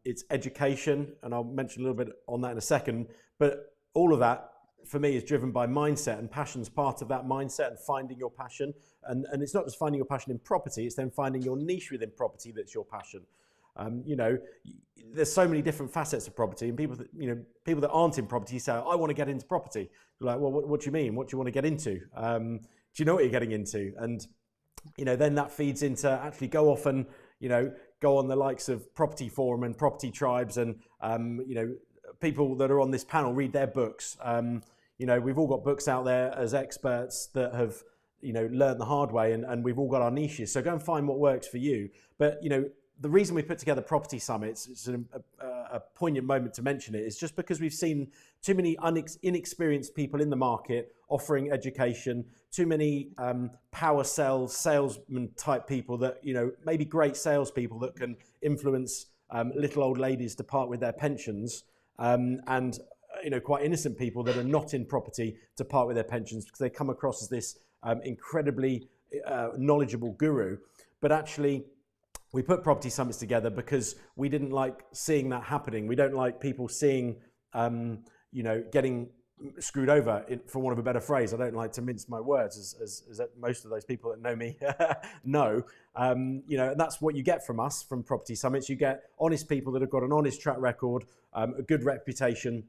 It's education, and I'll mention a little bit on that in a second. But all of that for me is driven by mindset, and passion's part of that mindset, and finding your passion. And it's not just finding your passion in property, it's then finding your niche within property that's your passion. There's so many different facets of property, and people that aren't in property say, I want to get into property. You're like, well, what do you mean? What do you want to get into? Do you know what you're getting into? And then that feeds into actually go off and go on the likes of Property Forum and Property Tribes, and people that are on this panel read their books. We've all got books out there as experts that have learned the hard way, and we've all got our niches. So go and find what works for you. But the reason we put together property summits, it's a poignant moment to mention it, is just because we've seen too many inexperienced people in the market offering education, too many power salesman type people that maybe great salespeople that can influence little old ladies to part with their pensions. And quite innocent people that are not in property to part with their pensions because they come across as this incredibly knowledgeable guru. But actually, we put property summits together because we didn't like seeing that happening. We don't like people seeing, getting screwed over, for want of a better phrase. I don't like to mince my words, as most of those people that know me know. And that's what you get from us, from property summits. You get honest people that have got an honest track record, a good reputation,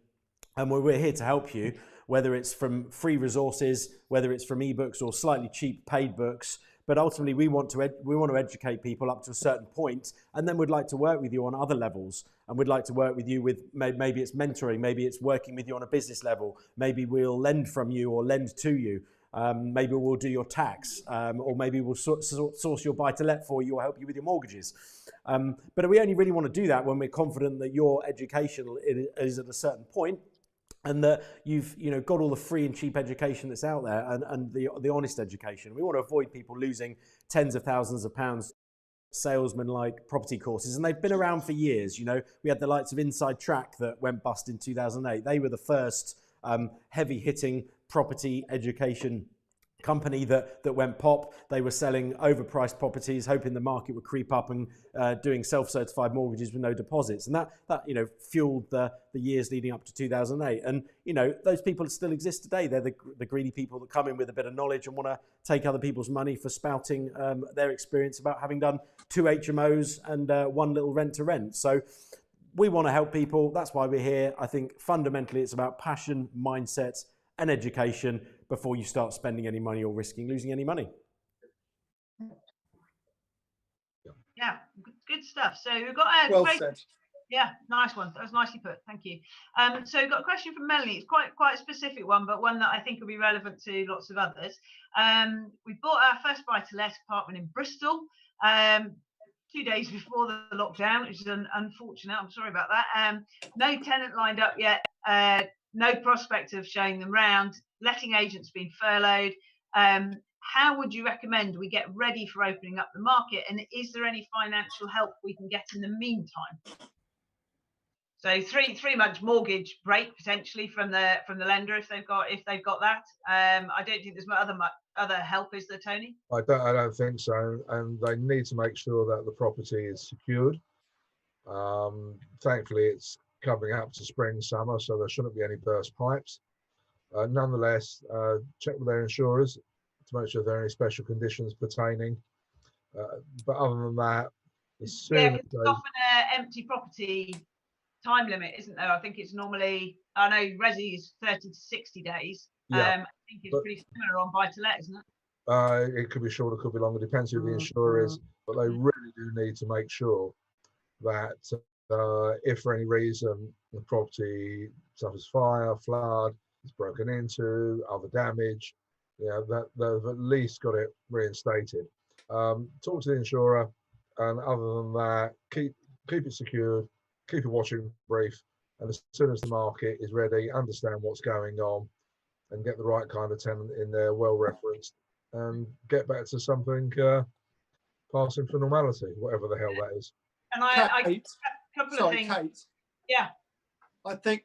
and we're here to help you, whether it's from free resources, whether it's from ebooks or slightly cheap paid books. But ultimately, we want to educate people up to a certain point, and then we'd like to work with you on other levels. And we'd like to work with you with maybe it's mentoring, maybe it's working with you on a business level, maybe we'll lend from you or lend to you, maybe we'll do your tax, or maybe we'll source your buy-to-let for you or help you with your mortgages. But we only really want to do that when we're confident that your education is at a certain point, and that you've got all the free and cheap education that's out there, and the honest education. We want to avoid people losing tens of thousands of pounds salesman-like property courses, and they've been around for years. We had the likes of Inside Track that went bust in 2008. They were the first heavy-hitting property education company that went pop. They were selling overpriced properties, hoping the market would creep up, and doing self-certified mortgages with no deposits, and that fueled the years leading up to 2008. And those people still exist today. They're the greedy people that come in with a bit of knowledge and want to take other people's money for spouting their experience about having done 2 HMOs and 1 little rent to rent. So we want to help people. That's why we're here. I think fundamentally it's about passion, mindset, and education before you start spending any money or risking losing any money. Yeah, good stuff. So we've got a well said. Yeah, nice one. That was nicely put. Thank you. So we've got a question from Melanie. It's quite a specific one, but one that I think will be relevant to lots of others. We bought our first buy-to-let apartment in Bristol 2 days before the lockdown, which is unfortunate. I'm sorry about that. No tenant lined up yet. No prospect of showing them round. Letting agents been furloughed. How would you recommend we get ready for opening up the market? And is there any financial help we can get in the meantime? So three months mortgage break potentially from the lender if they've got that. I don't think there's other help, is there, Tony? I don't think so, and they need to make sure that the property is secured. Thankfully, it's coming up to spring, summer, so there shouldn't be any burst pipes. Nonetheless, check with their insurers to make sure there are any special conditions pertaining. But other than that, as soon as it's often an empty property time limit, isn't there? I think it's normally, I know Resi is 30 to 60 days. Yeah, I think it's pretty similar on buy-to-let, isn't it? it could be shorter, could be longer, depends who the insurer is. But they really do need to make sure that if for any reason the property suffers fire, flood, is broken into, other damage, that they've at least got it reinstated. Talk to the insurer, and other than that, keep it secured, keep a watching brief, and as soon as the market is ready, understand what's going on, and get the right kind of tenant in there, well referenced, and get back to something passing for normality, whatever the hell that is. And a couple of things. Kate. Yeah. I think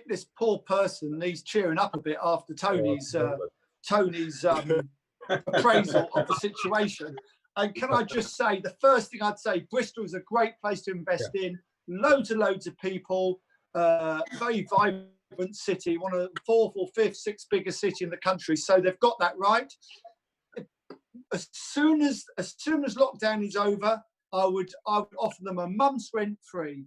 this poor person needs cheering up a bit after Tony's appraisal of the situation. And can I just say, the first thing I'd say, Bristol is a great place to invest in. Loads and loads of people, very vibrant city, one of the 4th or 5th, 6th biggest city in the country. So they've got that right. As soon as lockdown is over, I would offer them a month's rent free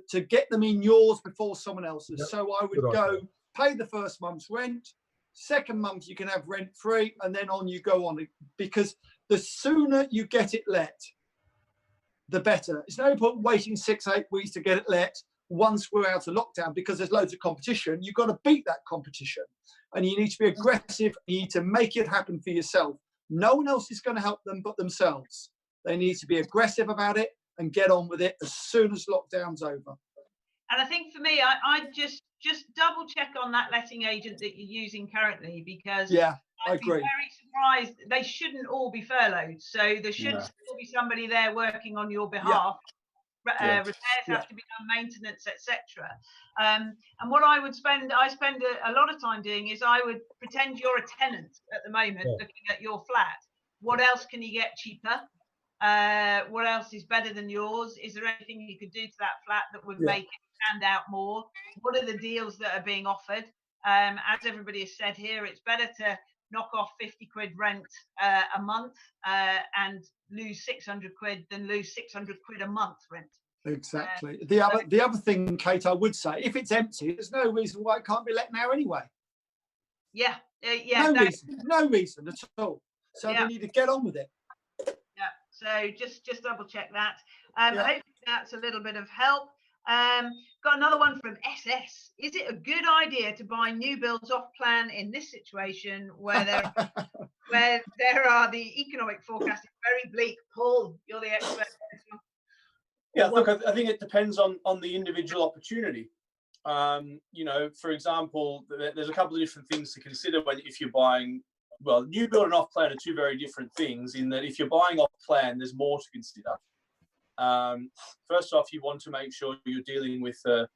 to get them in yours before someone else's. Yep. So I would go pay the first month's rent, second month you can have rent free, and then on you go on, because the sooner you get it let, the better. It's no point waiting 6-8 weeks to get it let once we're out of lockdown, because there's loads of competition. You've got to beat that competition, and you need to be aggressive. You need to make it happen for yourself. No one else is going to help them but themselves. They need to be aggressive about it and get on with it as soon as lockdown's over. And I think for me, I just double check on that letting agent that you're using currently, because I agree. I'd be very surprised. They shouldn't all be furloughed, so there should still be somebody there working on your behalf. repairs have to be done, maintenance, etc. And what I spend a lot of time doing is I would pretend you're a tenant at the moment, looking at your flat. What else can you get cheaper? What else is better than yours? Is there anything you could do to that flat that would make it stand out more? What are the deals that are being offered? As everybody has said here, it's better to knock off 50 quid rent a month and lose 600 quid than lose 600 quid a month rent. Exactly. The other thing, Kate, I would say, if it's empty, there's no reason why it can't be let now anyway. Yeah. No reason at all. So they need to get on with it. Yeah. So just double check that. Hopefully that's a little bit of help. Got another one from SS. Is it a good idea to buy new builds off plan in this situation where there are the economic forecast is very bleak? Paul, you're the expert. Yeah, look, I think it depends on the individual opportunity. You know, for example, there's a couple of different things to consider if you're buying. Well, new build and off plan are two very different things. In that, if you're buying off plan, there's more to consider. First off, you want to make sure you're dealing with an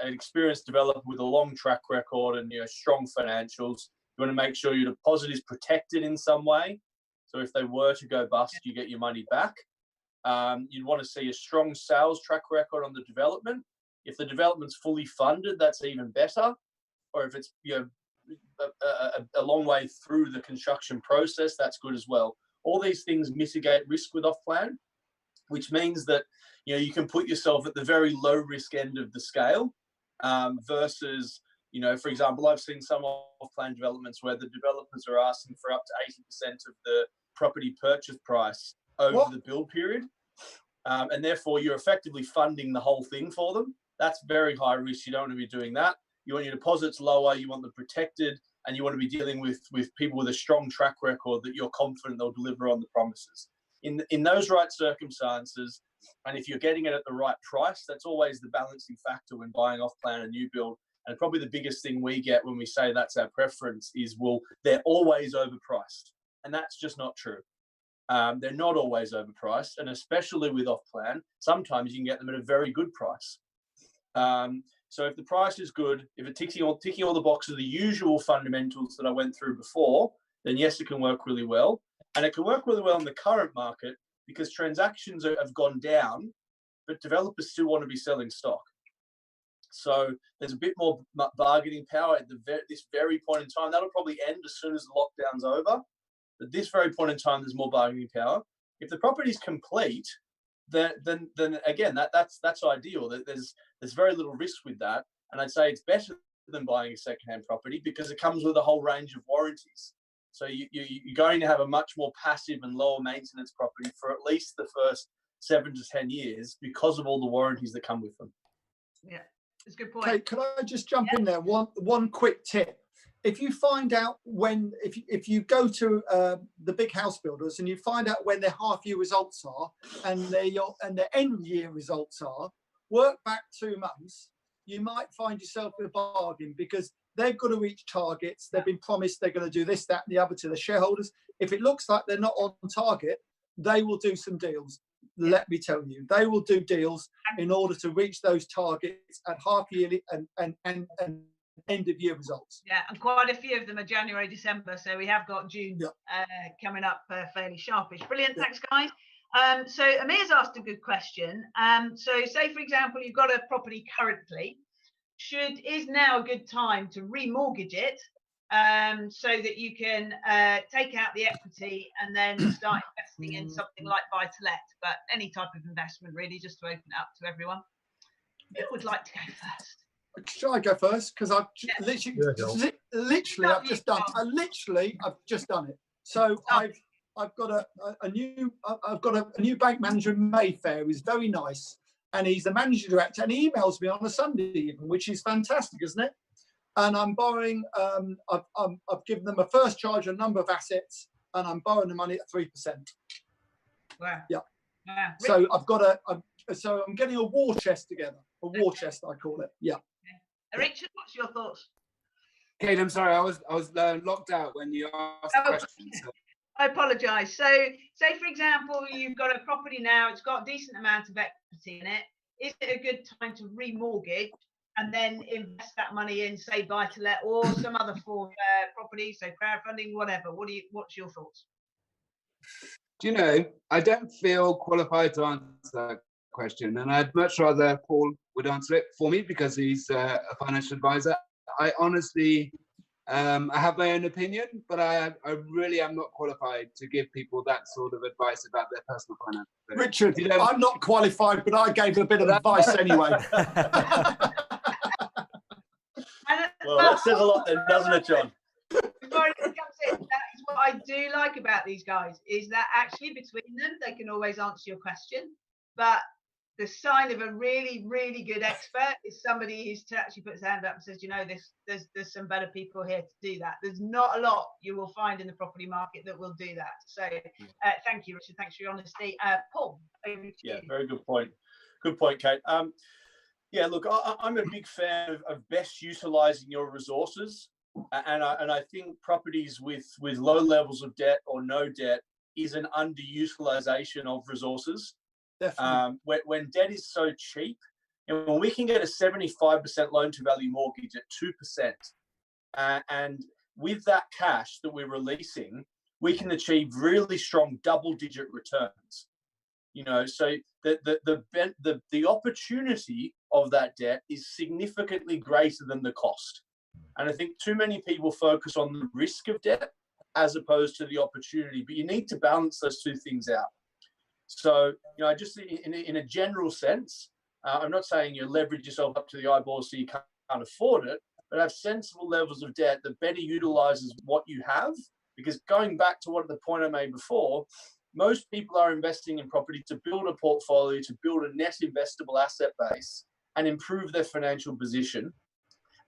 experienced developer with a long track record and strong financials. You want to make sure your deposit is protected in some way. So if they were to go bust, you get your money back. You'd want to see a strong sales track record on the development. If the development's fully funded, that's even better. Or if it's a long way through the construction process, that's good as well. All these things mitigate risk with off plan, which means that you can put yourself at the very low risk end of the scale versus for example, I've seen some off-plan developments where the developers are asking for up to 80% of the property purchase price over the build period, and therefore you're effectively funding the whole thing for them. That's very high risk. You don't want to be doing that. You want your deposits lower, you want them protected, and you want to be dealing with people with a strong track record that you're confident they'll deliver on the promises. In those right circumstances, and if you're getting it at the right price, that's always the balancing factor when buying off plan a new build. And probably the biggest thing we get when we say that's our preference is, well, they're always overpriced. And that's just not true. They're not always overpriced. And especially with off plan, sometimes you can get them at a very good price. So if the price is good, if it's ticking all the boxes of the usual fundamentals that I went through before, then yes, it can work really well. And it can work really well in the current market because transactions have gone down, but developers still want to be selling stock. So there's a bit more bargaining power at this very point in time. That'll probably end as soon as the lockdown's over. But this very point in time, there's more bargaining power. If the property's complete, then again, that's ideal. There's very little risk with that. And I'd say it's better than buying a secondhand property because it comes with a whole range of warranties. So you're going to have a much more passive and lower maintenance property for at least the first 7 to 10 years because of all the warranties that come with them. Yeah, it's a good point. Okay, can I just jump in there? One quick tip. If you find out if you go to the big house builders and you find out when their half-year results are and their end-year results are, work back 2 months, you might find yourself in a bargain because they've got to reach targets. They've been promised they're going to do this, that, and the other to the shareholders. If it looks like they're not on target, they will do some deals. Let me tell you, they will do deals in order to reach those targets at half yearly and end of year results. Yeah, and quite a few of them are January, December. So we have got June coming up fairly sharpish. Brilliant, thanks guys. So Amir's asked a good question. So say for example, you've got a property currently. Is now a good time to remortgage it so that you can take out the equity and then start investing in something like buy-to-let, but any type of investment really, just to open it up to everyone. Who would like to go first? Should I go first? Because I've literally I've just done it. So I've got a new bank manager in Mayfair who's very nice. And he's the managing director, and he emails me on a Sunday even, which is fantastic, isn't it? And I'm borrowing. I've given them a first charge on a number of assets, and I'm borrowing the money at 3%. Wow. Yeah. Wow. So I'm getting a war chest together. A war chest, I call it. Yeah. Okay. Richard, what's your thoughts? Kate, I'm sorry, I was locked out when you asked the question. So I apologise. So, say for example, you've got a property now, it's got a decent amount of equity in it. Is it a good time to remortgage and then invest that money in, say, buy-to-let or some other form of property, so crowdfunding, whatever? What's your thoughts? Do you know, I don't feel qualified to answer that question, and I'd much rather Paul would answer it for me because he's a financial advisor. I honestly, I have my own opinion, but I really am not qualified to give people that sort of advice about their personal finance. So, Richard, I'm not qualified, but I gave a bit of advice anyway. Well, that says a lot then, doesn't it, John? Before it comes in, that is what I do like about these guys, is that actually between them, they can always answer your question. But the sign of a really, really good expert is somebody who's actually puts their hand up and says, you know, there's some better people here to do that. There's not a lot you will find in the property market that will do that. So thank you, Richard. Thanks for your honesty. Paul, over to you. Very good point. Good point, Kate. Yeah, look, I'm a big fan of best utilising your resources. And I think properties with low levels of debt or no debt is an underutilization of resources. Definitely. When debt is so cheap, and when we can get a 75% loan to value mortgage at 2%, and with that cash that we're releasing, we can achieve really strong double-digit returns. You know, so the opportunity of that debt is significantly greater than the cost. And I think too many people focus on the risk of debt as opposed to the opportunity, but you need to balance those two things out. So, you know, I just in a general sense, I'm not saying you leverage yourself up to the eyeballs so you can't afford it, but have sensible levels of debt that better utilizes what you have. Because going back to the point I made before, most people are investing in property to build a portfolio, to build a net investable asset base and improve their financial position.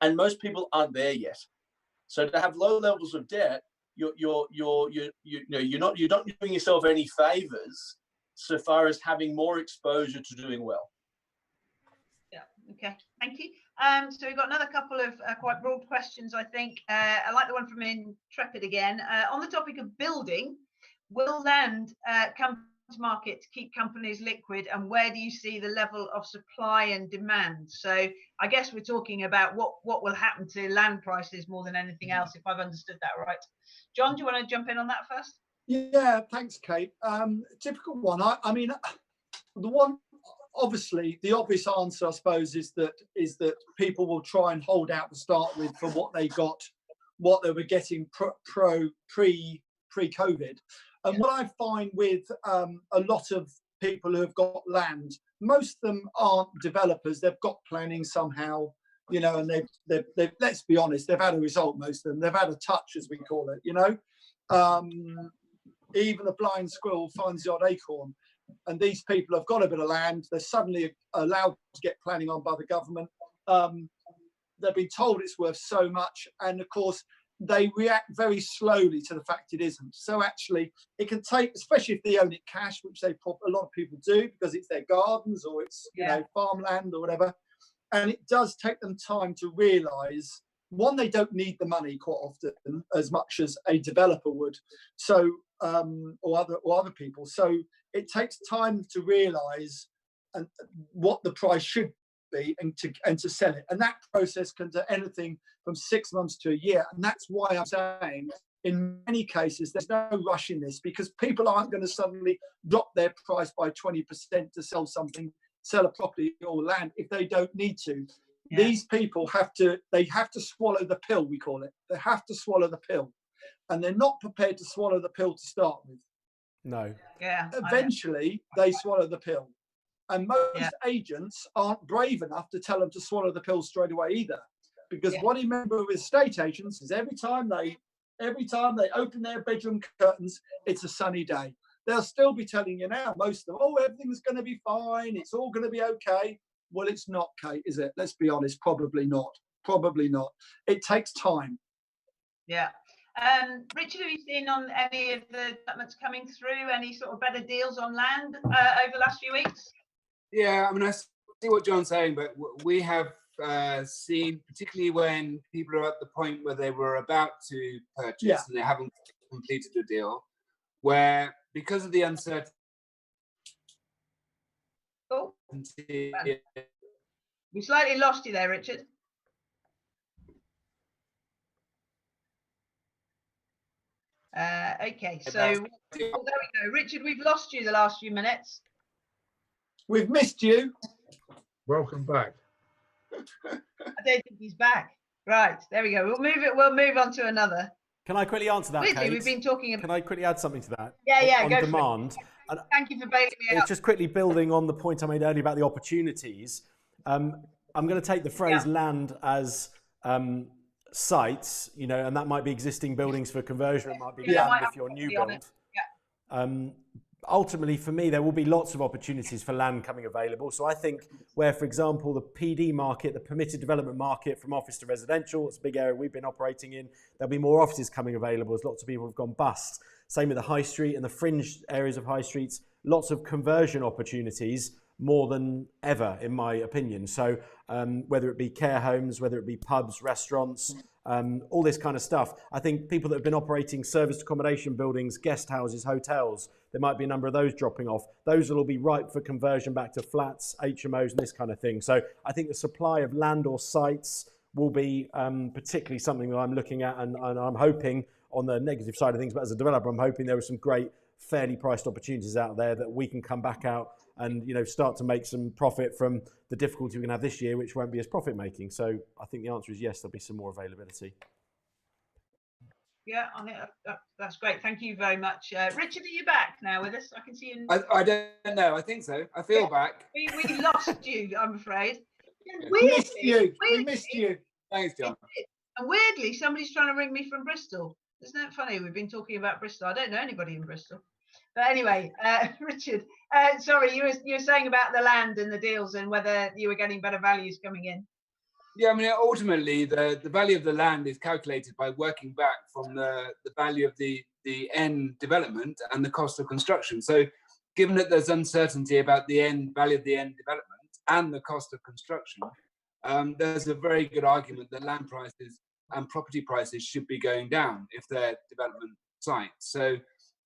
And most people aren't there yet. So to have low levels of debt, you're not doing yourself any favors so far as having more exposure to doing well. Yeah. Okay. Thank you. So we've got another couple of quite broad questions, I think. I like the one from Intrepid again. On the topic of building, will land come to market to keep companies liquid, and where do you see the level of supply and demand? So I guess we're talking about what will happen to land prices more than anything else, if I've understood that right. John, do you want to jump in on that first? Yeah, thanks, Kate. Difficult one. I mean, the one, obviously, the obvious answer, I suppose, is that people will try and hold out to start with for what they were getting pre-COVID. And what I find with a lot of people who have got land, most of them aren't developers. They've got planning somehow, you know, and they've let's be honest, they've had a result. Most of them, they've had a touch, as we call it, you know. Even a blind squirrel finds the odd acorn. And these people have got a bit of land. They're suddenly allowed to get planning on by the government. They've been told it's worth so much. And of course, they react very slowly to the fact it isn't. So actually, it can take, especially if they own it cash, which a lot of people do because it's their gardens or it's you know, farmland or whatever. And it does take them time to realise, one, they don't need the money quite often as much as a developer would. So or other people. So it takes time to realise what the price should be and to sell it. And that process can do anything from 6 months to a year. And that's why I'm saying in many cases there's no rush in this, because people aren't going to suddenly drop their price by 20% to sell a property or land if they don't need to. Yeah. These people have to swallow the pill, we call it. They have to swallow the pill. And they're not prepared to swallow the pill to start with. No. Yeah. Eventually, they swallow the pill. And most agents aren't brave enough to tell them to swallow the pill straight away either. Because what I remember with estate agents is every time they open their bedroom curtains, it's a sunny day. They'll still be telling you now, most of them, oh, everything's going to be fine. It's all going to be okay. Well, it's not, Kate, is it? Let's be honest. Probably not. Probably not. It takes time. Yeah. Richard, have you seen on any of the developments coming through, any sort of better deals on land over the last few weeks? Yeah, I mean, I see what John's saying, but we have seen, particularly when people are at the point where they were about to purchase and they haven't completed a deal, where because of the uncertainty, Oh, we slightly lost you there, Richard. Okay, so there we go. Richard, we've lost you the last few minutes. We've missed you. Welcome back. I don't think he's back. Right, there we go. We'll move on to another. Can I quickly answer that, Weirdly, Kate? we've been talking about. Can I quickly add something to that? Yeah, on go demand. For it. Thank you for bailing me out. It's just quickly building on the point I made earlier about the opportunities. I'm going to take the phrase land as sites, you know, and that might be existing buildings for conversion. It might be land if you're new build. Ultimately, for me, there will be lots of opportunities for land coming available. So I think where, for example, the PD market, the permitted development market from office to residential, it's a big area we've been operating in. There'll be more offices coming available as lots of people have gone bust. Same with the high street and the fringe areas of high streets, lots of conversion opportunities more than ever, in my opinion. So whether it be care homes, whether it be pubs, restaurants, all this kind of stuff. I think people that have been operating serviced accommodation buildings, guest houses, hotels, there might be a number of those dropping off. Those will all be ripe for conversion back to flats, HMOs and this kind of thing. So I think the supply of land or sites will be particularly something that I'm looking at, and I'm hoping on the negative side of things, but as a developer, I'm hoping there are some great fairly priced opportunities out there that we can come back out and, you know, start to make some profit from the difficulty we can have this year, which won't be as profit making. So I think the answer is yes, there'll be some more availability. Yeah, I think that's great. Thank you very much. Richard, are you back now with us? I can see you. I don't know. I think so. I feel back. We lost you, I'm afraid. We missed you. Thanks, John. And weirdly, somebody's trying to ring me from Bristol. Isn't that funny? We've been talking about Bristol. I don't know anybody in Bristol. But anyway, Richard, sorry, you were saying about the land and the deals and whether you were getting better values coming in. Yeah, I mean, ultimately, the value of the land is calculated by working back from the value of the end development and the cost of construction. So given that there's uncertainty about the value of the end development and the cost of construction, there's a very good argument that land prices and property prices should be going down if they're development sites. So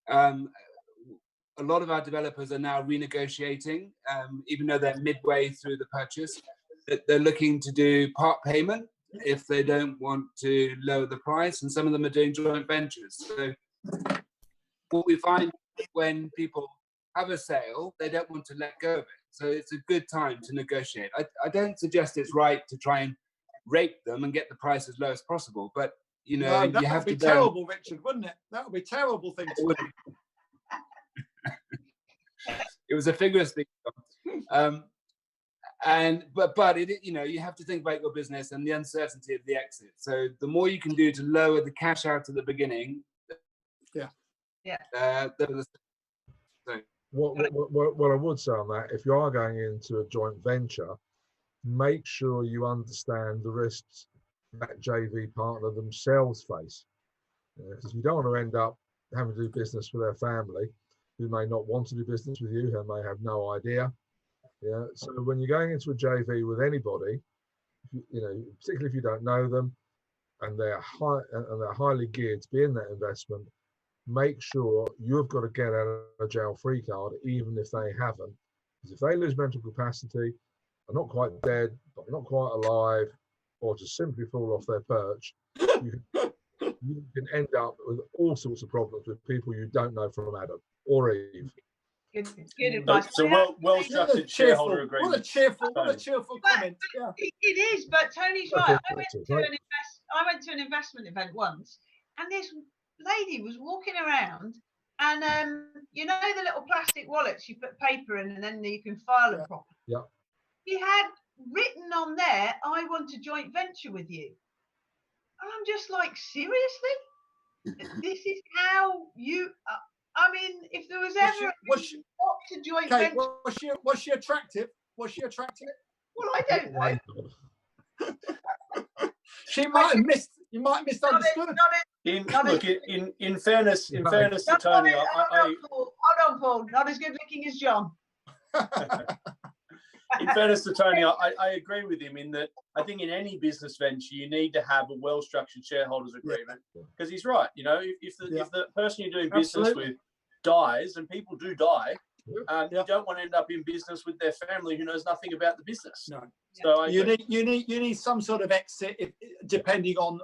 a lot of our developers are now renegotiating, even though they're midway through the purchase, that they're looking to do part payment if they don't want to lower the price, and some of them are doing joint ventures. So what we find when people have a sale, they don't want to let go of it. So it's a good time to negotiate. I don't suggest it's right to try and rape them and get the price as low as possible, but you know, that you have would to be terrible, Richard, wouldn't it? That would be a terrible thing to do. It was a figure of speech. But it, you know, you have to think about your business and the uncertainty of the exit. So the more you can do to lower the cash out at the beginning, What I would say on that, if you are going into a joint venture, make sure you understand the risks that JV partner themselves face. Because you don't want to end up having to do business with their family, who may not want to do business with you, who may have no idea. Yeah. So when you're going into a JV with anybody, you know, particularly if you don't know them, and they're highly geared to be in that investment, make sure you've got to get out of a jail-free card, even if they haven't. Because if they lose mental capacity, are not quite dead, but not quite alive, or just simply fall off their perch, you can end up with all sorts of problems with people you don't know from Adam or Eve. Good advice. So well-structured shareholder agreement. What a cheerful comment. Yeah. It is, but Tony's right. I went to an investment event once, and this lady was walking around, and you know the little plastic wallets you put paper in, and then you can file them properly. Yeah. He had written on there, "I want a joint venture with you," and I'm just like, seriously? This is how you? I mean, if there was ever a joint venture, was she attractive? Was she attractive? Well, I don't know. She might have missed. You might have misunderstood. In fairness to Tony, hold on, Paul. Not as good looking as John. In fairness to Tony, I agree with him in that I think in any business venture you need to have a well-structured shareholders agreement, because he's right. You know, if the person you're doing business with dies, and people do die, Yeah. you don't want to end up in business with their family who knows nothing about the business. No. So You need some sort of exit, depending on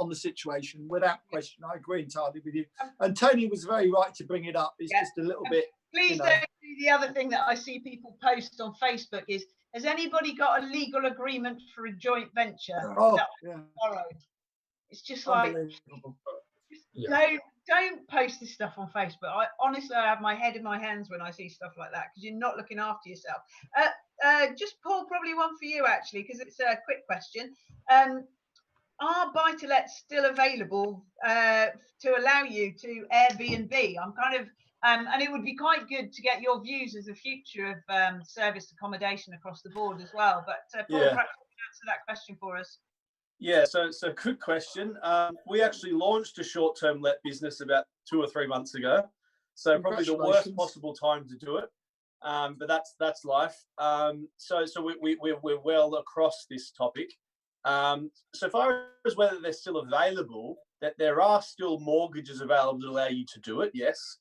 the situation. Without question, I agree entirely with you. And Tony was very right to bring it up. It's just a little bit. Please don't do the other thing that I see people post on Facebook is, has anybody got a legal agreement for a joint venture? Oh, Borrowed. It's just like, don't post this stuff on Facebook. I honestly, I have my head in my hands when I see stuff like that, because you're not looking after yourself. Just Paul, probably one for you actually, because it's a quick question. Are buy-to-lets still available to allow you to Airbnb? I'm kind of, and it would be quite good to get your views as the future of serviced accommodation across the board as well. But Paul, perhaps you can answer that question for us. Yeah, so good question. We actually launched a short-term let business about 2 or 3 months ago. So probably the worst possible time to do it. But that's life. So we're well across this topic. So far as whether they're still available, that there are still mortgages available to allow you to do it, yes.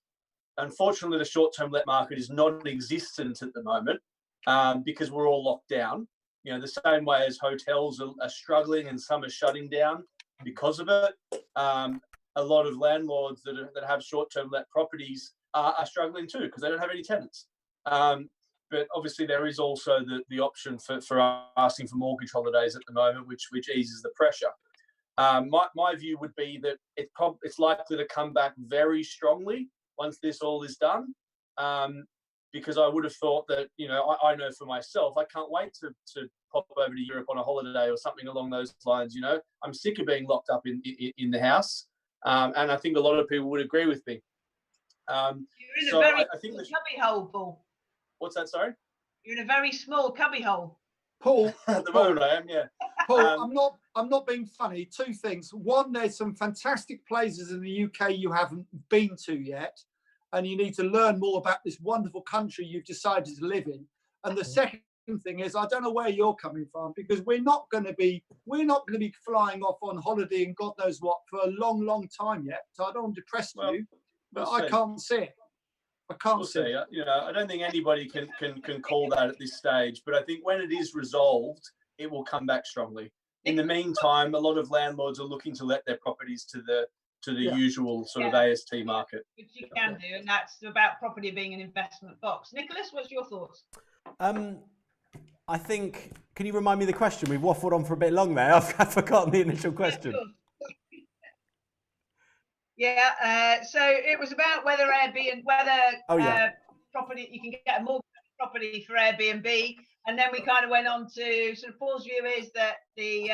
Unfortunately, the short-term let market is non-existent at the moment because we're all locked down. You know, the same way as hotels are struggling and some are shutting down because of it. A lot of landlords that have short-term let properties are struggling too because they don't have any tenants. But obviously there is also the option for asking for mortgage holidays at the moment, which eases the pressure. My view would be that it's likely to come back very strongly once this all is done. Because I would have thought that, you know, I know for myself, I can't wait to pop over to Europe on a holiday or something along those lines. You know, I'm sick of being locked up in the house. And I think a lot of people would agree with me. You're in a very small cubby hole, Paul. What's that, sorry? You're in a very small cubby hole. Paul, at the moment I am, yeah. Paul, I'm not being funny. Two things. One, there's some fantastic places in the UK you haven't been to yet, and you need to learn more about this wonderful country you've decided to live in. And the second thing is, I don't know where you're coming from, because we're not going to be flying off on holiday and God knows what for a long time yet. So I don't want to depress you, but I can't see it. I can't see it. You know, I don't think anybody can call that at this stage, but I think when it is resolved, it will come back strongly. In the meantime, a lot of landlords are looking to let their properties to the usual sort of AST market. Which you can do, and that's about property being an investment box. Nicholas, what's your thoughts? I think, can you remind me the question? We've waffled on for a bit long there. I've forgotten the initial question. Yeah, so it was about whether property, you can get a mortgage property for Airbnb, and then we kind of went on to sort of Paul's view is that the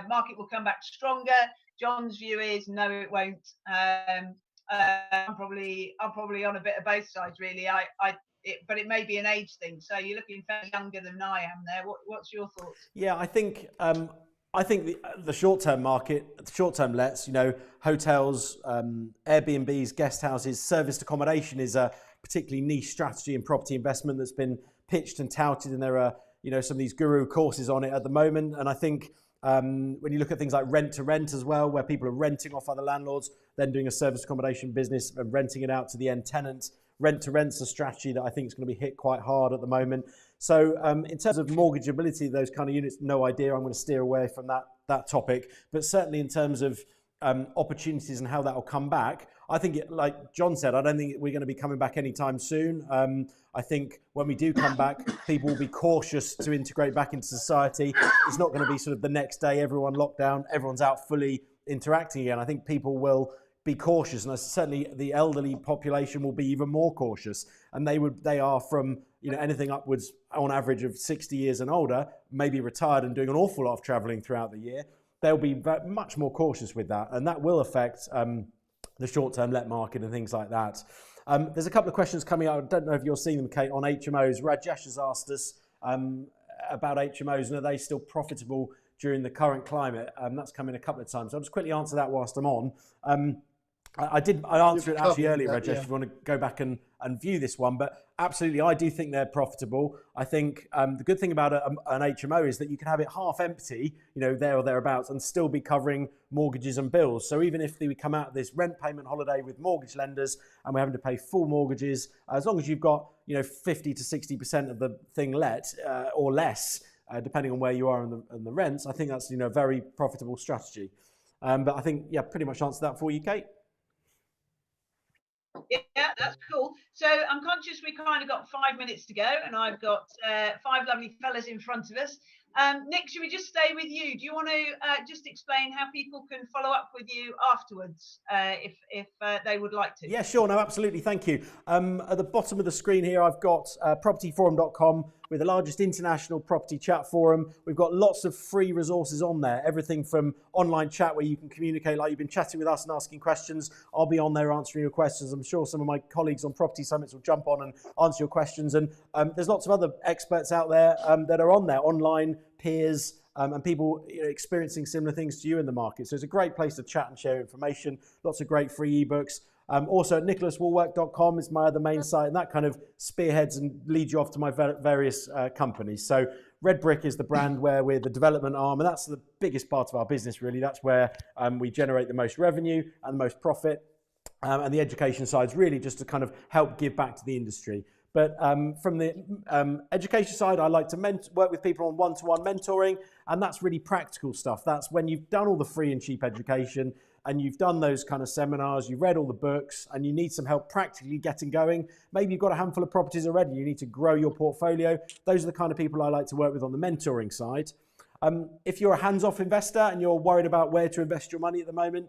market will come back stronger. John's view is no, it won't. I'm probably on a bit of both sides really. But it may be an age thing. So you're looking fairly younger than I am there. What's your thoughts? Yeah, I think the short-term market, short-term lets, you know, hotels, Airbnbs, guest houses, serviced accommodation is a particularly niche strategy in property investment that's been pitched and touted, and there are, you know, some of these guru courses on it at the moment. And I think when you look at things like rent to rent as well, where people are renting off other landlords, then doing a serviced accommodation business and renting it out to the end tenant, rent to rent's a strategy that I think is going to be hit quite hard at the moment. So in terms of mortgageability of those kind of units, no idea. I'm going to steer away from that topic. But certainly in terms of opportunities and how that will come back, I think, like John said, I don't think we're going to be coming back anytime soon. I think when we do come back, people will be cautious to integrate back into society. It's not going to be sort of the next day, everyone locked down, everyone's out fully interacting again. I think people will be cautious, and certainly the elderly population will be even more cautious. And they are from, you know, anything upwards on average of 60 years and older, maybe retired and doing an awful lot of travelling throughout the year. They'll be much more cautious with that, and that will affect the short-term let market and things like that. There's a couple of questions coming out. I don't know if you're seeing them, Kate, on HMOs. Rajesh has asked us about HMOs, and are they still profitable during the current climate? That's come in a couple of times. So I'll just quickly answer that whilst I'm on. I answered it actually earlier, that, Rajesh, yeah. if you want to go back and view this one. But absolutely, I do think they're profitable. I think the good thing about an HMO is that you can have it half empty, there or thereabouts, and still be covering mortgages and bills. So even if we come out of this rent payment holiday with mortgage lenders and we're having to pay full mortgages, as long as you've got 50 to 60% of the thing let or less, depending on where you are on the rents, I think that's a very profitable strategy. But I think pretty much answered that for you, Kate. Yeah, that's cool. So I'm conscious we kind of got 5 minutes to go, and I've got 5 lovely fellas in front of us. Nick, should we just stay with you? Do you want to just explain how people can follow up with you afterwards, if they would like to? Yeah, sure. No, absolutely. Thank you. At the bottom of the screen here, I've got propertyforum.com. We're the largest international property chat forum. We've got lots of free resources on there. Everything from online chat where you can communicate like you've been chatting with us and asking questions. I'll be on there answering your questions. I'm sure some of my colleagues on Property Summits will jump on and answer your questions. And there's lots of other experts out there that are on there, online peers, and people experiencing similar things to you in the market. So it's a great place to chat and share information. Lots of great free ebooks. Also at nicholaswallwork.com is my other main site, and that kind of spearheads and leads you off to my various companies. So Red Brick is the brand where we're the development arm, and that's the biggest part of our business, really. That's where we generate the most revenue and the most profit. And the education side is really just to kind of help give back to the industry. But from the education side, I like to work with people on one-to-one mentoring, and that's really practical stuff. That's when you've done all the free and cheap education and you've done those kind of seminars, you've read all the books, and you need some help practically getting going. Maybe you've got a handful of properties already, you need to grow your portfolio. Those are the kind of people I like to work with on the mentoring side. If you're a hands-off investor and you're worried about where to invest your money at the moment,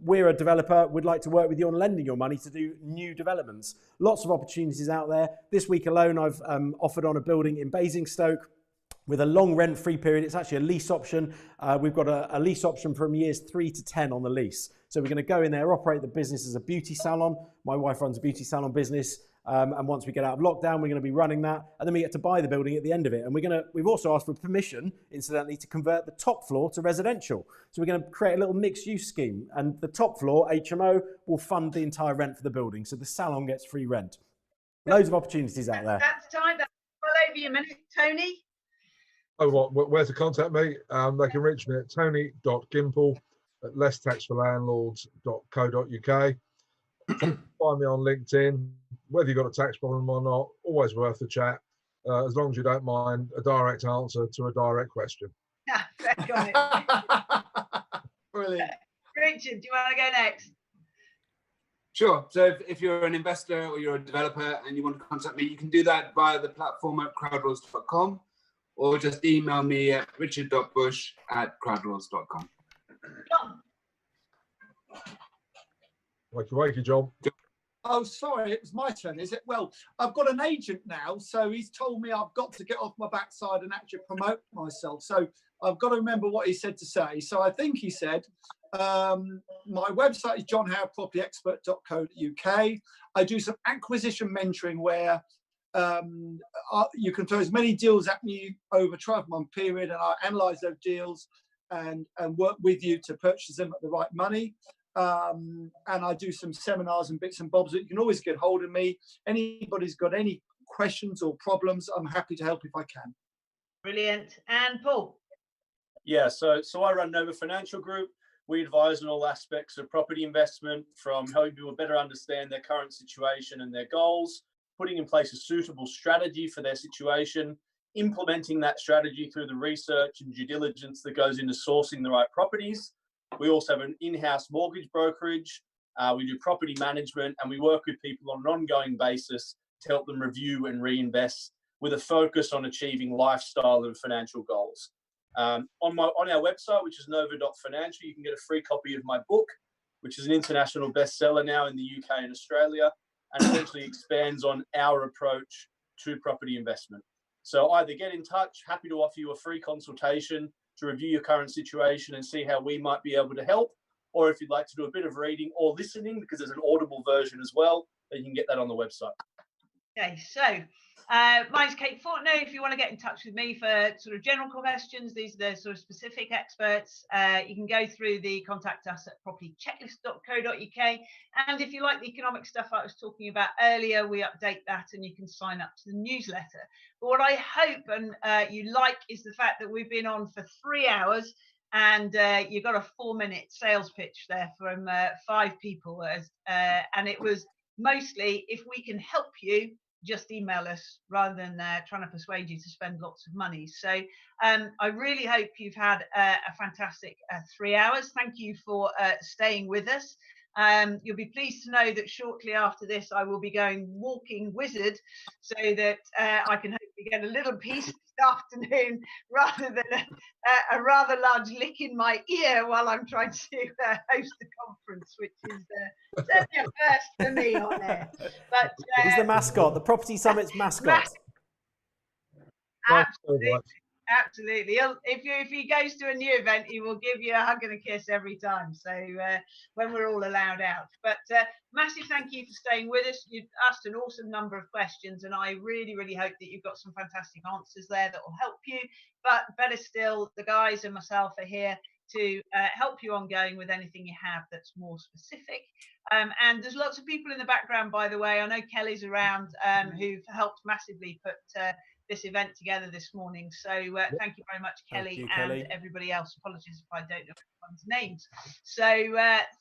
we're a developer. We'd like to work with you on lending your money to do new developments. Lots of opportunities out there. This week alone, I've offered on a building in Basingstoke with a long rent-free period. It's actually a lease option. We've got a lease option from years 3 to 10 on the lease. So we're going to go in there, operate the business as a beauty salon. My wife runs a beauty salon business. And once we get out of lockdown, we're going to be running that. And then we get to buy the building at the end of it. And we've also asked for permission, incidentally, to convert the top floor to residential. So we're going to create a little mixed use scheme. And the top floor, HMO, will fund the entire rent for the building. So the salon gets free rent. Loads of opportunities out there. That's time. That's well over your minute. Tony? Oh, where to contact me? They can reach me at tony.gimple@lesstaxforlandlords.co.uk. Find me on LinkedIn. Whether you've got a tax problem or not, always worth a chat. As long as you don't mind a direct answer to a direct question. Yeah, got it. Brilliant. Richard, do you want to go next? Sure. So if you're an investor or you're a developer and you want to contact me, you can do that via the platform at CrowdLords.com, or just email me at richard.bush@crowdlords.com. John? Wakey, John. Oh, sorry, it was my turn, is it? Well, I've got an agent now, so he's told me I've got to get off my backside and actually promote myself. So I've got to remember what he said to say. So I think he said, my website is johnhowardpropertyexpert.co.uk. I do some acquisition mentoring where you can throw as many deals at me over a 12-month period, and I analyse those deals and work with you to purchase them at the right money. And I do some seminars and bits and bobs. You can always get hold of me. Anybody's got any questions or problems, I'm happy to help if I can. Brilliant. And Paul? Yeah, so I run Nova Financial Group. We advise on all aspects of property investment, from helping people better understand their current situation and their goals, putting in place a suitable strategy for their situation, implementing that strategy through the research and due diligence that goes into sourcing the right properties. We also have an in-house mortgage brokerage. We do property management, and we work with people on an ongoing basis to help them review and reinvest with a focus on achieving lifestyle and financial goals. On our website, which is nova.financial, you can get a free copy of my book, which is an international bestseller now in the UK and Australia, and essentially expands on our approach to property investment. So either get in touch, happy to offer you a free consultation to review your current situation and see how we might be able to help, or if you'd like to do a bit of reading or listening, because there's an audible version as well, then you can get that on the website. Okay, so Mine's Kate Faulkner. If you want to get in touch with me for sort of general questions, these are the sort of specific experts, you can go through the contact us at propertychecklist.co.uk. And if you like the economic stuff I was talking about earlier, we update that and you can sign up to the newsletter. But what I hope and you like is the fact that we've been on for 3 hours and you got a 4-minute sales pitch there from 5 people. And it was mostly, if we can help you, just email us rather than trying to persuade you to spend lots of money. So I really hope you've had a fantastic 3 hours. Thank you for staying with us. You'll be pleased to know that shortly after this, I will be going walking wizard so that I can hopefully get a little piece this afternoon rather than a rather large lick in my ear while I'm trying to host a conference, which is certainly a first for me on there. But he's the mascot, the Property Summit's mascot. Absolutely. Absolutely. If he goes to a new event, he will give you a hug and a kiss every time. So when we're all allowed out. But massive thank you for staying with us. You've asked an awesome number of questions, and I really, really hope that you've got some fantastic answers there that will help you. But better still, the guys and myself are here to help you ongoing with anything you have that's more specific. And there's lots of people in the background, by the way. I know Kelly's around who've helped massively put this event together this morning. So thank you very much, Kelly, and everybody else. Apologies if I don't know everyone's names. So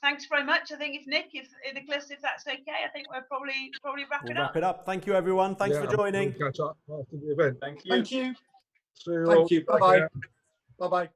thanks very much. I think if Nicholas, if that's okay, I think we'll probably wrap it up. Thank you, everyone. Thanks for joining. We'll catch up after the event. Thank you. Thank you. See you all. Thank you. Bye-bye. Bye-bye.